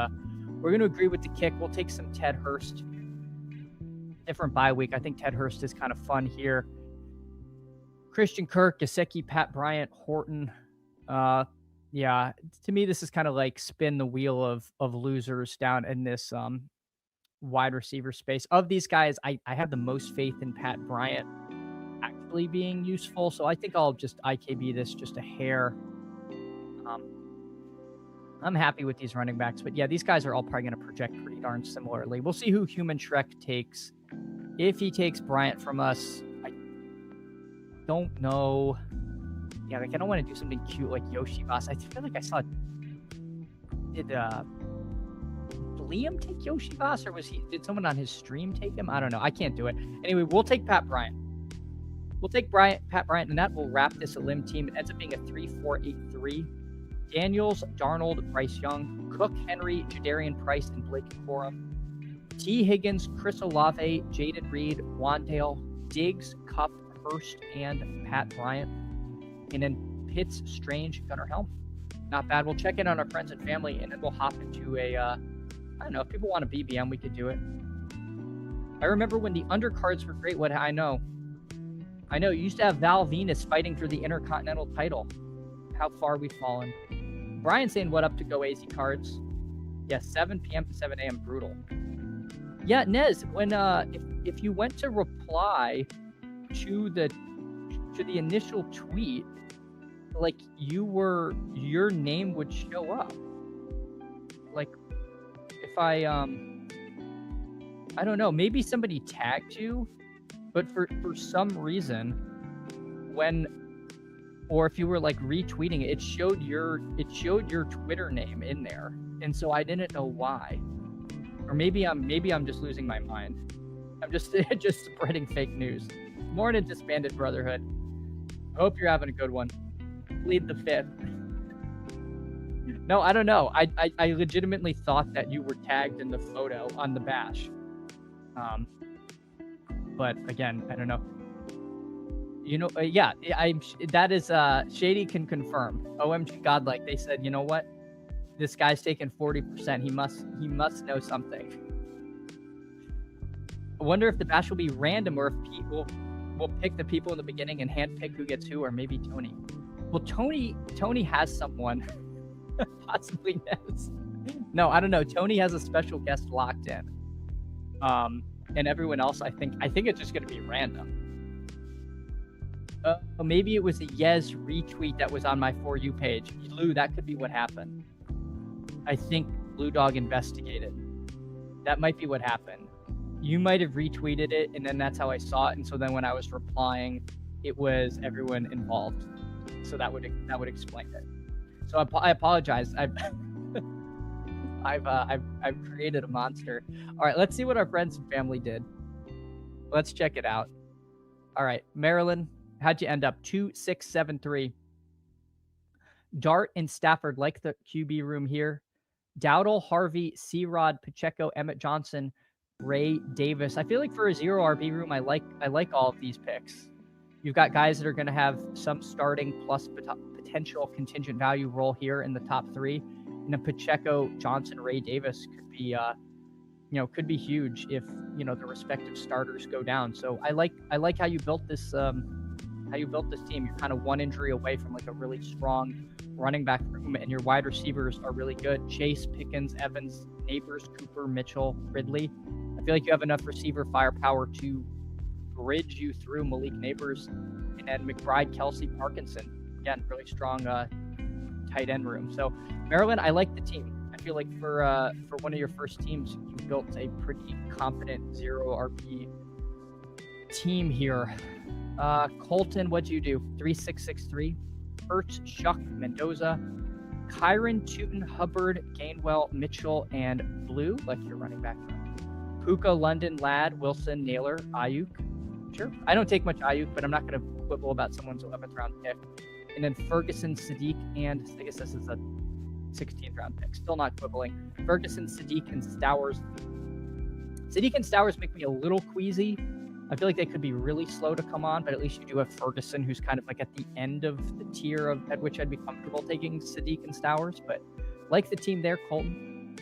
agree with the kick. We'll take some Ted Hurst. Different bye week. I think Ted Hurst is kind of fun here. Christian Kirk, Gesicki, Pat Bryant, Horton. Yeah, to me, this is kind of like spin the wheel of losers down in this wide receiver space. Of these guys, I have the most faith in Pat Bryant actually being useful. So I think I'll just IKB this just a hair. I'm happy with these running backs, but yeah, these guys are all probably going to project pretty darn similarly. We'll see who Human Shrek takes. If he takes Bryant from us, I don't know. Yeah, I don't want to do something cute like Yoshi Boss. I feel like I saw Liam take Yoshi Voss, or did someone on his stream take him? I don't know. I can't do it. Anyway, we'll take Pat Bryant. We'll take Pat Bryant, and that will wrap this elim team. It ends up being a 3-4-8-3. Daniels, Darnold, Bryce Young, Cook, Henry, Jadarian Price, and Blake Corum. T. Higgins, Chris Olave, Jaden Reed, Wandale, Diggs, Kupp, Hurst, and Pat Bryant. And then Pitts, Strange, Gunnar Helm. Not bad. We'll check in on our friends and family, and then we'll hop into a, I don't know, if people want a BBM, we could do it. I remember when the undercards were great. I know, you used to have Val Venus fighting for the Intercontinental title. How far we've fallen. Brian saying what up to Go AZ Cards. Yes, 7 p.m. to 7 a.m. Brutal. Yeah, Nez, when if you went to reply to the initial tweet, like your name would show up. Like if I don't know, maybe somebody tagged you, but for some reason or if you were like retweeting it, it showed your Twitter name in there, and so I didn't know why. Or maybe I'm just losing my mind. I'm just spreading fake news. Morning, Disbanded Brotherhood. I hope you're having a good one. Plead the fifth. No, I don't know. I legitimately thought that you were tagged in the photo on the bash. But again, I don't know. You know, yeah, that is Shady can confirm. OMG Godlike, they said, you know what? This guy's taking 40%. He must know something. I wonder if the bash will be random, or if people will pick the people in the beginning and handpick who gets who, or maybe Tony. Well, Tony has someone. Possibly Nez. No, I don't know. Tony has a special guest locked in. And everyone else, I think it's just going to be random. Maybe it was a Yes retweet that was on my For You page. Lou, that could be what happened. I think Blue Dog investigated. That might be what happened. You might have retweeted it, and then that's how I saw it. And so then when I was replying, it was everyone involved. So that would explain it. So I apologize. I've created a monster. All right, let's see what our friends and family did. Let's check it out. All right, Maryland, how'd you end up? 2-6-7-3. Dart and Stafford like the QB room here. Dowdle, Harvey, C-Rod, Pacheco, Emmett Johnson, Ray Davis. I feel like for a 0 RB room, I like all of these picks. You've got guys that are going to have some starting plus potential contingent value role here in the top 3. And then Pacheco, Johnson, Ray Davis could be, could be huge if the respective starters go down. So I like how you built this. How you built this team. You're kind of one injury away from like a really strong running back room, and your wide receivers are really good. Chase, Pickens, Evans, Neighbors, Cooper, Mitchell, Ridley. I feel like you have enough receiver firepower to bridge you through Malik Neighbors, and then McBride, Kelsey, Parkinson. Again, really strong tight end room. So Maryland, I like the team. I feel like for one of your first teams, you built a pretty competent 0 RB team here. Colton, what'd you do? 3-6-6-3. Ertz, Shuck, Mendoza, Kyron, Tootin, Hubbard, Gainwell, Mitchell, and Blue, like your running back. Puka, London, Ladd, Wilson, Naylor, Ayuk. Sure. I don't take much Ayuk, but I'm not going to quibble about someone's 11th round pick. And then Ferguson, Sadiq, and I guess this is a 16th round pick. Still not quibbling. Ferguson, Sadiq, and Stowers. Sadiq and Stowers make me a little queasy. I feel like they could be really slow to come on, but at least you do have Ferguson, who's kind of like at the end of the tier at which I'd be comfortable taking Sadiq and Stowers. But like the team there, Colton.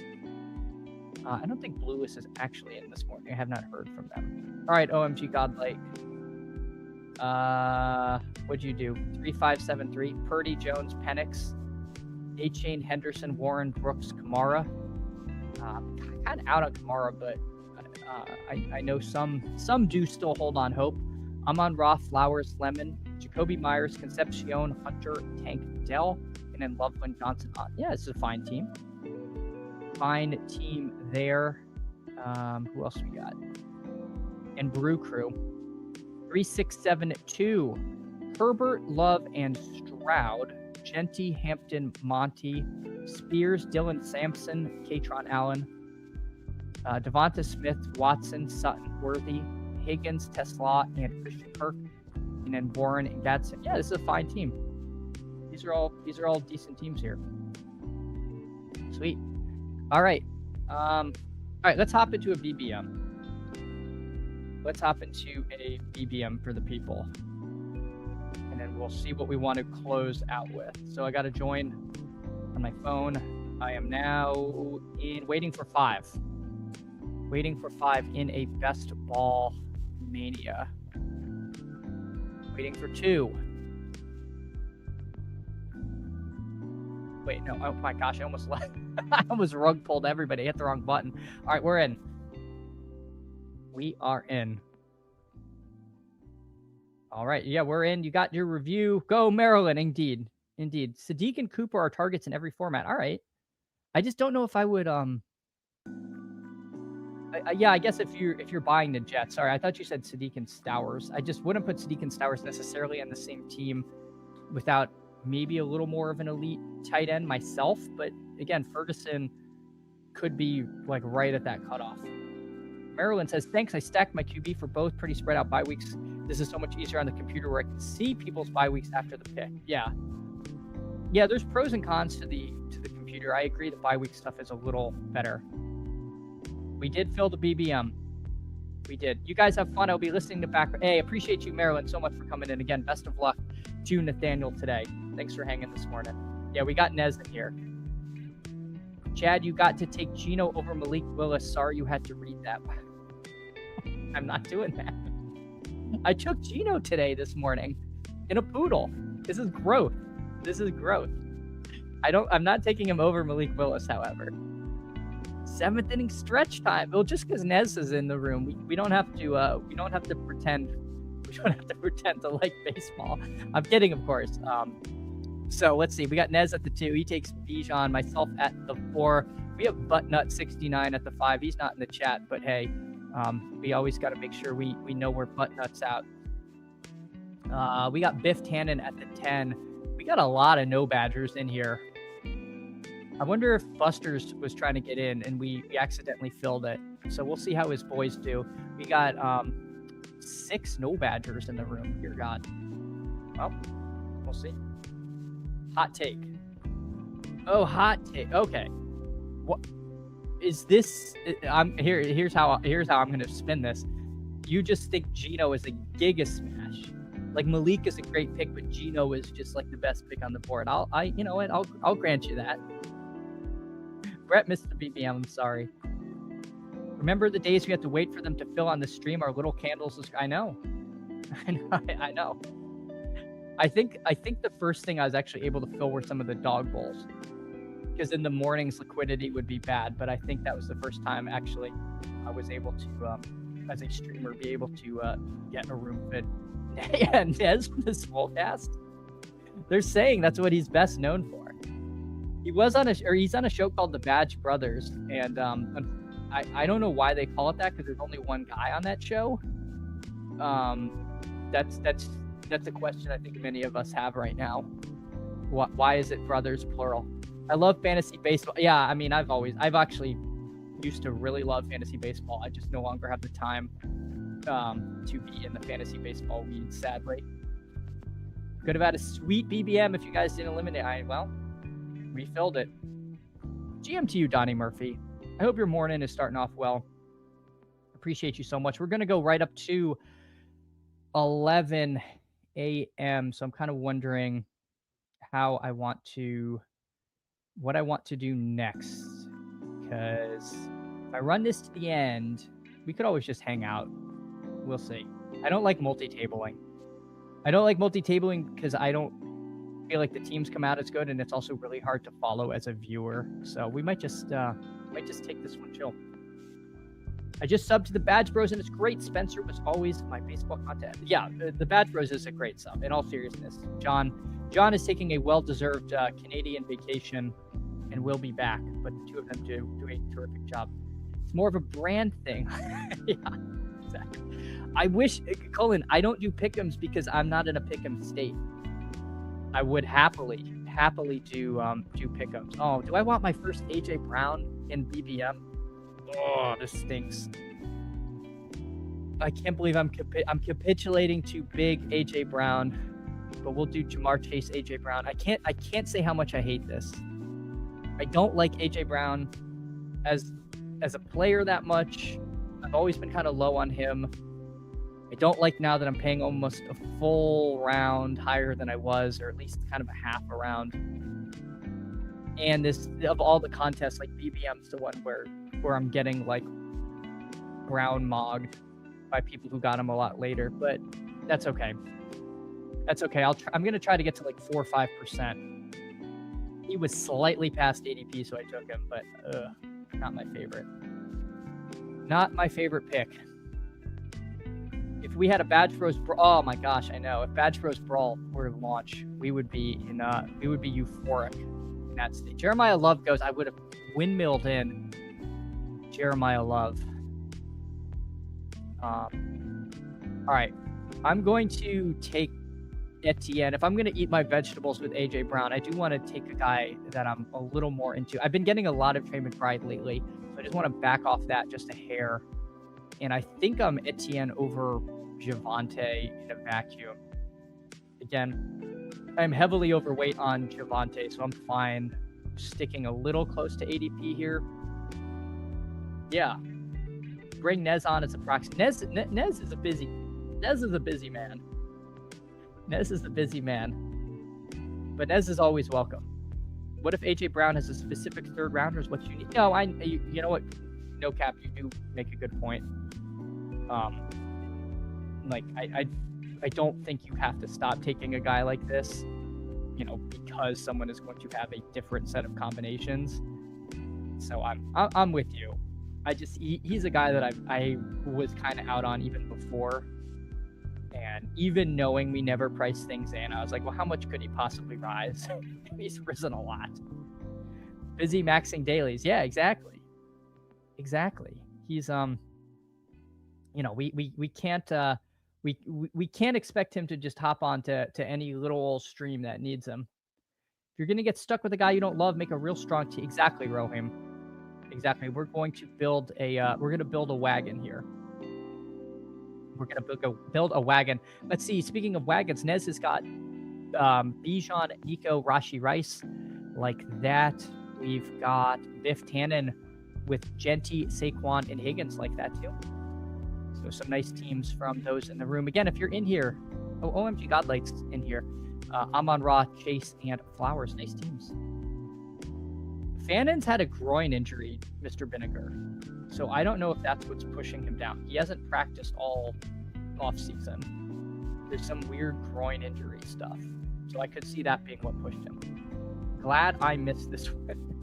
I don't think Lewis is actually in this morning. I have not heard from them. All right, OMG Godlike. What'd you do? 3-5-7-3. Purdy, Jones, Penix, A-Chain, Henderson, Warren, Brooks, Kamara. Kind of out on Kamara, but I know some do still hold on hope. Amon-Ra, Flowers, Lemon, Jacoby Myers, Concepcion, Hunter, Tank, Dell, and then Loveland, Johnson. Yeah, it's a fine team. Fine team there. Who else we got? And Brew Crew. 3-6-7-2. Herbert, Love, and Stroud. Genty, Hampton, Monty, Spears, Dylan Sampson, Katron Allen, Devonta Smith, Watson, Sutton, Worthy, Higgins, Tesla, and Christian Kirk, and then Warren and Gadsden. Yeah, this is a fine team. These are all decent teams here. Sweet. All right. All right, let's hop into a BBM. Let's hop into a BBM for the people. And then we'll see what we want to close out with. So I got to join on my phone. I am now waiting for 5. Waiting for 5 in a best ball mania. Waiting for 2. Wait, no. Oh my gosh, I almost left. I almost rug pulled everybody. Hit the wrong button. All right, we're in. We are in. All right, yeah, we're in. You got your review. Go Maryland, indeed. Sadiq and Cooper are targets in every format. All right. I just don't know if I would yeah, I guess if you're buying the Jets. Sorry, I thought you said Sadiq and Stowers. I just wouldn't put Sadiq and Stowers necessarily on the same team without maybe a little more of an elite tight end myself. But again, Ferguson could be like right at that cutoff. Maryland says, thanks. I stacked my QB for both pretty spread out bye weeks. This is so much easier on the computer where I can see people's bye weeks after the pick. Yeah, there's pros and cons to the computer. I agree the bye week stuff is a little better. We did fill the BBM. We did. You guys have fun. I'll be listening to back. Hey, appreciate you, Maryland, so much for coming in. Again, best of luck to Nathaniel today. Thanks for hanging this morning. Yeah, we got Nez in here. Chad, you got to take Gino over Malik Willis. Sorry you had to read that. I'm not doing that. I took Gino today this morning in a poodle. This is growth. I'm not taking him over Malik Willis, however. 7th inning stretch time. Well, just because Nez is in the room, we don't have to pretend to like baseball. I'm kidding, of course. So let's see. We got Nez at the 2. He takes Bijan. Myself at the 4. We have Buttnut69 at the 5. He's not in the chat, but hey, we always got to make sure we know where Buttnut's out. We got Biff Tannen at the 10. We got a lot of no Badgers in here. I wonder if Buster's was trying to get in and we accidentally filled it. So we'll see how his boys do. We got 6 no Badgers in the room. Dear God. Well, we'll see. Hot take. Oh, hot take. Okay. What is this? Here's how I'm going to spin this. You just think Gino is a giga smash. Like Malik is a great pick, but Gino is just like the best pick on the board. You know what? I'll grant you that. Brett missed the BBM. I'm sorry. Remember the days we had to wait for them to fill on the stream? Our little candles. I know. I know. I think the first thing I was actually able to fill were some of the dog bowls, because in the mornings liquidity would be bad. But I think that was the first time actually I was able to, as a streamer, be able to get a room fit. And Nez from the Swolecast. They're saying that's what he's best known for. He's on a show called The Badge Brothers, and I don't know why they call it that, because there's only one guy on that show. That's a question I think many of us have right now. Why is it brothers plural? I love fantasy baseball. Yeah, I mean, I've actually used to really love fantasy baseball. I just no longer have the time to be in the fantasy baseball weeds, sadly. Could have had a sweet BBM if you guys didn't eliminate. We filled it. GM to you, Donnie Murphy. I hope your morning is starting off well. Appreciate you so much. We're going to go right up to 11 a.m. So I'm kind of wondering what I want to do next. Because if I run this to the end, we could always just hang out. We'll see. I don't like multi-tabling. Because I don't feel like the teams come out as good, and it's also really hard to follow as a viewer. So we might just take this one chill. I just subbed to the Badge Bros, and it's great. Spencer was always my baseball content. Yeah, the Badge Bros is a great sub. In all seriousness, John is taking a well-deserved Canadian vacation and will be back, but the two of them do a terrific job. It's more of a brand thing. Yeah, exactly. I wish, Colin, I don't do pick'ems because I'm not in a pick'em state. I would happily do pick'ems. Oh, do I want my first AJ Brown in BBM? Oh, this stinks. I can't believe I'm capitulating to big AJ Brown, but we'll do Jamar Chase, AJ Brown. I can't say how much I hate this. I don't like AJ Brown as a player that much. I've always been kind of low on him. I don't like now that I'm paying almost a full round higher than I was, or at least kind of a half a round. And this, of all the contests, like BBM's the one where I'm getting like Brown mogged by people who got him a lot later, but that's okay. That's okay. I'm gonna try to get to like 4 or 5%. He was slightly past ADP, so I took him, but not my favorite. Not my favorite pick. If we had a Badge Bros oh my gosh, I know. If Badge Bros Brawl were to launch, we would be euphoric in that state. Jeremiah Love goes, I would have windmilled in Jeremiah Love. All right, I'm going to take Etienne. If I'm going to eat my vegetables with AJ Brown, I do want to take a guy that I'm a little more into. I've been getting a lot of Trey McBride lately, so I just want to back off that just a hair. And I think I'm Etienne over Javonte in a vacuum. Again, I'm heavily overweight on Javonte, so I'm fine sticking a little close to ADP here. Yeah. Bring Nez on as a proxy. Nez is a busy man. Nez is a busy man. But Nez is always welcome. What if AJ Brown has a specific third rounder is what you need? No, you know what? No cap, you do make a good point. Like I don't think you have to stop taking a guy like this, because someone is going to have a different set of combinations. So I'm with you. He's a guy that I was kind of out on even before, and even knowing we never priced things in, I was like, well, how much could he possibly rise? He's risen a lot. Busy maxing dailies, yeah, exactly. He's we can't expect him to just hop on to any little old stream that needs him. If you're gonna get stuck with a guy you don't love, make a real strong team. Exactly, Rohim. Exactly. We're going to build a wagon here. We're gonna build a wagon. Let's see. Speaking of wagons, Nez has got Bijan, Nico, Rashi Rice, like that. We've got Biff Tannen with Genty, Saquon, and Higgins like that too. So some nice teams from those in the room. Again, if you're in here, OMG Godlake's in here. Amon-Ra, Chase, and Flowers. Nice teams. Fannon's had a groin injury, Mr. Vinegar. So I don't know if that's what's pushing him down. He hasn't practiced all offseason. There's some weird groin injury stuff. So I could see that being what pushed him. Glad I missed this one.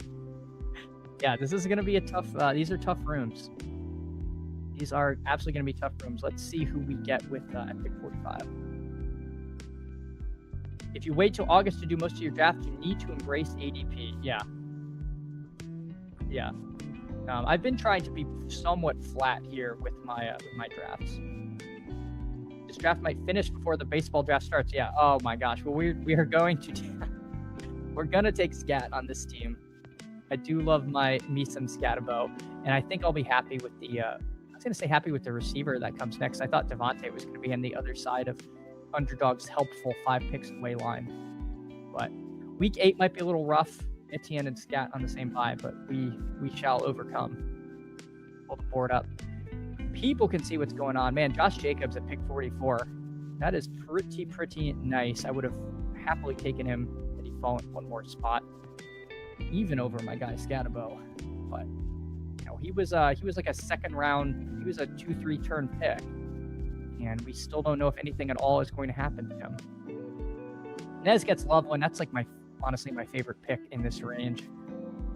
Yeah, this is going to be a tough, these are tough rooms. These are absolutely going to be tough rooms. Let's see who we get with at pick 45. If you wait till August to do most of your draft, you need to embrace ADP. Yeah. I've been trying to be somewhat flat here with my drafts. This draft might finish before the baseball draft starts. Yeah. Oh my gosh. Well, we are going to we're gonna take scat on this team. I do love me some Scatabo, and I think I'll be happy with the. I was gonna say happy with the receiver that comes next. I thought Devontae was gonna be on the other side of Underdog's helpful 5 picks away line, but week 8 might be a little rough. Etienne and Scat on the same bye, but we shall overcome. Pull the board up. People can see what's going on. Man, Josh Jacobs at pick 44. That is pretty nice. I would have happily taken him had he fallen one more spot, even over my guy Scatabo. But he was like a second round. He was a 2-3 turn pick, and we still don't know if anything at all is going to happen to him. Nez gets Loveland. That's like honestly my favorite pick in this range,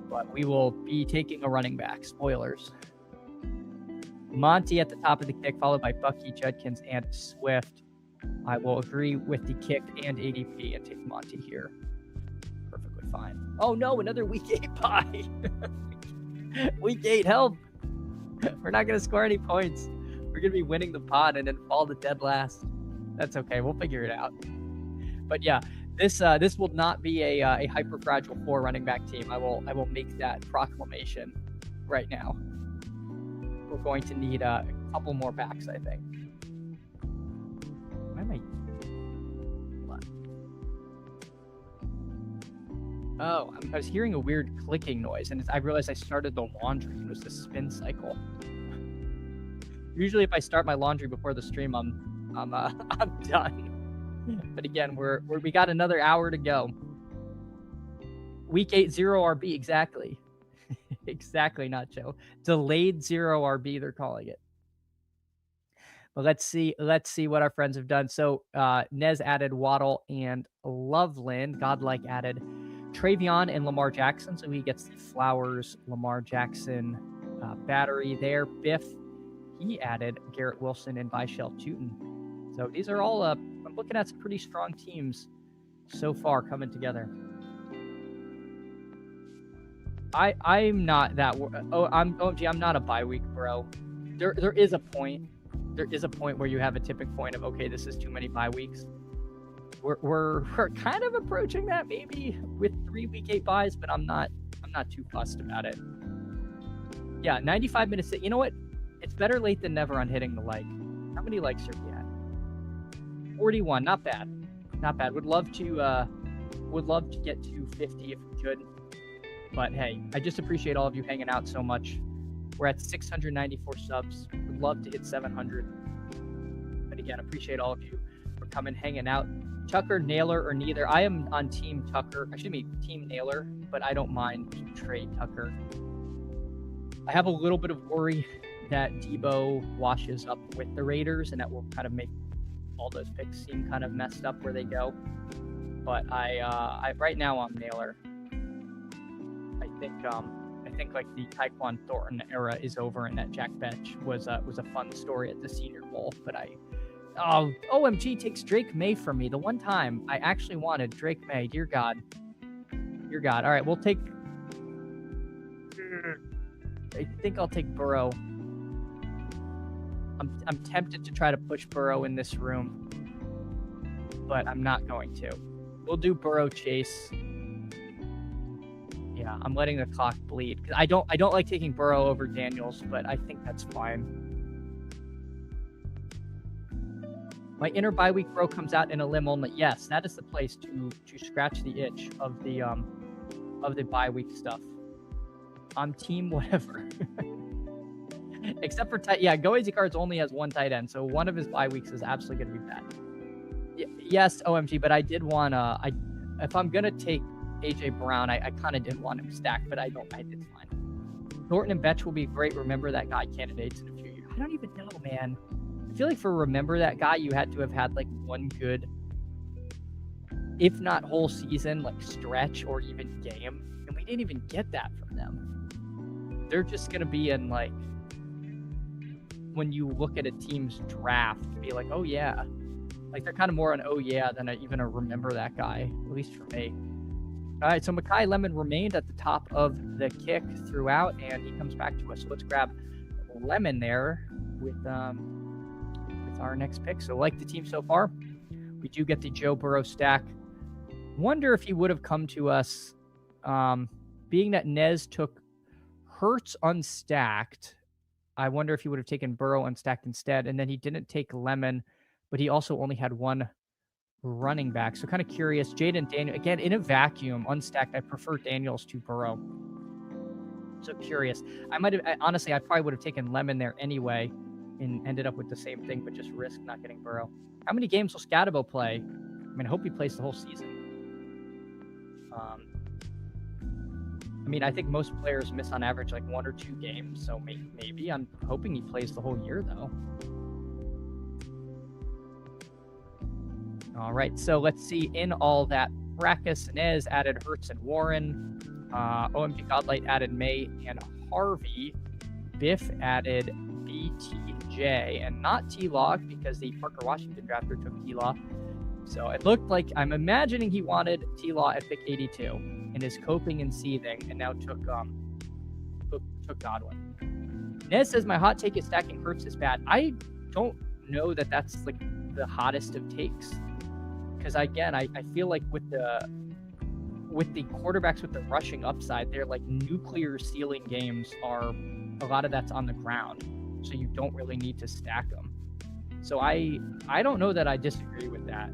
but we will be taking a running back. Spoilers. Monty at the top of the kick, followed by Bucky, Judkins, and Swift. I will agree with the kick and ADP and take Monty here. Perfectly fine. Oh no, another week 8 bye. Week 8, help. We're not going to score any points. We're going to be winning the pod and then fall to dead last. That's okay. We'll figure it out. But yeah, this will not be a hyper fragile 4 running back team. I will make that proclamation right now. we're going to need a couple more backs, I think. Why am I? Oh, I was hearing a weird clicking noise, and I realized I started the laundry. It was the spin cycle. Usually, if I start my laundry before the stream, I'm done. But again, we got another hour to go. Week 8 0 RB, exactly. Exactly, Nacho. Delayed 0 RB, they're calling it. But let's see what our friends have done. So Nez added Waddle and Loveland. Godlike added Travion and Lamar Jackson, so he gets the Flowers, Lamar Jackson battery there. Biff, he added Garrett Wilson and Vishal Tootin. So these are all, I'm looking at some pretty strong teams so far coming together. I'm not that, I'm not a bye week, bro. There is a point. There is a point where you have a tipping point of, okay, this is too many bye weeks. We're kind of approaching that maybe with 3 week 8 buys, but I'm not too fussed about it. Yeah, 95 minutes. You know what? It's better late than never on hitting the like. How many likes are we at? 41. Not bad. Not bad. Would love to get to 50 if we could. But hey, I just appreciate all of you hanging out so much. We're at 694 subs. Would love to hit 700. But again, appreciate all of you for coming, hanging out. Tucker, Naylor, or neither. I am on Team Tucker. Team Naylor, but I don't mind trade Tucker. I have a little bit of worry that Debo washes up with the Raiders, and that will kind of make all those picks seem kind of messed up where they go. But I right now I'm Naylor. I think like the Tyquan Thornton era is over, and that Jack Betch was a fun story at the Senior Bowl. But OMG takes Drake May from me. The one time I actually wanted Drake May. Dear God. All right, we'll take. I think I'll take Burrow. I'm tempted to try to push Burrow in this room, but I'm not going to. We'll do Burrow Chase. Yeah, I'm letting the clock bleed because I don't like taking Burrow over Daniels, but I think that's fine. My inner bye week bro comes out in a limb only. Yes, that is the place to scratch the itch of the bye week stuff. I'm team whatever. Except for Go Easy Cards only has one tight end, so one of his bye weeks is absolutely going to be bad. Yes, OMG, but I did want if I'm going to take AJ Brown, I kind of didn't want him stacked, but it's fine. Thornton and Betch will be great Remember That Guy candidates in a few years. I don't even know, man. I feel like for Remember That Guy, you had to have had like one good, if not whole season, like stretch or even game, and we didn't even get that from them. They're just going to be in like, when you look at a team's draft, be like, oh yeah. Like they're kind of more an oh yeah than even a Remember That Guy, at least for me. All right, so Mekhi Lemon remained at the top of the kick throughout, and he comes back to us. So let's grab Lemon there with our next pick. So like the team so far, we do get the Joe Burrow stack. Wonder if he would have come to us, being that Nez took Hurts unstacked. I wonder if he would have taken Burrow unstacked instead, and then he didn't take Lemon, but he also only had one running back. So kind of curious. Jaden Daniel, again, in a vacuum, unstacked, I prefer Daniels to Burrow. So curious. Honestly, I probably would have taken Lemon there anyway and ended up with the same thing, but just risk not getting Burrow. How many games will Scatabo play? I mean, I hope he plays the whole season. I think most players miss on average like 1 or 2 games, so maybe. I'm hoping he plays the whole year, though. All right, so let's see. In all that, Fracas Nez added Hurts and Warren. OMG Godlight added May and Harvey. Biff added BTJ and not T-Log because the Parker Washington drafter took T-Law. So it looked like, I'm imagining he wanted T-Law at pick 82 and is coping and seething, and now took Godwin. Nez says my hot take is stacking Hurts is bad. I don't know that that's like the hottest of takes, because again, I feel like with the quarterbacks with the rushing upside, they're like nuclear ceiling games. Are a lot of that's on the ground. so you don't really need to stack them. So I don't know that I disagree with that.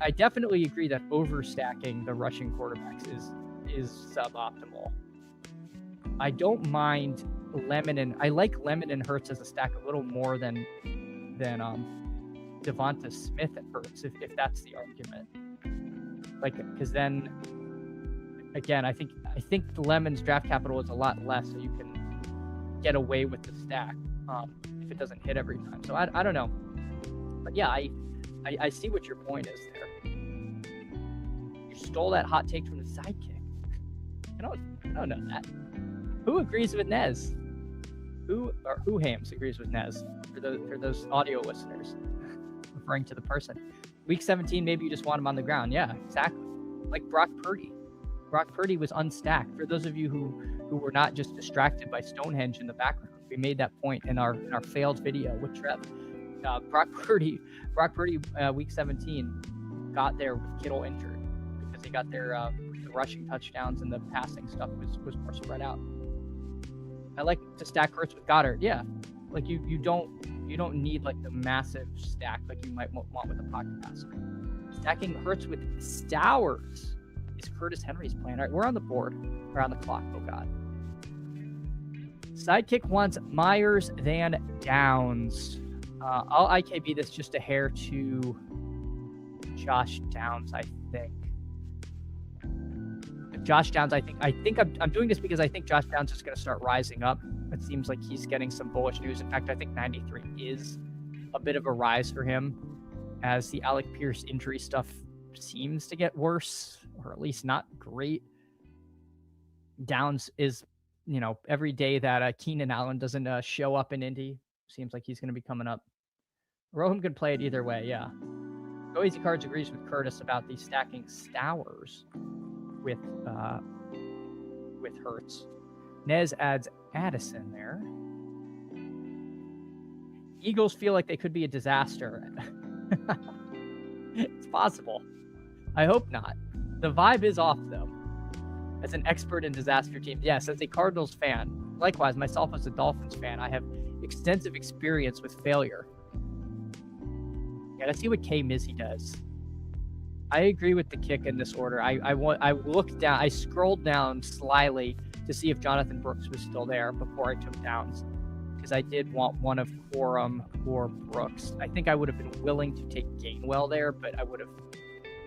I definitely agree that overstacking the rushing quarterbacks is suboptimal. I don't mind I like Lemon and Hurts as a stack a little more than Devonta Smith and Hurts, if that's the argument. Like, because then again, I think the Lemon's draft capital is a lot less, so you can get away with the stack if it doesn't hit every time. So I don't know, but yeah, I see what your point is there. You stole that hot take from the sidekick. I don't know that. Who agrees with Nez? Who Hams agrees with Nez for those audio listeners? Referring to the person. Week 17, maybe you just want him on the ground. Yeah, exactly. Like Brock Purdy. Brock Purdy was unstacked. For those of you who were not just distracted by Stonehenge in the background, we made that point in our failed video with Trev. Brock Purdy, week 17, got there with Kittle injured because they got their the rushing touchdowns and the passing stuff was more spread out. I like to stack Hurts with Goddard. Yeah, like you don't need like the massive stack like you might want with a pocket passer. Stacking Hurts with Stowers is Curtis Henry's plan. All right, we're on the board. We're on the clock. Oh God. Sidekick wants Myers than Downs. I'll IKB this just a hair to Josh Downs, I think. Josh Downs, I think I'm doing this because I think Josh Downs is going to start rising up. It seems like he's getting some bullish news. In fact, I think 93 is a bit of a rise for him as the Alec Pierce injury stuff seems to get worse, or at least not great. Downs is, every day that Keenan Allen doesn't show up in Indy, seems like he's going to be coming up. Roham could play it either way, yeah. Go Easy Cards agrees with Curtis about the stacking Stowers with Hurts. Nez adds Addison there. Eagles feel like they could be a disaster. It's possible. I hope not. The vibe is off, though. As an expert in disaster teams, yes, as a Cardinals fan, likewise, myself as a Dolphins fan, I have extensive experience with failure. Yeah, let's see what K Mizzy does. I agree with the kick in this order. I looked down, I scrolled down slyly to see if Jonathan Brooks was still there before I took Downs, because I did want one of Corum or Brooks. I think I would have been willing to take Gainwell there, but I would have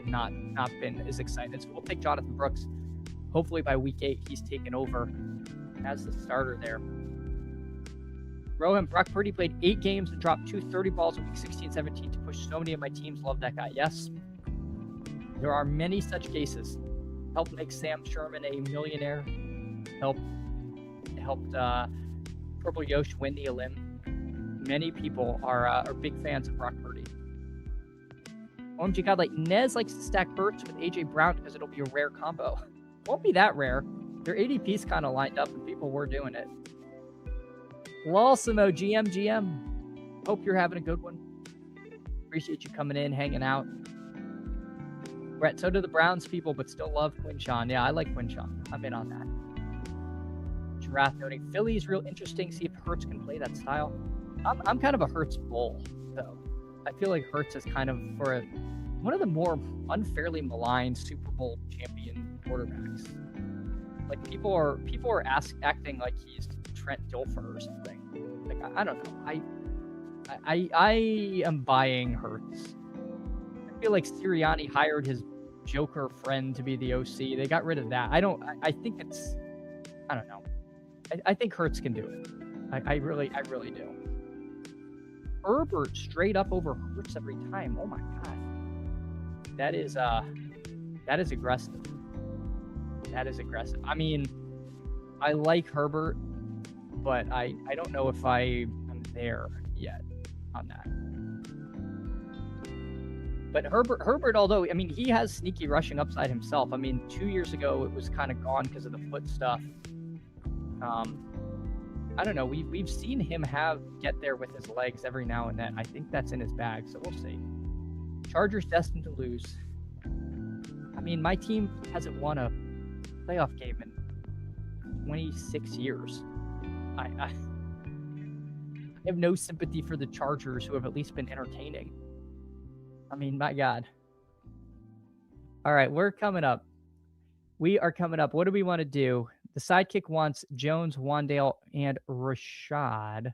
not been as excited. So we'll take Jonathan Brooks. Hopefully by week 8, he's taken over as the starter there. Rohan, Brock Purdy played 8 games and dropped 230 balls in week 16, 17 to push so many of my teams. Love that guy. Yes, there are many such cases. Helped make Sam Sherman a millionaire. Helped Purple Yosh win the Elim. Many people are big fans of Brock Purdy. OMG God, like Nez likes to stack Hurts with AJ Brown because it'll be a rare combo. Won't be that rare. Their ADP's kind of lined up and people were doing it. Lawsimo, GM. Hope you're having a good one. Appreciate you coming in, hanging out. Brett, so do the Browns people, but still love Quinshawn. Yeah, I like Quinshawn. I'm in on that. Giraffe noting Philly's real interesting. See if Hurts can play that style. I'm kind of a Hurts bull, though. I feel like Hurts is kind of one of the more unfairly maligned Super Bowl champion quarterbacks. Like people are acting like he's Trent Dilfer or something. Like I don't know. I am buying Hurts. I feel like Sirianni hired his Joker friend to be the OC. They got rid of that. I don't know. I think Hurts can do it. I really do. Herbert straight up over Hurts every time. Oh my God. That is aggressive. That is aggressive. I mean, I like Herbert, but I don't know if I am there yet on that. But Herbert, although, I mean, he has sneaky rushing upside himself. I mean, 2 years ago, it was kind of gone because of the foot stuff. I don't know. We've seen him get there with his legs every now and then. I think that's in his bag, so we'll see. Chargers destined to lose. I mean, my team hasn't won a playoff game in 26 years. have no sympathy for the Chargers, who have at least been entertaining. I mean, my God. All right, we're coming up. We are coming up. What do we want to do? The sidekick wants Jones, Wandale, and Rashad.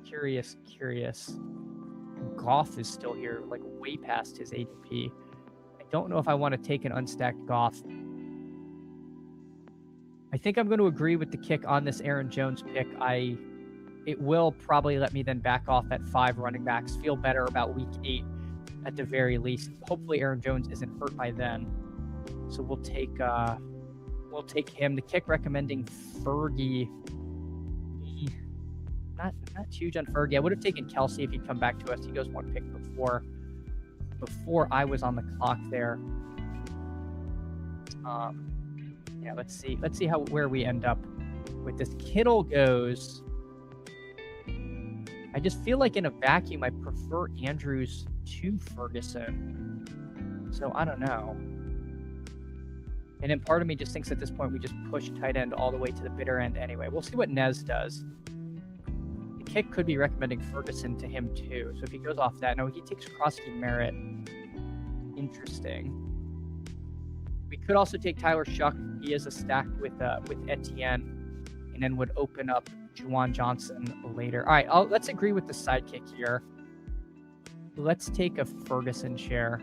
Curious. Goff is still here, like way past his ADP. I don't know if I want to take an unstacked Goff. I think I'm going to agree with the kick on this Aaron Jones pick. It will probably let me then back off at 5 running backs, feel better about week 8 at the very least. Hopefully Aaron Jones isn't hurt by then. So we'll take him. The kick recommending Fergie. Not huge on Fergie. I would have taken Kelsey if he'd come back to us. He goes 1 pick before I was on the clock there. Yeah, let's see where we end up with this. Kittle goes. I just feel like in a vacuum, I prefer Andrews to Ferguson. So I don't know. And then part of me just thinks at this point we just push tight end all the way to the bitter end anyway. We'll see what Nez does. The kick could be recommending Ferguson to him too. So if he goes off that, no, he takes Krosky Merritt. Interesting. We could also take Tyler Shuck. He is a stack with Etienne, and then would open up Juwan Johnson later. All right, let's agree with the sidekick here. Let's take a Ferguson share,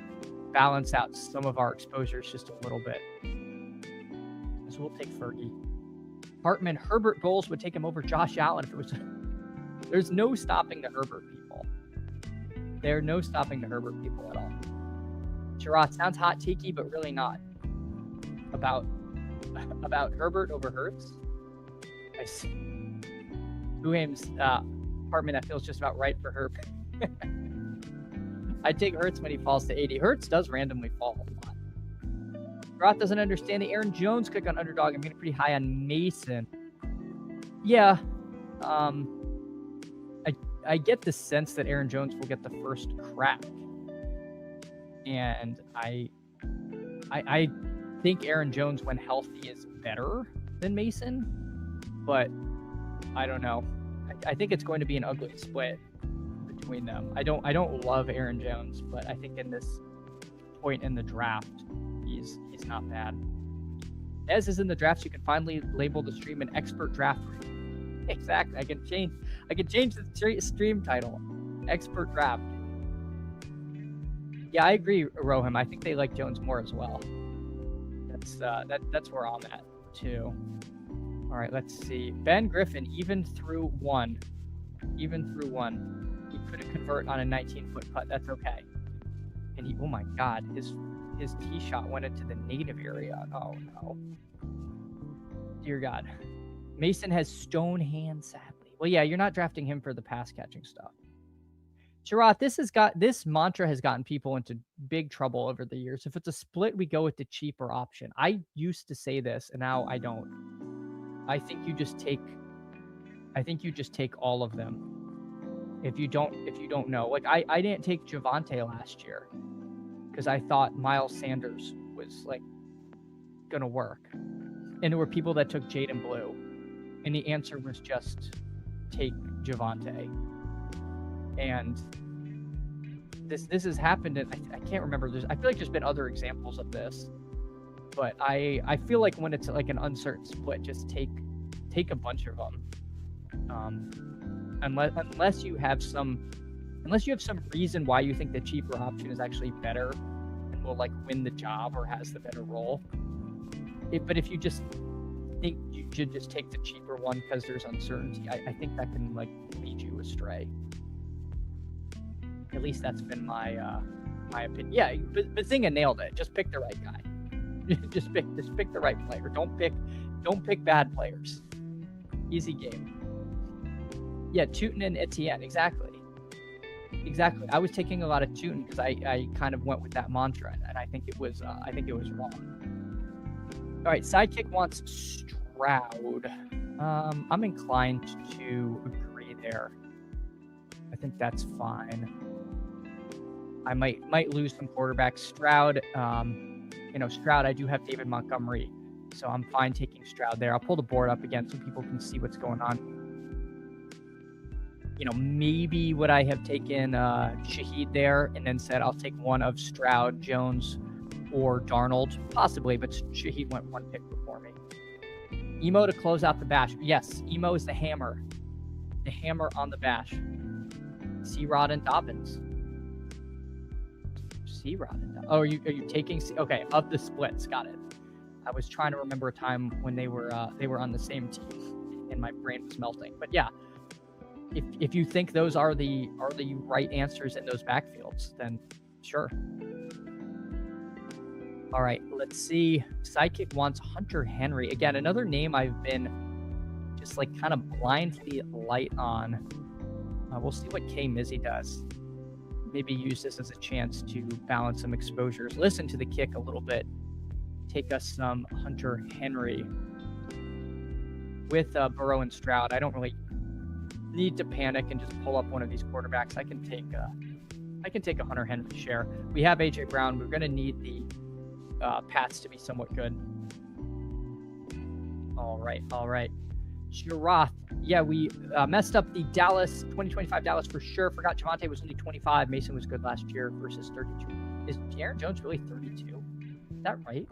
balance out some of our exposures just a little bit. So we'll take Fergie. Hartman, Herbert Bowles would take him over Josh Allen if it was. There's no stopping the Herbert people. There are no stopping the Herbert people at all. Sherrod sounds hot tiki, but really not. About Herbert over Hurts. I see. Buham's Hartman, that feels just about right for Herbert. I take Hurts when he falls to 80. Hurts does randomly fall a lot. Roth doesn't understand the Aaron Jones click on Underdog. I'm getting pretty high on Mason. Yeah. I get the sense that Aaron Jones will get the first crack. And I think Aaron Jones, when healthy, is better than Mason. But I don't know. I think it's going to be an ugly split between them. I don't love Aaron Jones, but I think in this point in the draft, he's not bad. As is in the drafts, you can finally label the stream an expert draft. Exactly. I can change the stream title. Expert draft. Yeah, I agree, Rohim. I think they like Jones more as well. That's where I'm at too. All right, let's see. Ben Griffin, even through one. He couldn't convert on a 19-foot putt. That's okay. And oh my God, his tee shot went into the native area. Oh no. Dear God. Mason has stone hands, sadly. Well, yeah, you're not drafting him for the pass catching stuff. Sherrod, this mantra has gotten people into big trouble over the years. If it's a split, we go with the cheaper option. I used to say this, and now I don't. I think you just take all of them. If you don't know, like I didn't take Javonte last year because I thought Miles Sanders was like gonna work, and there were people that took Jaden Blue, and the answer was just take Javonte. And this has happened, and I can't remember. I feel like there's been other examples of this, but I feel like when it's like an uncertain split, just take a bunch of them. Unless you have some reason why you think the cheaper option is actually better and will like win the job or has the better role. But if you just think you should just take the cheaper one because there's uncertainty, I think that can like lead you astray. At least that's been my opinion. Yeah, but Bazinga nailed it. Just pick the right guy. just pick the right player. Don't pick bad players. Easy game. Yeah, Tootin and Etienne, exactly. I was taking a lot of Tootin because I kind of went with that mantra, and I think it was wrong. All right, sidekick wants Stroud. I'm inclined to agree there. I think that's fine. I might lose some quarterbacks. Stroud, Stroud. I do have David Montgomery So I'm fine taking Stroud there. I'll pull the board up again so people can see what's going on. You know, maybe would I have taken Shaheed there and then said I'll take one of Stroud, Jones, or Darnold? Possibly, but Shaheed went one pick before me. Emo to close out the bash. Yes, Emo is the hammer. The hammer on the bash. C-Rod and Dobbins. C-Rod and Dobbins. Oh, are you taking okay, of the splits, got it. I was trying to remember a time when they were on the same team and my brain was melting. But yeah, if you think those are the right answers in those backfields, then sure. All right, let's see. Sidekick wants Hunter Henry. Again, another name I've been just like kind of blindly light on. We'll see what K Mizzy does. Maybe use this as a chance to balance some exposures. Listen to the kick a little bit. Take us some Hunter Henry. With Burrow and Stroud, I don't really need to panic and just pull up one of these quarterbacks. I can take a Hunter Henry share. We have AJ Brown. We're going to need the Pats to be somewhat good. All right. Shirath. Yeah, we messed up the Dallas 2025 Dallas for sure. Forgot Javonte was only 25. Mason was good last year versus 32. Is Aaron Jones really 32? Is that right?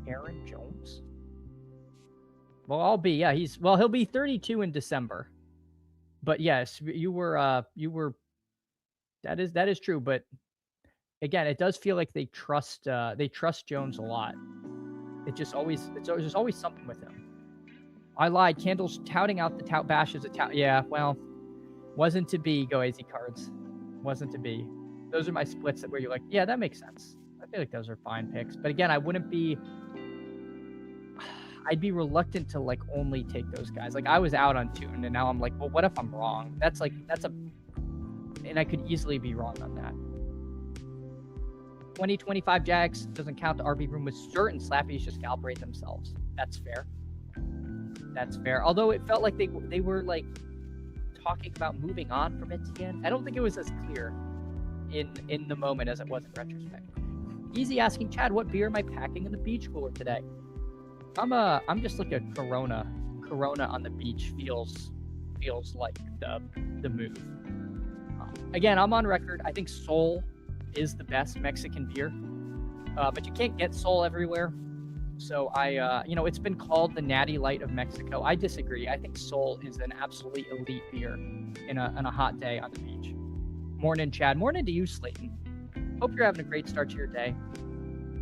Aaron Jones? Well, he'll be 32 in December. But yes, you were that is true, but again, it does feel like they trust Jones a lot. It's just always something with him. I lied. Candle's touting out the tout bash as a tout. Yeah, well, wasn't to be. Go AZ cards. Wasn't to be. Those are my splits that where you're like, yeah, that makes sense. I feel like those are fine picks. But again, I'd be reluctant to like only take those guys. Like I was out on Tune and now I'm like, well, what if I'm wrong? And I could easily be wrong on that. 2025 Jags doesn't count. The RB room with certain slappies just calibrate themselves. That's fair. Although it felt like they were like talking about moving on from Etienne. I don't think it was as clear in the moment as it was in retrospect. Easy asking Chad, what beer am I packing in the beach cooler today? I'm just like a Corona. Corona on the beach feels like the move. Again, I'm on record. I think Sol is the best Mexican beer, but you can't get Sol everywhere. So it's been called the Natty Light of Mexico. I disagree. I think Sol is an absolutely elite beer in a hot day on the beach. Morning, Chad. Morning to you, Slayton. Hope you're having a great start to your day.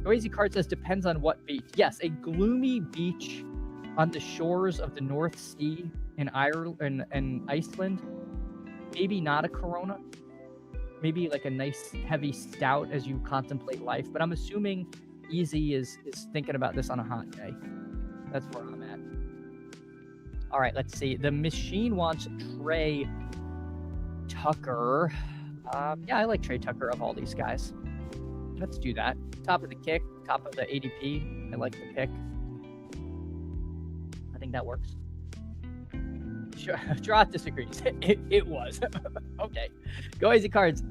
Noisy Card says depends on what beach. Yes, a gloomy beach on the shores of the North Sea in Ireland and Iceland. Maybe not a Corona. Maybe like a nice heavy stout as you contemplate life. But I'm assuming Easy is thinking about this on a hot day. That's where I'm at. All right, let's see. The machine wants Trey Tucker. Yeah, I like Trey Tucker of all these guys. Let's do that. Top of the kick, top of the ADP. I like the pick. I think that works. Droth disagrees. It was. Okay. Go Easy Cards.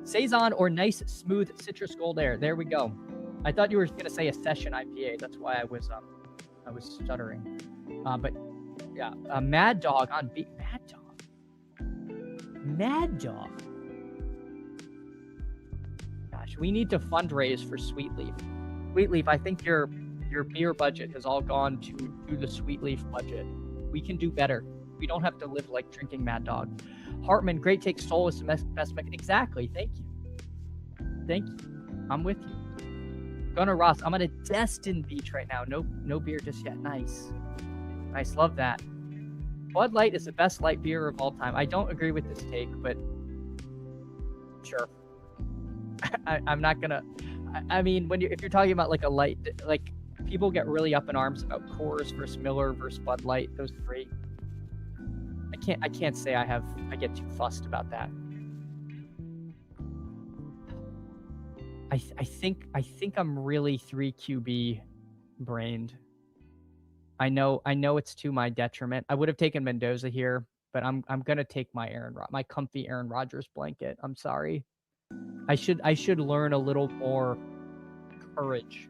Saison or nice, smooth citrus gold air. There we go. I thought you were going to say a session IPA. That's why I was stuttering. But yeah, Mad Dog on beat. Mad Dog. Gosh, we need to fundraise for Sweetleaf. Sweetleaf, I think your beer budget has all gone to the Sweetleaf budget. We can do better. We don't have to live like drinking Mad Dog. Hartman, great take. Soul is the best mechanism. Exactly. Thank you. I'm with you. Gunnar Ross, I'm at a Destin beach right now. No beer just yet. Nice. Love that. Bud Light is the best light beer of all time. I don't agree with this take, but sure. I'm not gonna. I mean, if you're talking about like a light, like people get really up in arms about Coors versus Miller versus Bud Light. Those three. I can't say I get too fussed about that. I think I'm really 3 QB brained. I know it's to my detriment. I would have taken Mendoza here, but I'm gonna take my comfy Aaron Rodgers blanket. I'm sorry. I should learn a little more courage,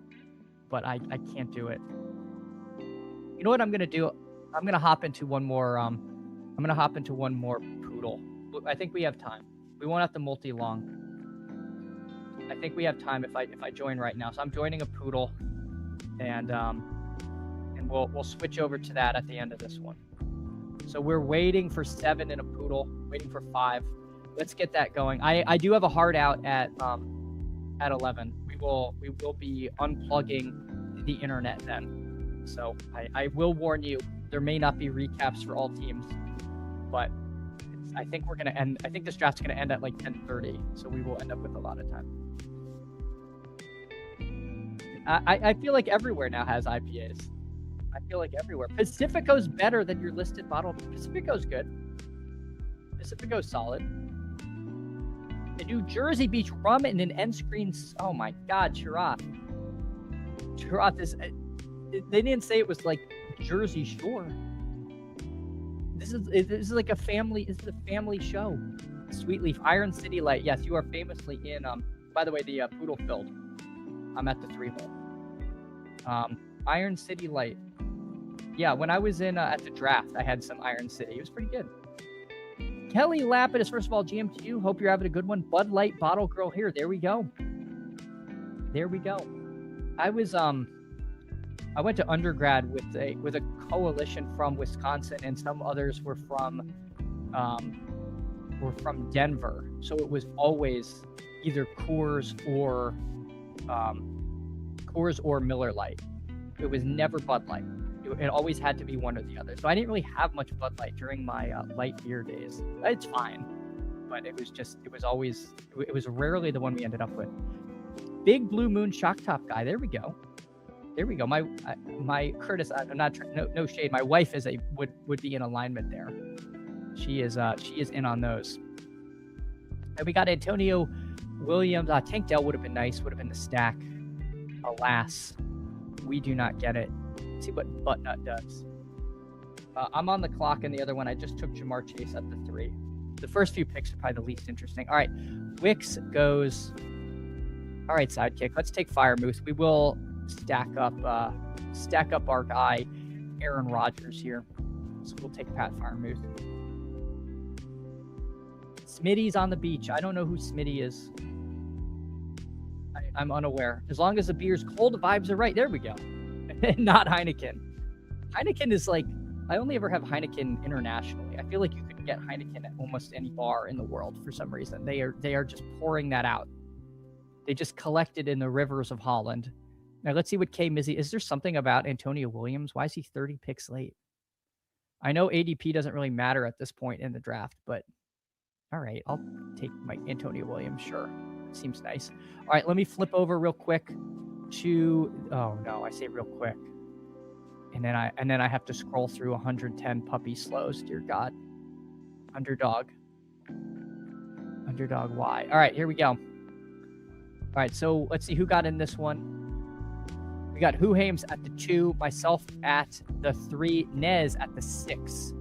but I can't do it. You know what I'm gonna do? I'm gonna hop into one more. Poodle. I think we have time. We won't have to multi-long. I think we have time if I join right now. So I'm joining a poodle, and we'll switch over to that at the end of this one. So we're waiting for 7 in a poodle, waiting for 5. Let's get that going. I do have a hard out at 11. We will be unplugging the internet then. So I will warn you, there may not be recaps for all teams, but I think we're gonna end. I think this draft's gonna end at like 10:30, so we will end up with a lot of time. I feel like everywhere now has IPAs. I feel like everywhere. Pacifico's better than your listed bottle. Pacifico's good. Pacifico's solid. The New Jersey Beach rum and an end screen. Oh my God, Chirath. Chirath is. They didn't say it was like Jersey Shore. This is like a family. This is a family show. Sweetleaf, Iron City Light. Yes, you are famously in. By the way, the poodle filled. I'm at the 3-hole. Iron City Light. Yeah, when I was in at the draft, I had some Iron City. It was pretty good. Kelly Lapidus, first of all, GM to you. Hope you're having a good one. Bud Light Bottle Girl here. There we go. There we go. I went to undergrad with a coalition from Wisconsin, and some others were from Denver. So it was always either Coors or Miller Lite. It was never Bud Light. It always had to be one or the other. So I didn't really have much Bud Light during my light beer days. It's fine, but it was rarely the one we ended up with. Big Blue Moon Shock Top guy. There we go. There we go. My Curtis. I'm not no shade. My wife would be in alignment there. She is in on those. And we got Antonio Williams. Tank Dell would have been nice. Would have been the stack. Alas, we do not get it. Let's see what Buttnut does. I'm on the clock in the other one. I just took Jamar Chase at the 3. The first few picks are probably the least interesting. All right, Wicks goes. All right, sidekick. Let's take Firemoose. We will stack up our guy, Aaron Rodgers here. So we'll take Pat Firemoose. Smitty's on the beach. I don't know who Smitty is. I'm unaware. As long as the beer's cold, the vibes are right. There we go. Not Heineken. Heineken is like, I only ever have Heineken internationally. I feel like you could get Heineken at almost any bar in the world for some reason. They are just pouring that out. They just collect it in the rivers of Holland. Now let's see what K Mizzy. Is there something about Antonio Williams? Why is he 30 picks late? I know ADP doesn't really matter at this point in the draft, but all right, I'll take my Antonio Williams. Sure. Seems nice. All right, let me flip over real quick to, oh no, I say real quick. And then I have to scroll through 110 puppy slows. Dear God. Underdog. Underdog Y. All right, here we go. All right, so let's see who got in this one. We got Huhames at the 2, myself at the 3, Nez at the 6.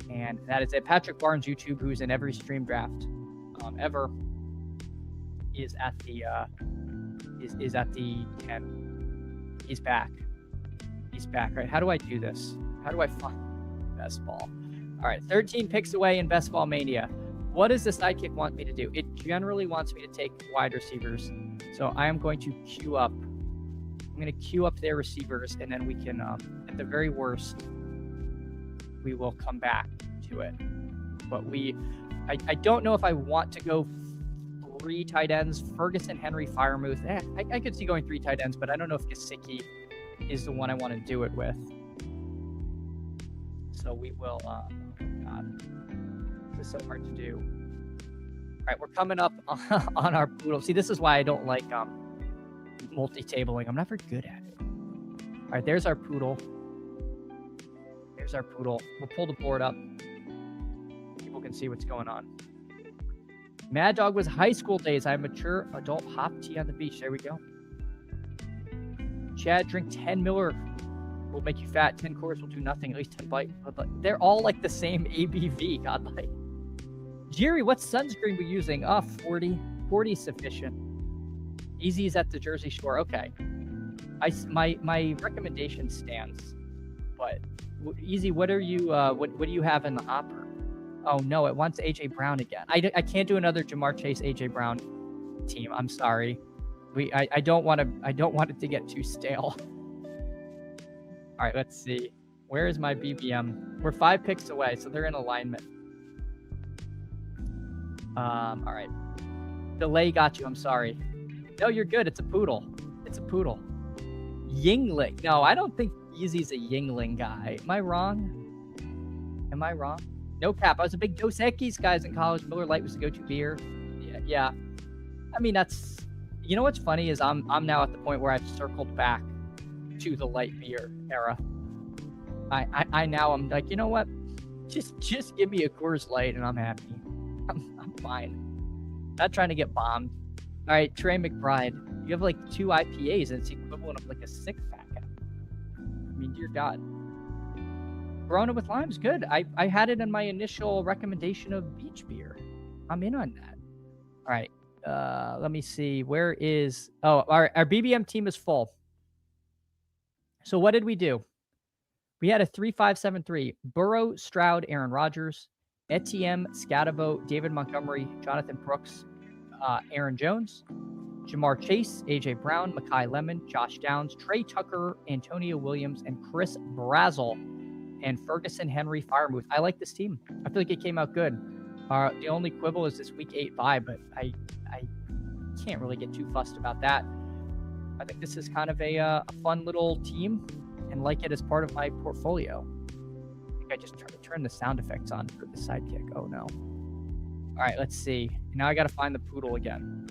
And that is it. Patrick Barnes, YouTube, who's in every stream draft ever, is at the 10. He's back. He's back. All right, how do I do this? How do I find best ball? All right, 13 picks away in Best Ball Mania. What does the sidekick want me to do? It generally wants me to take wide receivers. So I am going to queue up. I'm going to queue up their receivers, and then we can, at the very worst, we will come back to it. But I don't know if I want to go 3 tight ends. Ferguson, Henry, Firemuth. I could see going 3 tight ends, but I don't know if Gesicki is the one I want to do it with. So we will, God, this is so hard to do. All right, we're coming up on our poodle. See, this is why I don't like multi-tabling. I'm not very good at it. All right, there's our poodle. There's our poodle. We'll pull the board up. People can see what's going on. Mad Dog was high school days. I'm a mature adult hop tea on the beach. There we go. Chad, drink 10 Miller. Will make you fat. 10 Coors will do nothing. At least 10 bite. They're all like the same ABV. Godlike. Jerry, what sunscreen we using? 40. 40 is sufficient. Easy's at the Jersey Shore. Okay. My recommendation stands, but Easy, what are you? What do you have in the hopper? Oh no, it wants AJ Brown again. I can't do another Jamar Chase AJ Brown team. I'm sorry. I don't want it to get too stale. All right, let's see. Where is my BBM? We're 5 picks away, so they're in alignment. All right. Delay got you. I'm sorry. No, you're good. It's a poodle. It's a poodle. Yingling. No, I don't think Easy's a Yingling guy. Am I wrong? Am I wrong? No cap. I was a big Dos Equis guys in college. Miller Lite was the go-to beer. Yeah. I mean, that's. You know what's funny is I'm now at the point where I've circled back to the light beer era. I'm like, you know what? Just give me a Coors Light and I'm happy. I'm fine. Not trying to get bombed. All right, Trey McBride. You have like 2 IPAs and it's the equivalent of like a 6-pack. I mean, dear God. Corona with lime's good. I had it in my initial recommendation of beach beer. I'm in on that. All right. Let me see. Where is... Oh, our BBM team is full. So what did we do? We had a 3-5-7-3. Burrow, Stroud, Aaron Rodgers, Etienne, Scatabo, David Montgomery, Jonathan Brooks, Aaron Jones, Jamar Chase, AJ Brown, Mekhi Lemon, Josh Downs, Trey Tucker, Antonio Williams, and Chris Brazzell, and Ferguson Henry Firemuth. I like this team. I feel like it came out good. The only quibble is this week 8 bye, but I can't really get too fussed about that. I think this is kind of a fun little team and like it as part of my portfolio. I think I just tried to turn the sound effects on for the sidekick. Oh no. All right, let's see. Now I got to find the poodle again.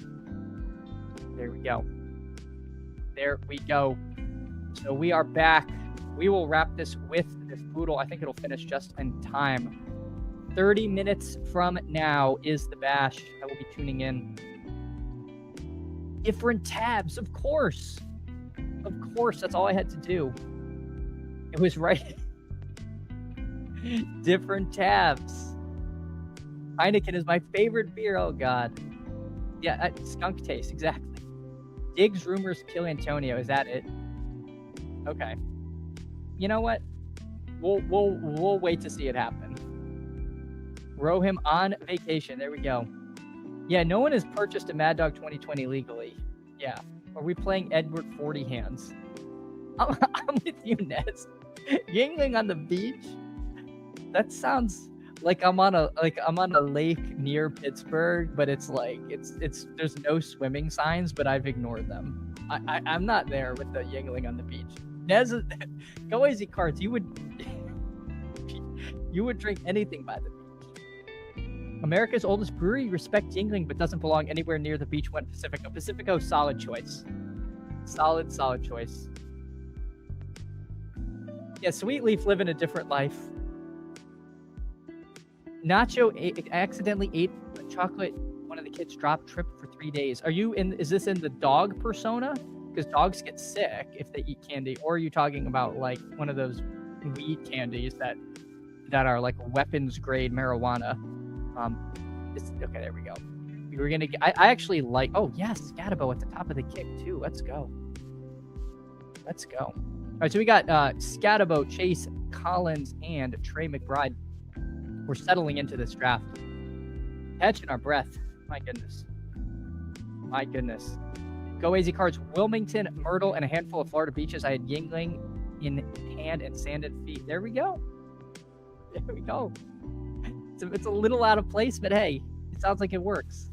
There we go. There we go. So we are back. We will wrap this with this poodle. I think it'll finish just in time. 30 minutes from now is the bash. I will be tuning in. Different tabs, of course. Of course, that's all I had to do. It was right. Different tabs. Heineken is my favorite beer. Oh, God. Yeah, skunk taste, exactly. Diggs rumors kill Antonio. Is that it? Okay. You know what? We'll wait to see it happen. Row him on vacation. There we go. Yeah, no one has purchased a Mad Dog 2020 legally. Yeah. Are we playing Edward 40 hands? I'm with you, Nez. Yingling on the beach? That sounds like I'm on a lake near Pittsburgh, but it's like there's no swimming signs, but I've ignored them. I'm not there with the Yingling on the beach. Nez, go easy cards. You would drink anything by the beach. America's oldest brewery, respect Yingling, but doesn't belong anywhere near the beach. Went Pacifico. Pacifico, solid choice. Solid choice. Yeah, Sweet Leaf living a different life. Nacho accidentally ate a chocolate. One of the kids dropped trip for 3 days. Is this in the dog persona? Because dogs get sick if they eat candy. Or are you talking about like one of those weed candies that are like weapons grade marijuana? Okay, there we go. We were gonna get, I actually like. Oh yes, Scatabo at the top of the kick too. Let's go. All right, so we got Scatabo, Chase, Collins, and Trey McBride. We're settling into this draft, catching our breath. My goodness. Go easy cards. Wilmington, Myrtle, and a handful of Florida beaches. I had Yingling in hand and sanded feet. There we go. It's a little out of place, but hey, it sounds like it works.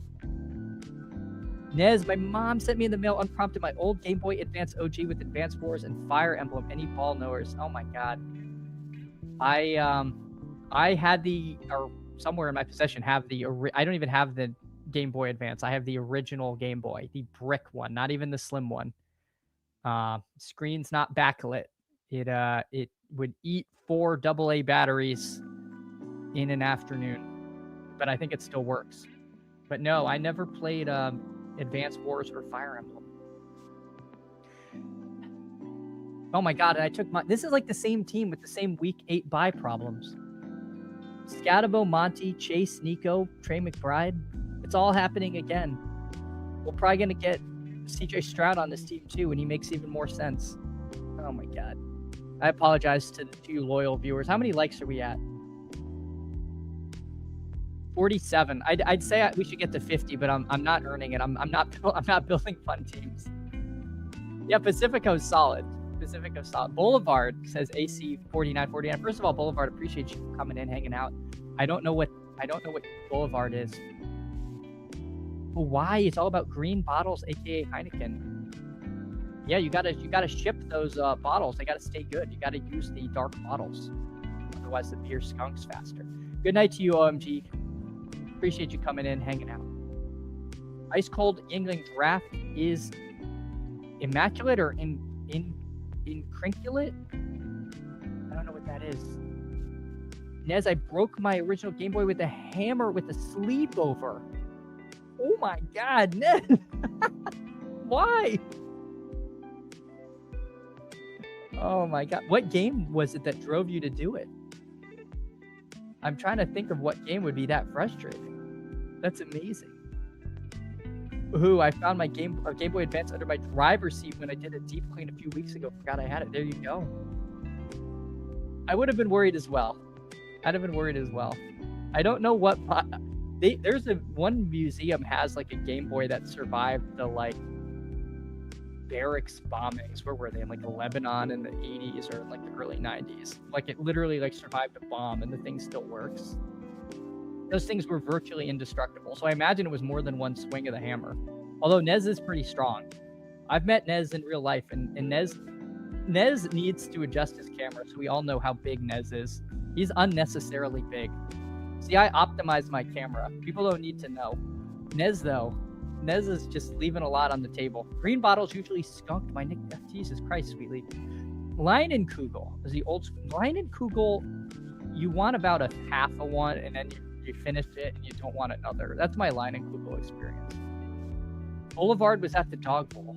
Nez, my mom sent me in the mail unprompted my old Game Boy Advance OG with Advance Wars and Fire Emblem. Any ball knowers? Oh my God. I had somewhere in my possession have I don't even have the Game Boy Advance. I have the original Game Boy, the brick one, not even the slim one. Screen's not backlit. It would eat 4 AA batteries in an afternoon, but I think it still works. But no, I never played Advance Wars or Fire Emblem. Oh my God, and I took this is like the same team with the same week 8 bye problems. Scatabo, Monty, Chase, Nico, Trey McBride. It's all happening again. We're probably going to get CJ Stroud on this team too, and he makes even more sense. Oh my God. I apologize to the 2 loyal viewers. How many likes are we at? 47. I'd say we should get to 50, but I'm not earning it. I'm not building fun teams. Yeah, Pacifico's solid. Pacifico's solid. Boulevard says AC 4949. First of all, Boulevard, appreciate you coming in, hanging out. I don't know what Boulevard is. But why? It's all about green bottles, aka Heineken. Yeah, you gotta ship those bottles. They gotta stay good. You gotta use the dark bottles. Otherwise the beer skunks faster. Good night to you, OMG. Appreciate you coming in, hanging out. Ice Cold Yingling Draft is immaculate or incrinculate? I don't know what that is. Nez, I broke my original Game Boy with a hammer with a sleepover. Oh my God, Nez. Why? Oh my God. What game was it that drove you to do it? I'm trying to think of what game would be that frustrating. That's amazing. Ooh, I found my Game Boy Advance under my driver's seat when I did a deep clean a few weeks ago. Forgot I had it. There you go. I would have been worried as well. I don't know what... There's one museum has like a Game Boy that survived the like barracks bombings. Where were they? In like Lebanon in the 80s or like the early 90s. Like it literally like survived a bomb and the thing still works. Those things were virtually indestructible. So I imagine it was more than one swing of the hammer. Although Nez is pretty strong. I've met Nez in real life, and Nez needs to adjust his camera so we all know how big Nez is. He's unnecessarily big. See, I optimized my camera. People don't need to know. Nez, though, Nez is just leaving a lot on the table. Green bottles usually skunked my nick. Jesus Christ, sweetly. Leinenkugel is the old Leinenkugel. You want about a half of one, and then you finish it, and you don't want another. That's my Leinenkugel experience. Boulevard was at the Dog Bowl.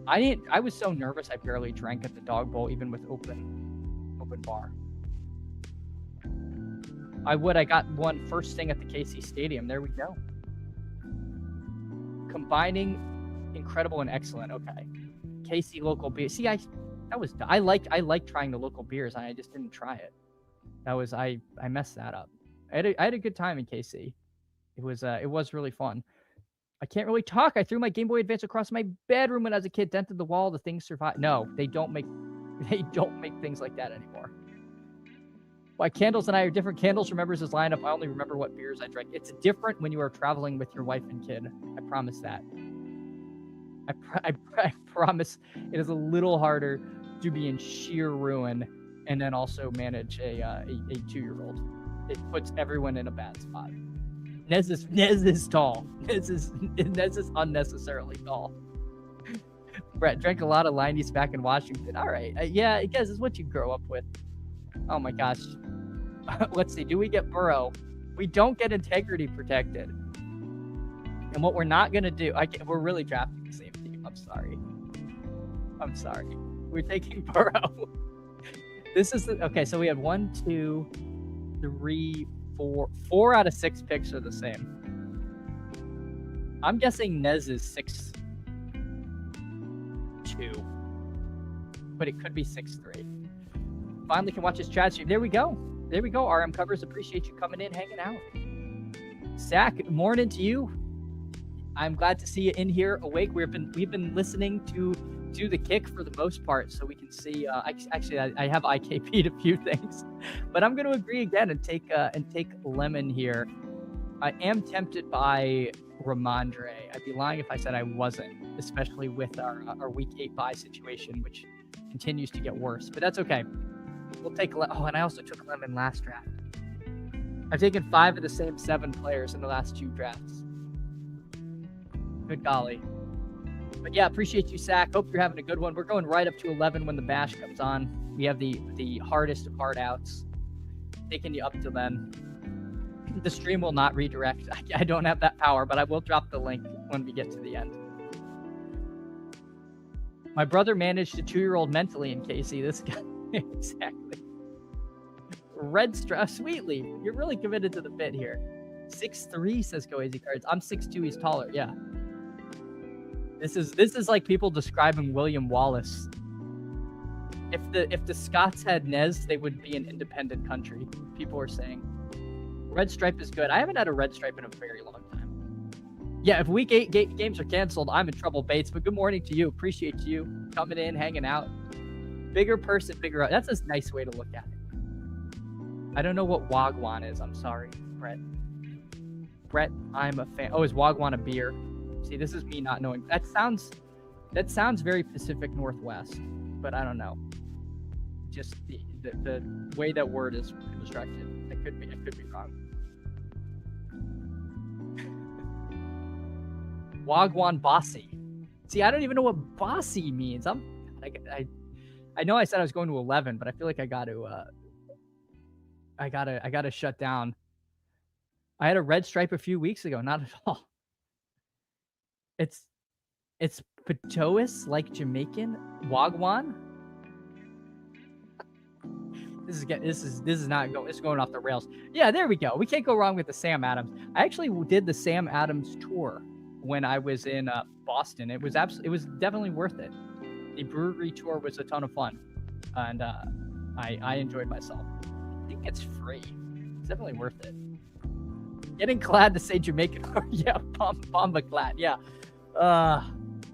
I was so nervous I barely drank at the Dog Bowl, even with open bar. I got one first thing at the KC Stadium. There we go. Combining incredible and excellent. Okay. KC local beer. See, I like trying the local beers, and I just didn't try it. I messed that up. I had a good time in KC. It was really fun. I can't really talk. I threw my Game Boy Advance across my bedroom when I was a kid, dented the wall. The thing survived. No, they don't make things like that anymore. Why Candles and I are different. Candles remembers his lineup. I only remember what beers I drank. It's different when you are traveling with your wife and kid. I promise that. I promise it is a little harder to be in sheer ruin and then also manage a 2-year-old. It puts everyone in a bad spot. Nez is tall. Nez is unnecessarily tall. Brett drank a lot of Liney's back in Washington. All right. Yeah, I guess it's what you grow up with. Oh my gosh. Let's see. Do we get Burrow? We don't get integrity protected. And what we're not going to do, we're really drafting the same team. I'm sorry. We're taking Burrow. This is okay. So we have 1, 2, 3, 4 out of 6 picks are the same. I'm guessing Nez is 6'2", but it could be 6'3". Finally can watch his chat stream. There we go. RM Covers, appreciate you coming in, hanging out. Zach, morning to you. I'm glad to see you in here awake. We've been listening to the kick for the most part, so we can see. Actually, I have IKP'd a few things, but I'm going to agree again and take Lemon here. I am tempted by Ramondre. I'd be lying if I said I wasn't, especially with our week 8 bye situation, which continues to get worse. But that's okay. We'll take. Oh, and I also took Lemon last draft. I've taken 5 of the same 7 players in the last 2 drafts. Good golly. But yeah, appreciate you, Sack. Hope you're having a good one. We're going right up to 11 when the bash comes on. We have the hardest of hard outs. Taking you up to then. The stream will not redirect. I don't have that power, but I will drop the link when we get to the end. My brother managed a 2-year-old mentally in KC. This guy. Exactly. Red Strauss. Sweetly. You're really committed to the bit here. 6'3", says Go Easy Cards. I'm 6'2", he's taller. Yeah. This is like people describing William Wallace. If the Scots had Nez, they would be an independent country. People are saying. Red Stripe is good. I haven't had a Red Stripe in a very long time. Yeah, if games are canceled, I'm in trouble, Bates. But good morning to you. Appreciate you coming in, hanging out. Bigger person, bigger. That's a nice way to look at it. I don't know what Wagwan is. I'm sorry, Brett. Brett, I'm a fan. Oh, is Wagwan a beer? See, this is me not knowing. That sounds very Pacific Northwest, but I don't know. Just the way that word is constructed. I could be wrong. Wagwan Bossy. See, I don't even know what bossy means. I know I said I was going to 11, but I feel like I gotta shut down. I had a red stripe a few weeks ago. Not at all. It's Patois, like Jamaican. Wagwan. This is going off the rails. Yeah, there we go. We can't go wrong with the Sam Adams. I actually did the Sam Adams tour when I was in Boston. It was definitely worth it. The brewery tour was a ton of fun, and I enjoyed myself. I think it's free. It's definitely worth it. Getting glad to say Jamaican. Yeah, Bomba glad. Yeah.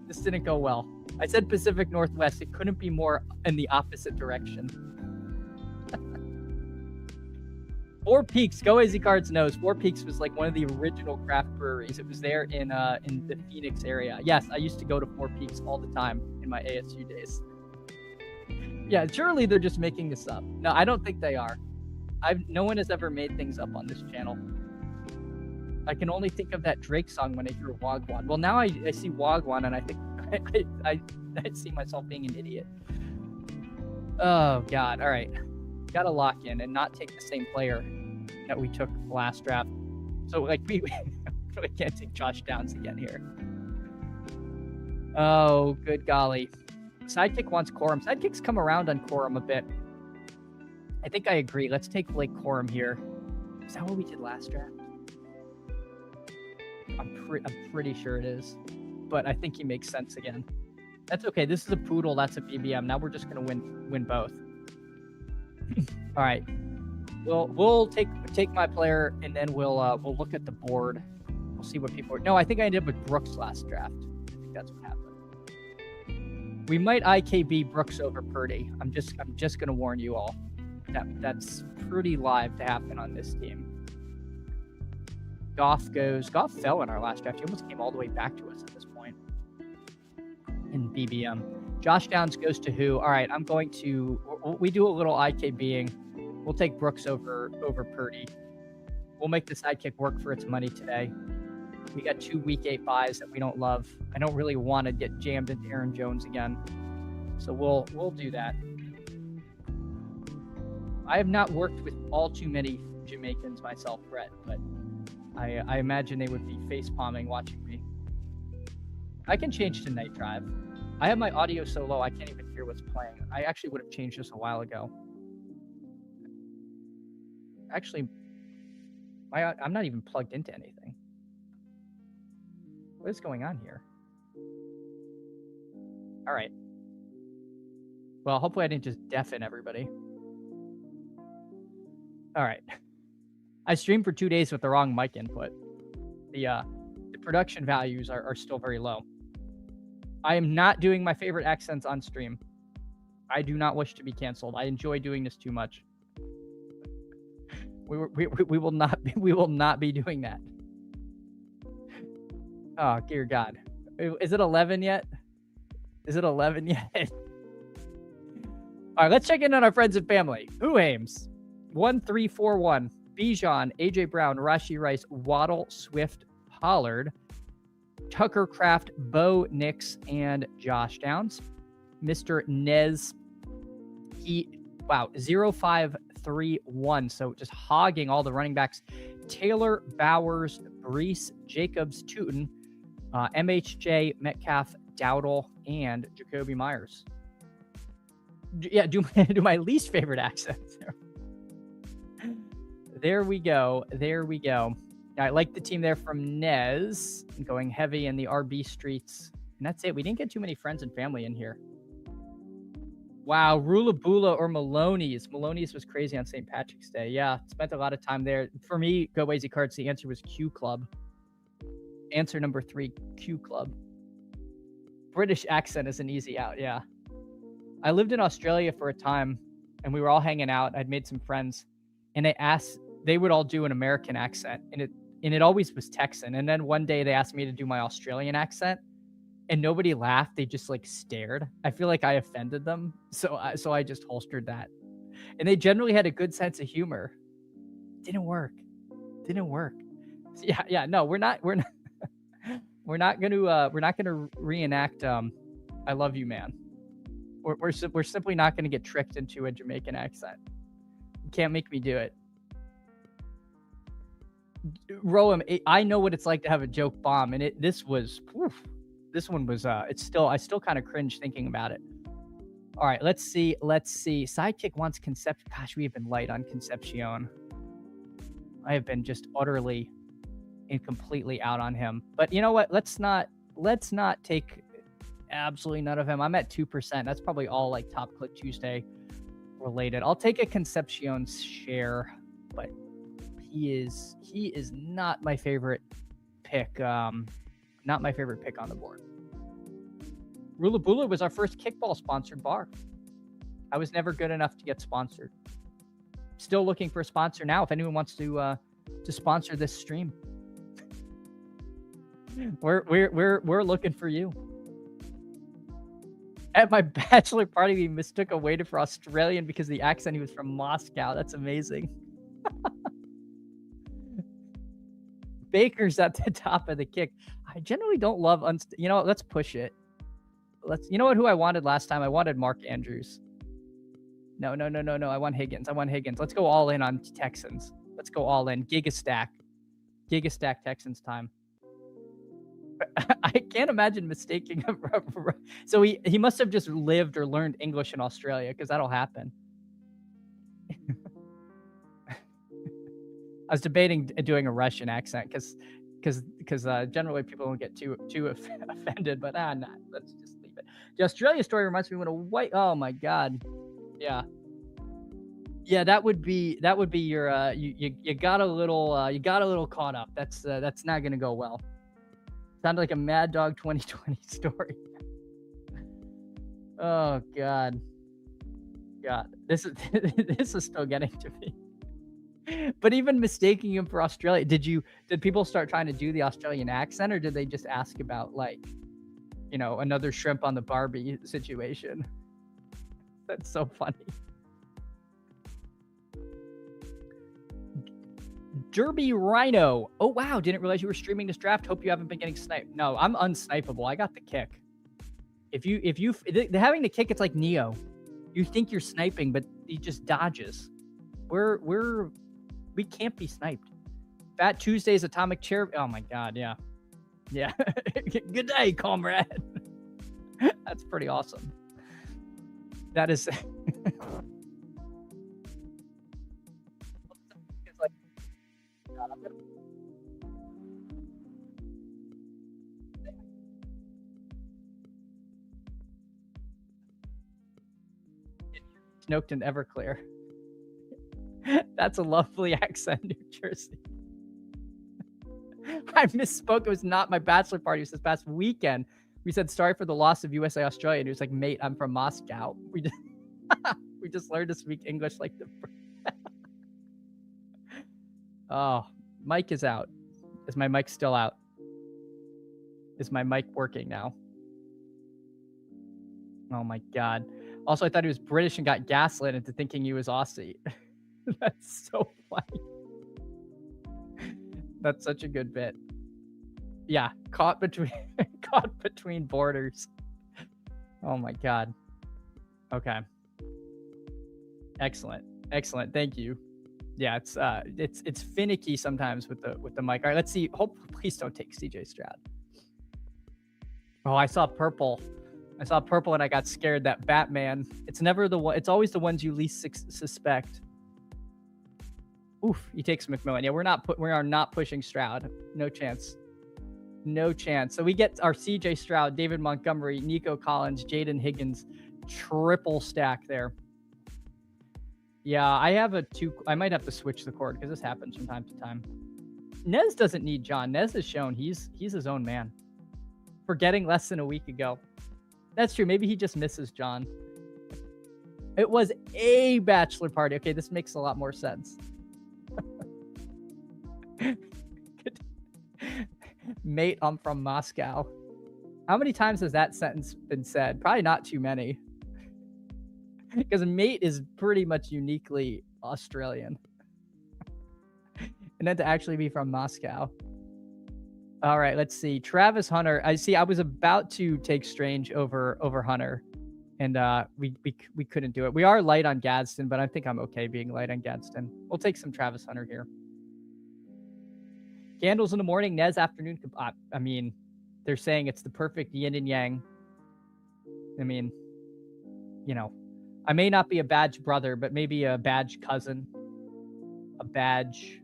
This didn't go well. I said Pacific Northwest. It couldn't be more in the opposite direction. Four Peaks, Go Easy Cards knows. Four Peaks was like one of the original craft breweries. It was there in the Phoenix area. Yes, I used to go to Four Peaks all the time in my ASU days. Yeah, surely they're just making this up. No, I don't think they are. No one has ever made things up on this channel. I can only think of that Drake song when I hear Wagwan. Well, now I see Wagwan and I think I see myself being an idiot. Oh God! All right. Got to lock in and not take the same player that we took last draft. So like we can't take Josh Downs again here. Oh, good golly. Sidekick wants Corum. Sidekicks come around on Corum a bit. I think I agree. Let's take Blake Corum here. Is that what we did last draft? I'm pretty sure it is. But I think he makes sense again. That's okay. This is a Poodle. That's a BBM. Now we're just going to win both. All right, we'll take my player and then we'll look at the board. We'll see what people are. No, I think I ended up with Brooks last draft. I think that's what happened. We might IKB Brooks over Purdy. I'm just gonna warn you all. That's pretty live to happen on this team. Goff fell in our last draft. He almost came all the way back to us at this point in BBM. Josh Downs goes to who? All right, I'm going to. We do a little IKBing. We'll take Brooks over Purdy. We'll make the sidekick work for its money today. We got 2 week 8 buys that we don't love. I don't really want to get jammed into Aaron Jones again, so we'll do that. I have not worked with all too many Jamaicans myself, Brett, but I imagine they would be face palming watching me. I can change to night drive. I have my audio so low I can't even hear what's playing. I actually would have changed this a while ago. Actually, I'm not even plugged into anything. What is going on here? All right. Well, hopefully I didn't just deafen everybody. All right. I streamed for 2 days with the wrong mic input. The production values are still very low. I am not doing my favorite accents on stream. I do not wish to be canceled. I enjoy doing this too much. We will not be doing that. Oh dear God, is it 11 yet? Is it 11 yet? All right, let's check in on our friends and family. Who aims? 1341. Bijan, AJ Brown, Rashi Rice, Waddle, Swift, Pollard, Tucker Craft, Bo Nix, and Josh Downs. Mr. Nez, 0531. So just hogging all the running backs. Taylor, Bowers, Brees, Jacobs, Tootin, MHJ, Metcalf, Dowdle, and Jacoby Myers. Yeah, do my least favorite accent. There we go. I like the team there from Nez, going heavy in the RB streets. And that's it. We didn't get too many friends and family in here. Wow, Rulabula or Maloney's. Maloney's was crazy on St. Patrick's Day. Yeah, spent a lot of time there. For me, Go Wazy Cards, the answer was Q Club. Answer number 3, Q Club. British accent is an easy out, yeah. I lived in Australia for a time, and we were all hanging out. I'd made some friends, and they would all do an American accent, and it always was Texan. And then one day they asked me to do my Australian accent, and nobody laughed. They just like stared. I feel like I offended them, so I just holstered that. And they generally had a good sense of humor. Didn't work. Yeah. No, we're not gonna reenact I Love You Man. We're simply not gonna get tricked into a Jamaican accent. You can't make me do it. Roam, I know what it's like to have a joke bomb, and this one was I still kind of cringe thinking about it. All right, let's see. Sidekick wants Concepcion. Gosh, we have been light on Concepcion. I have been just utterly and completely out on him. But you know what? Let's not take absolutely none of him. I'm at 2%. That's probably all like Top Click Tuesday related. I'll take a Concepcion's share, but he is not my favorite pick. Not my favorite pick on the board. Rulabula was our first kickball sponsored bar. I was never good enough to get sponsored. Still looking for a sponsor now. If anyone wants to sponsor this stream, we're looking for you. At my bachelor party, we mistook a waiter for Australian because of the accent. He was from Moscow. That's amazing. Baker's at the top of the kick. I generally don't love you know what? Let's push it. You know what? Who I wanted last time? I wanted Mark Andrews. No. I want Higgins. Let's go all in on Texans. Let's go all in. Gigastack Texans time. I can't imagine mistaking him. So he must have just lived or learned English in Australia, because that'll happen. I was debating doing a Russian accent because generally people don't get too offended, but nah, let's just leave it. The Australia story reminds me when a white. Oh my god, yeah, that would be your you got a little caught up. That's not gonna go well. Sounded like a Mad Dog 2020 story. Oh god, this is still getting to me. But even mistaking him for Australia, did people start trying to do the Australian accent, or did they just ask about, like, you know, another shrimp on the Barbie situation? That's so funny. Derby Rhino. Oh wow, didn't realize you were streaming this draft. Hope you haven't been getting sniped. No, I'm unsnipeable. I got the kick. If you having the kick, it's like Neo. You think you're sniping, but he just dodges. We can't be sniped. Fat Tuesday's Atomic Chair. Oh my god, yeah. Good day, comrade. That's pretty awesome. That is. Snoked in Everclear. That's a lovely accent, New Jersey. I misspoke. It was not my bachelor party. It was this past weekend. We said sorry for the loss of USA Australia, and he was like, "Mate, I'm from Moscow." We just learned to speak English like the. Oh, mic is out. Is my mic still out? Is my mic working now? Oh my god. Also, I thought he was British and got gaslit into thinking he was Aussie. That's so funny. That's such a good bit. Yeah, caught between borders. Oh my god. Okay. Excellent. Thank you. Yeah, it's finicky sometimes with the mic. All right, let's see. Please don't take CJ Stroud. Oh, I saw purple and I got scared. That Batman. It's never the one. It's always the ones you least suspect. Oof, he takes McMillan. Yeah, we are not pushing Stroud. No chance. No chance. So we get our CJ Stroud, David Montgomery, Nico Collins, Jaden Higgins, triple stack there. Yeah, I might have to switch the cord because this happens from time to time. Nez doesn't need John. Nez has shown he's his own man. Forgetting less than a week ago. That's true. Maybe he just misses John. It was a bachelor party. Okay, this makes a lot more sense. Mate, I'm from Moscow. How many times has that sentence been said? Probably not too many. Because mate is pretty much uniquely Australian. And then to actually be from Moscow. All right, let's see. Travis Hunter. I was about to take Strange over Hunter. And we couldn't do it. We are light on Gadsden, but I think I'm okay being light on Gadsden. We'll take some Travis Hunter here. Candles in the morning, Nez afternoon. I mean, they're saying it's the perfect yin and yang. I mean, you know, I may not be a badge brother, but maybe a badge cousin. A badge.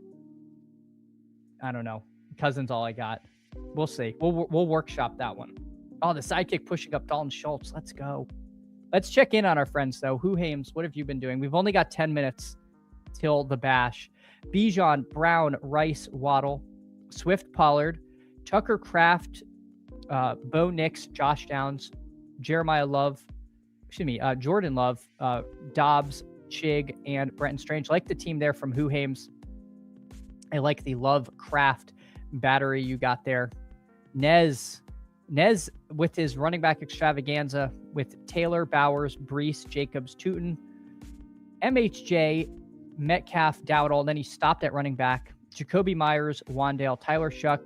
I don't know. Cousin's all I got. We'll see. We'll workshop that one. Oh, the sidekick pushing up Dalton Schultz. Let's go. Let's check in on our friends, though. Who Hames, what have you been doing? We've only got 10 minutes till the bash. Bijan, Brown, Rice, Waddle, Swift, Pollard, Tucker Kraft, Bo Nix, Josh Downs, Jeremiah Love, Jordan Love, Dobbs, Chig, and Brenton Strange. Like the team there from Who Hames. I like the Love Kraft battery you got there. Nez with his running back extravaganza with Taylor, Bowers, Brees, Jacobs, Tootin, MHJ, Metcalf, Dowdle. Then he stopped at running back. Jacoby Myers, Wandale, Tyler Shuck,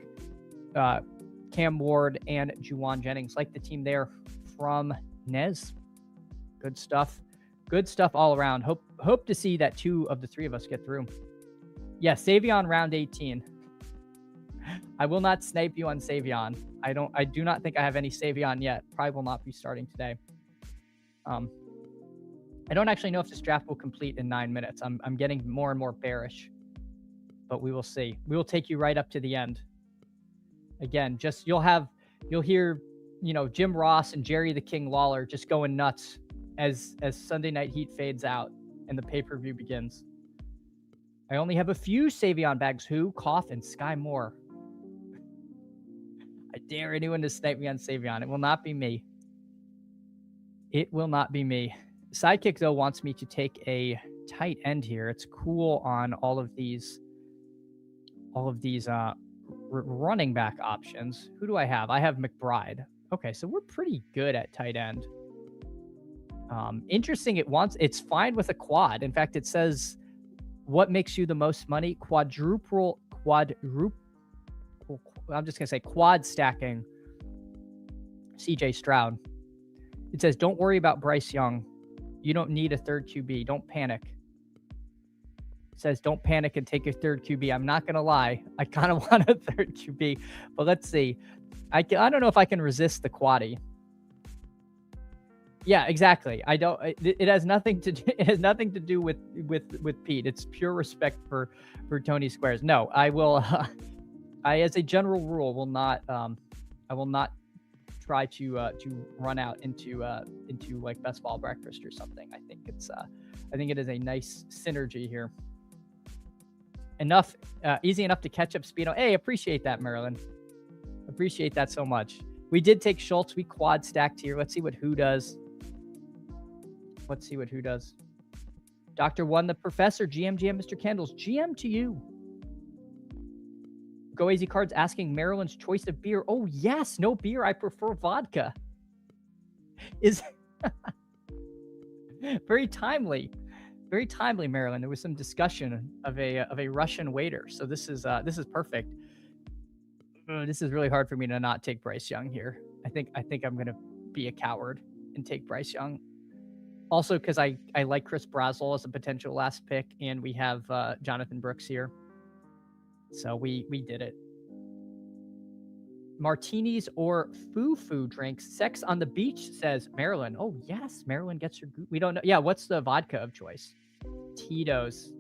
Cam Ward, and Juwan Jennings. Like the team there from Nez. Good stuff. Good stuff all around. Hope to see that 2 of the 3 of us get through. Yeah, Savion round 18. I will not snipe you on Savion. I do not think I have any Savion yet. Probably will not be starting today. I don't actually know if this draft will complete in 9 minutes. I'm getting more and more bearish, but we will see. We will take you right up to the end. Again, just you'll hear, Jim Ross and Jerry the King Lawler just going nuts as Sunday Night Heat fades out and the pay-per-view begins. I only have a few Savion bags. Who? Koff and Sky Moore. I dare anyone to snipe me on Savion. It will not be me. It will not be me. Sidekick, though, wants me to take a tight end here. It's cool on all of these running back options. Who do I have? I have McBride. Okay, so we're pretty good at tight end. Interesting. It's fine with a quad. In fact, it says, what makes you the most money? Quadruple. I'm just going to say quad stacking CJ Stroud. It says, don't worry about Bryce Young. You don't need a third QB. Don't panic. It says, don't panic and take a third QB. I'm not going to lie. I kind of want a third QB, but let's see. I don't know if I can resist the quaddy. Yeah, exactly. It has nothing to do with Pete. It's pure respect for Tony Squares. No, I will. I, as a general rule, will not. I will not try to run out into like best ball breakfast or something. I think it is a nice synergy here. Easy enough to catch up Speedo. Hey, appreciate that, Marilyn. Appreciate that so much. We did take Schultz. We quad stacked here. Let's see what Who does. Dr. One, the Professor, GM, Mr. Candles. GM to you. Go Easy Cards asking Marilyn's choice of beer. Oh, yes. No beer. I prefer vodka. Is very timely. Very timely, Marilyn. There was some discussion of a Russian waiter. So this is perfect. This is really hard for me to not take Bryce Young here. I think I'm going to be a coward and take Bryce Young. Also, because I like Chris Brazel as a potential last pick, and we have Jonathan Brooks here. So we did it. Martinis or foo-foo drinks. Sex on the beach, says Marilyn. Oh, yes. Marilyn gets your... We don't know. Yeah, what's the vodka of choice? Tito's.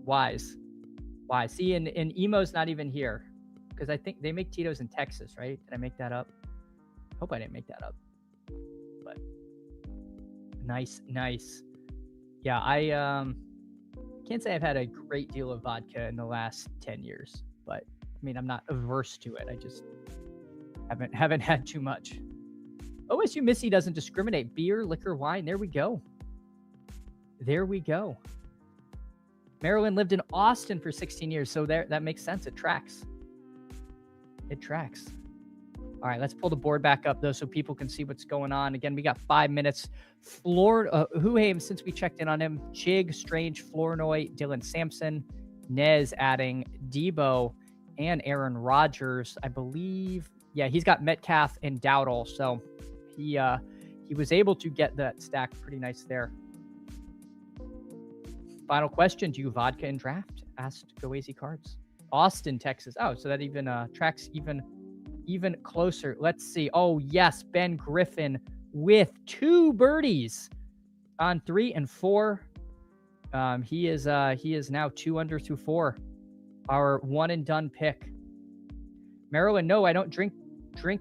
Wise. See, and Emo's not even here because I think they make Tito's in Texas, right? Did I make that up? Hope I didn't make that up. But nice. Yeah, I can't say I've had a great deal of vodka in the last 10 years, but I mean, I'm not averse to it. I just haven't had too much. OSU Missy doesn't discriminate. Beer, liquor, wine. There we go. Marilyn lived in Austin for 16 years, so that makes sense. It tracks. All right, let's pull the board back up, though, so people can see what's going on. Again, we got 5 minutes. Huhame, since we checked in on him, Chig, Strange, Flournoy, Dylan Sampson, Nez adding Debo and Aaron Rodgers, I believe. Yeah, he's got Metcalf and Dowdle, so he was able to get that stack pretty nice there. Final question, do you vodka and draft? Asked Go Easy Cards. Austin, Texas. Oh, so that even tracks even closer. Let's see. Oh, yes, Ben Griffin with 2 birdies on 3 and 4. He is now 2 under through 4. Our one and done pick. Marilyn, no, I don't drink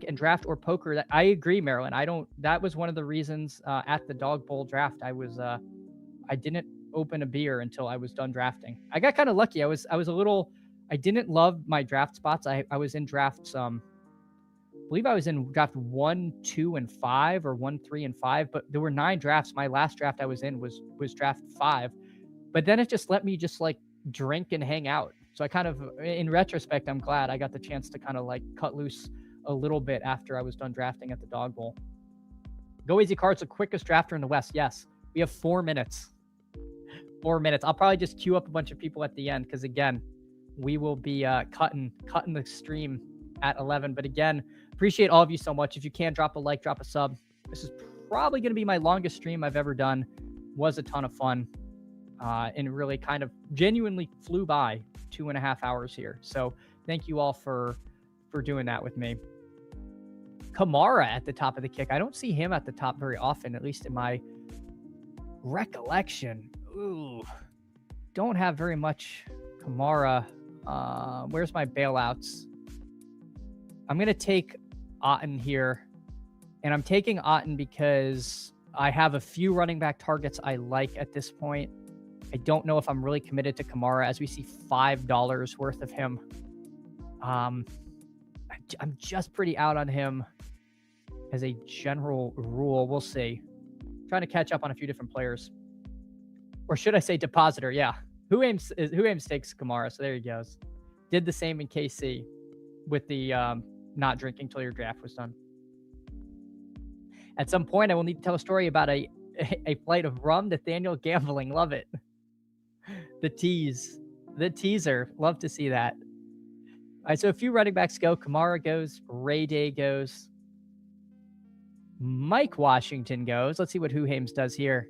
and draft or poker. I agree, Marilyn. I don't. That was one of the reasons at the Dog Bowl draft I didn't open a beer until I was done drafting. I got kind of lucky. I didn't love my draft spots. I was in drafts. I believe I was in draft 1, 2, and 5, or 1, 3, and 5. But there were 9 drafts. My last draft I was in was draft 5. But then it just let me just like drink and hang out. So I kind of, in retrospect, I'm glad I got the chance to kind of like cut loose a little bit after I was done drafting at the Dog Bowl. Go Easy Cards, the quickest drafter in the West. Yes, we have 4 minutes. 4 minutes. I'll probably just queue up a bunch of people at the end because, again, we will be cutting the stream at 11. But again, appreciate all of you so much. If you can, drop a like, drop a sub. This is probably going to be my longest stream I've ever done. Was a ton of fun, and really kind of genuinely flew by 2.5 hours here. So thank you all for doing that with me. Kamara at the top of the kick. I don't see him at the top very often, at least in my recollection. Ooh, don't have very much Kamara. Where's my bailouts? I'm going to take Otten here, and I'm taking Otten because I have a few running back targets I like at this point. I don't know if I'm really committed to Kamara, as we see $5 worth of him. I'm just pretty out on him as a general rule. We'll see. Trying to catch up on a few different players. Or should I say depositor? Yeah. Who aims takes Kamara, so there he goes. Did the same in KC with the not drinking till your draft was done. At some point, I will need to tell a story about a flight of rum. Nathaniel gambling. Love it. The teaser. Love to see that. All right, so a few running backs go. Kamara goes. Ray Day goes. Mike Washington goes. Let's see what Huhames does here.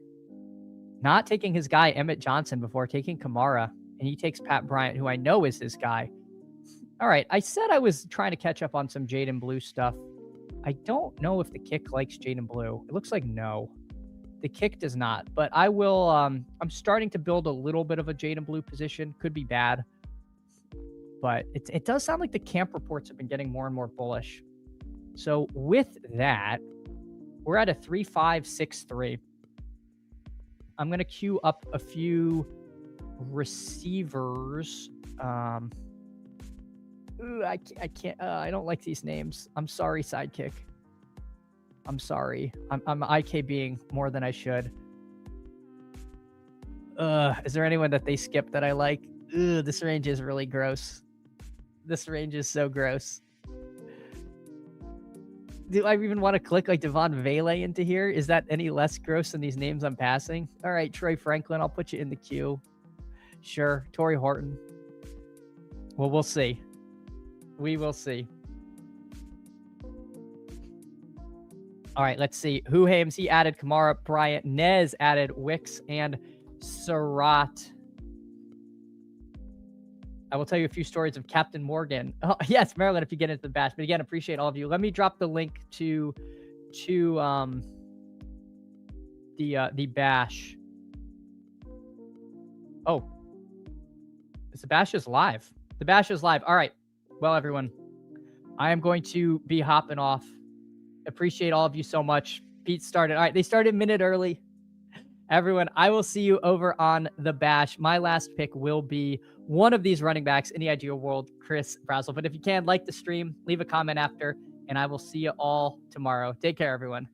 Not taking his guy, Emmett Johnson, before taking Kamara. And he takes Pat Bryant, who I know is his guy. All right, I said I was trying to catch up on some Jaden Blue stuff. I don't know if the kick likes Jaden Blue. It looks like no. The kick does not. But I will, I'm starting to build a little bit of a Jaden Blue position. Could be bad. But it does sound like the camp reports have been getting more and more bullish. So with that, we're at a 3-5-6-3. I'm going to queue up a few receivers. I can't. I don't like these names. I'm sorry, Sidekick. I'm sorry. I'm IKBing more than I should. Is there anyone that they skip that I like? This range is really gross. This range is so gross. Do I even want to click like Devon Vele into here? Is that any less gross than these names I'm passing? All right, Troy Franklin, I'll put you in the queue. Sure. Torrey Horton. Well, we'll see. We will see. All right, let's see. Huhames, he added Kamara, Bryant. Nez added Wicks and Surratt. I will tell you a few stories of Captain Morgan. Oh, yes, Maryland, if you get into the bash. But again, appreciate all of you. Let me drop the link to the bash. Oh, The bash is live. The bash is live. All right. Well, everyone, I am going to be hopping off. Appreciate all of you so much. Pete started. All right. They started a minute early. Everyone, I will see you over on the bash. My last pick will be one of these running backs in the ideal world, Chris Brazel. But if you can, like the stream, leave a comment after, and I will see you all tomorrow. Take care, everyone.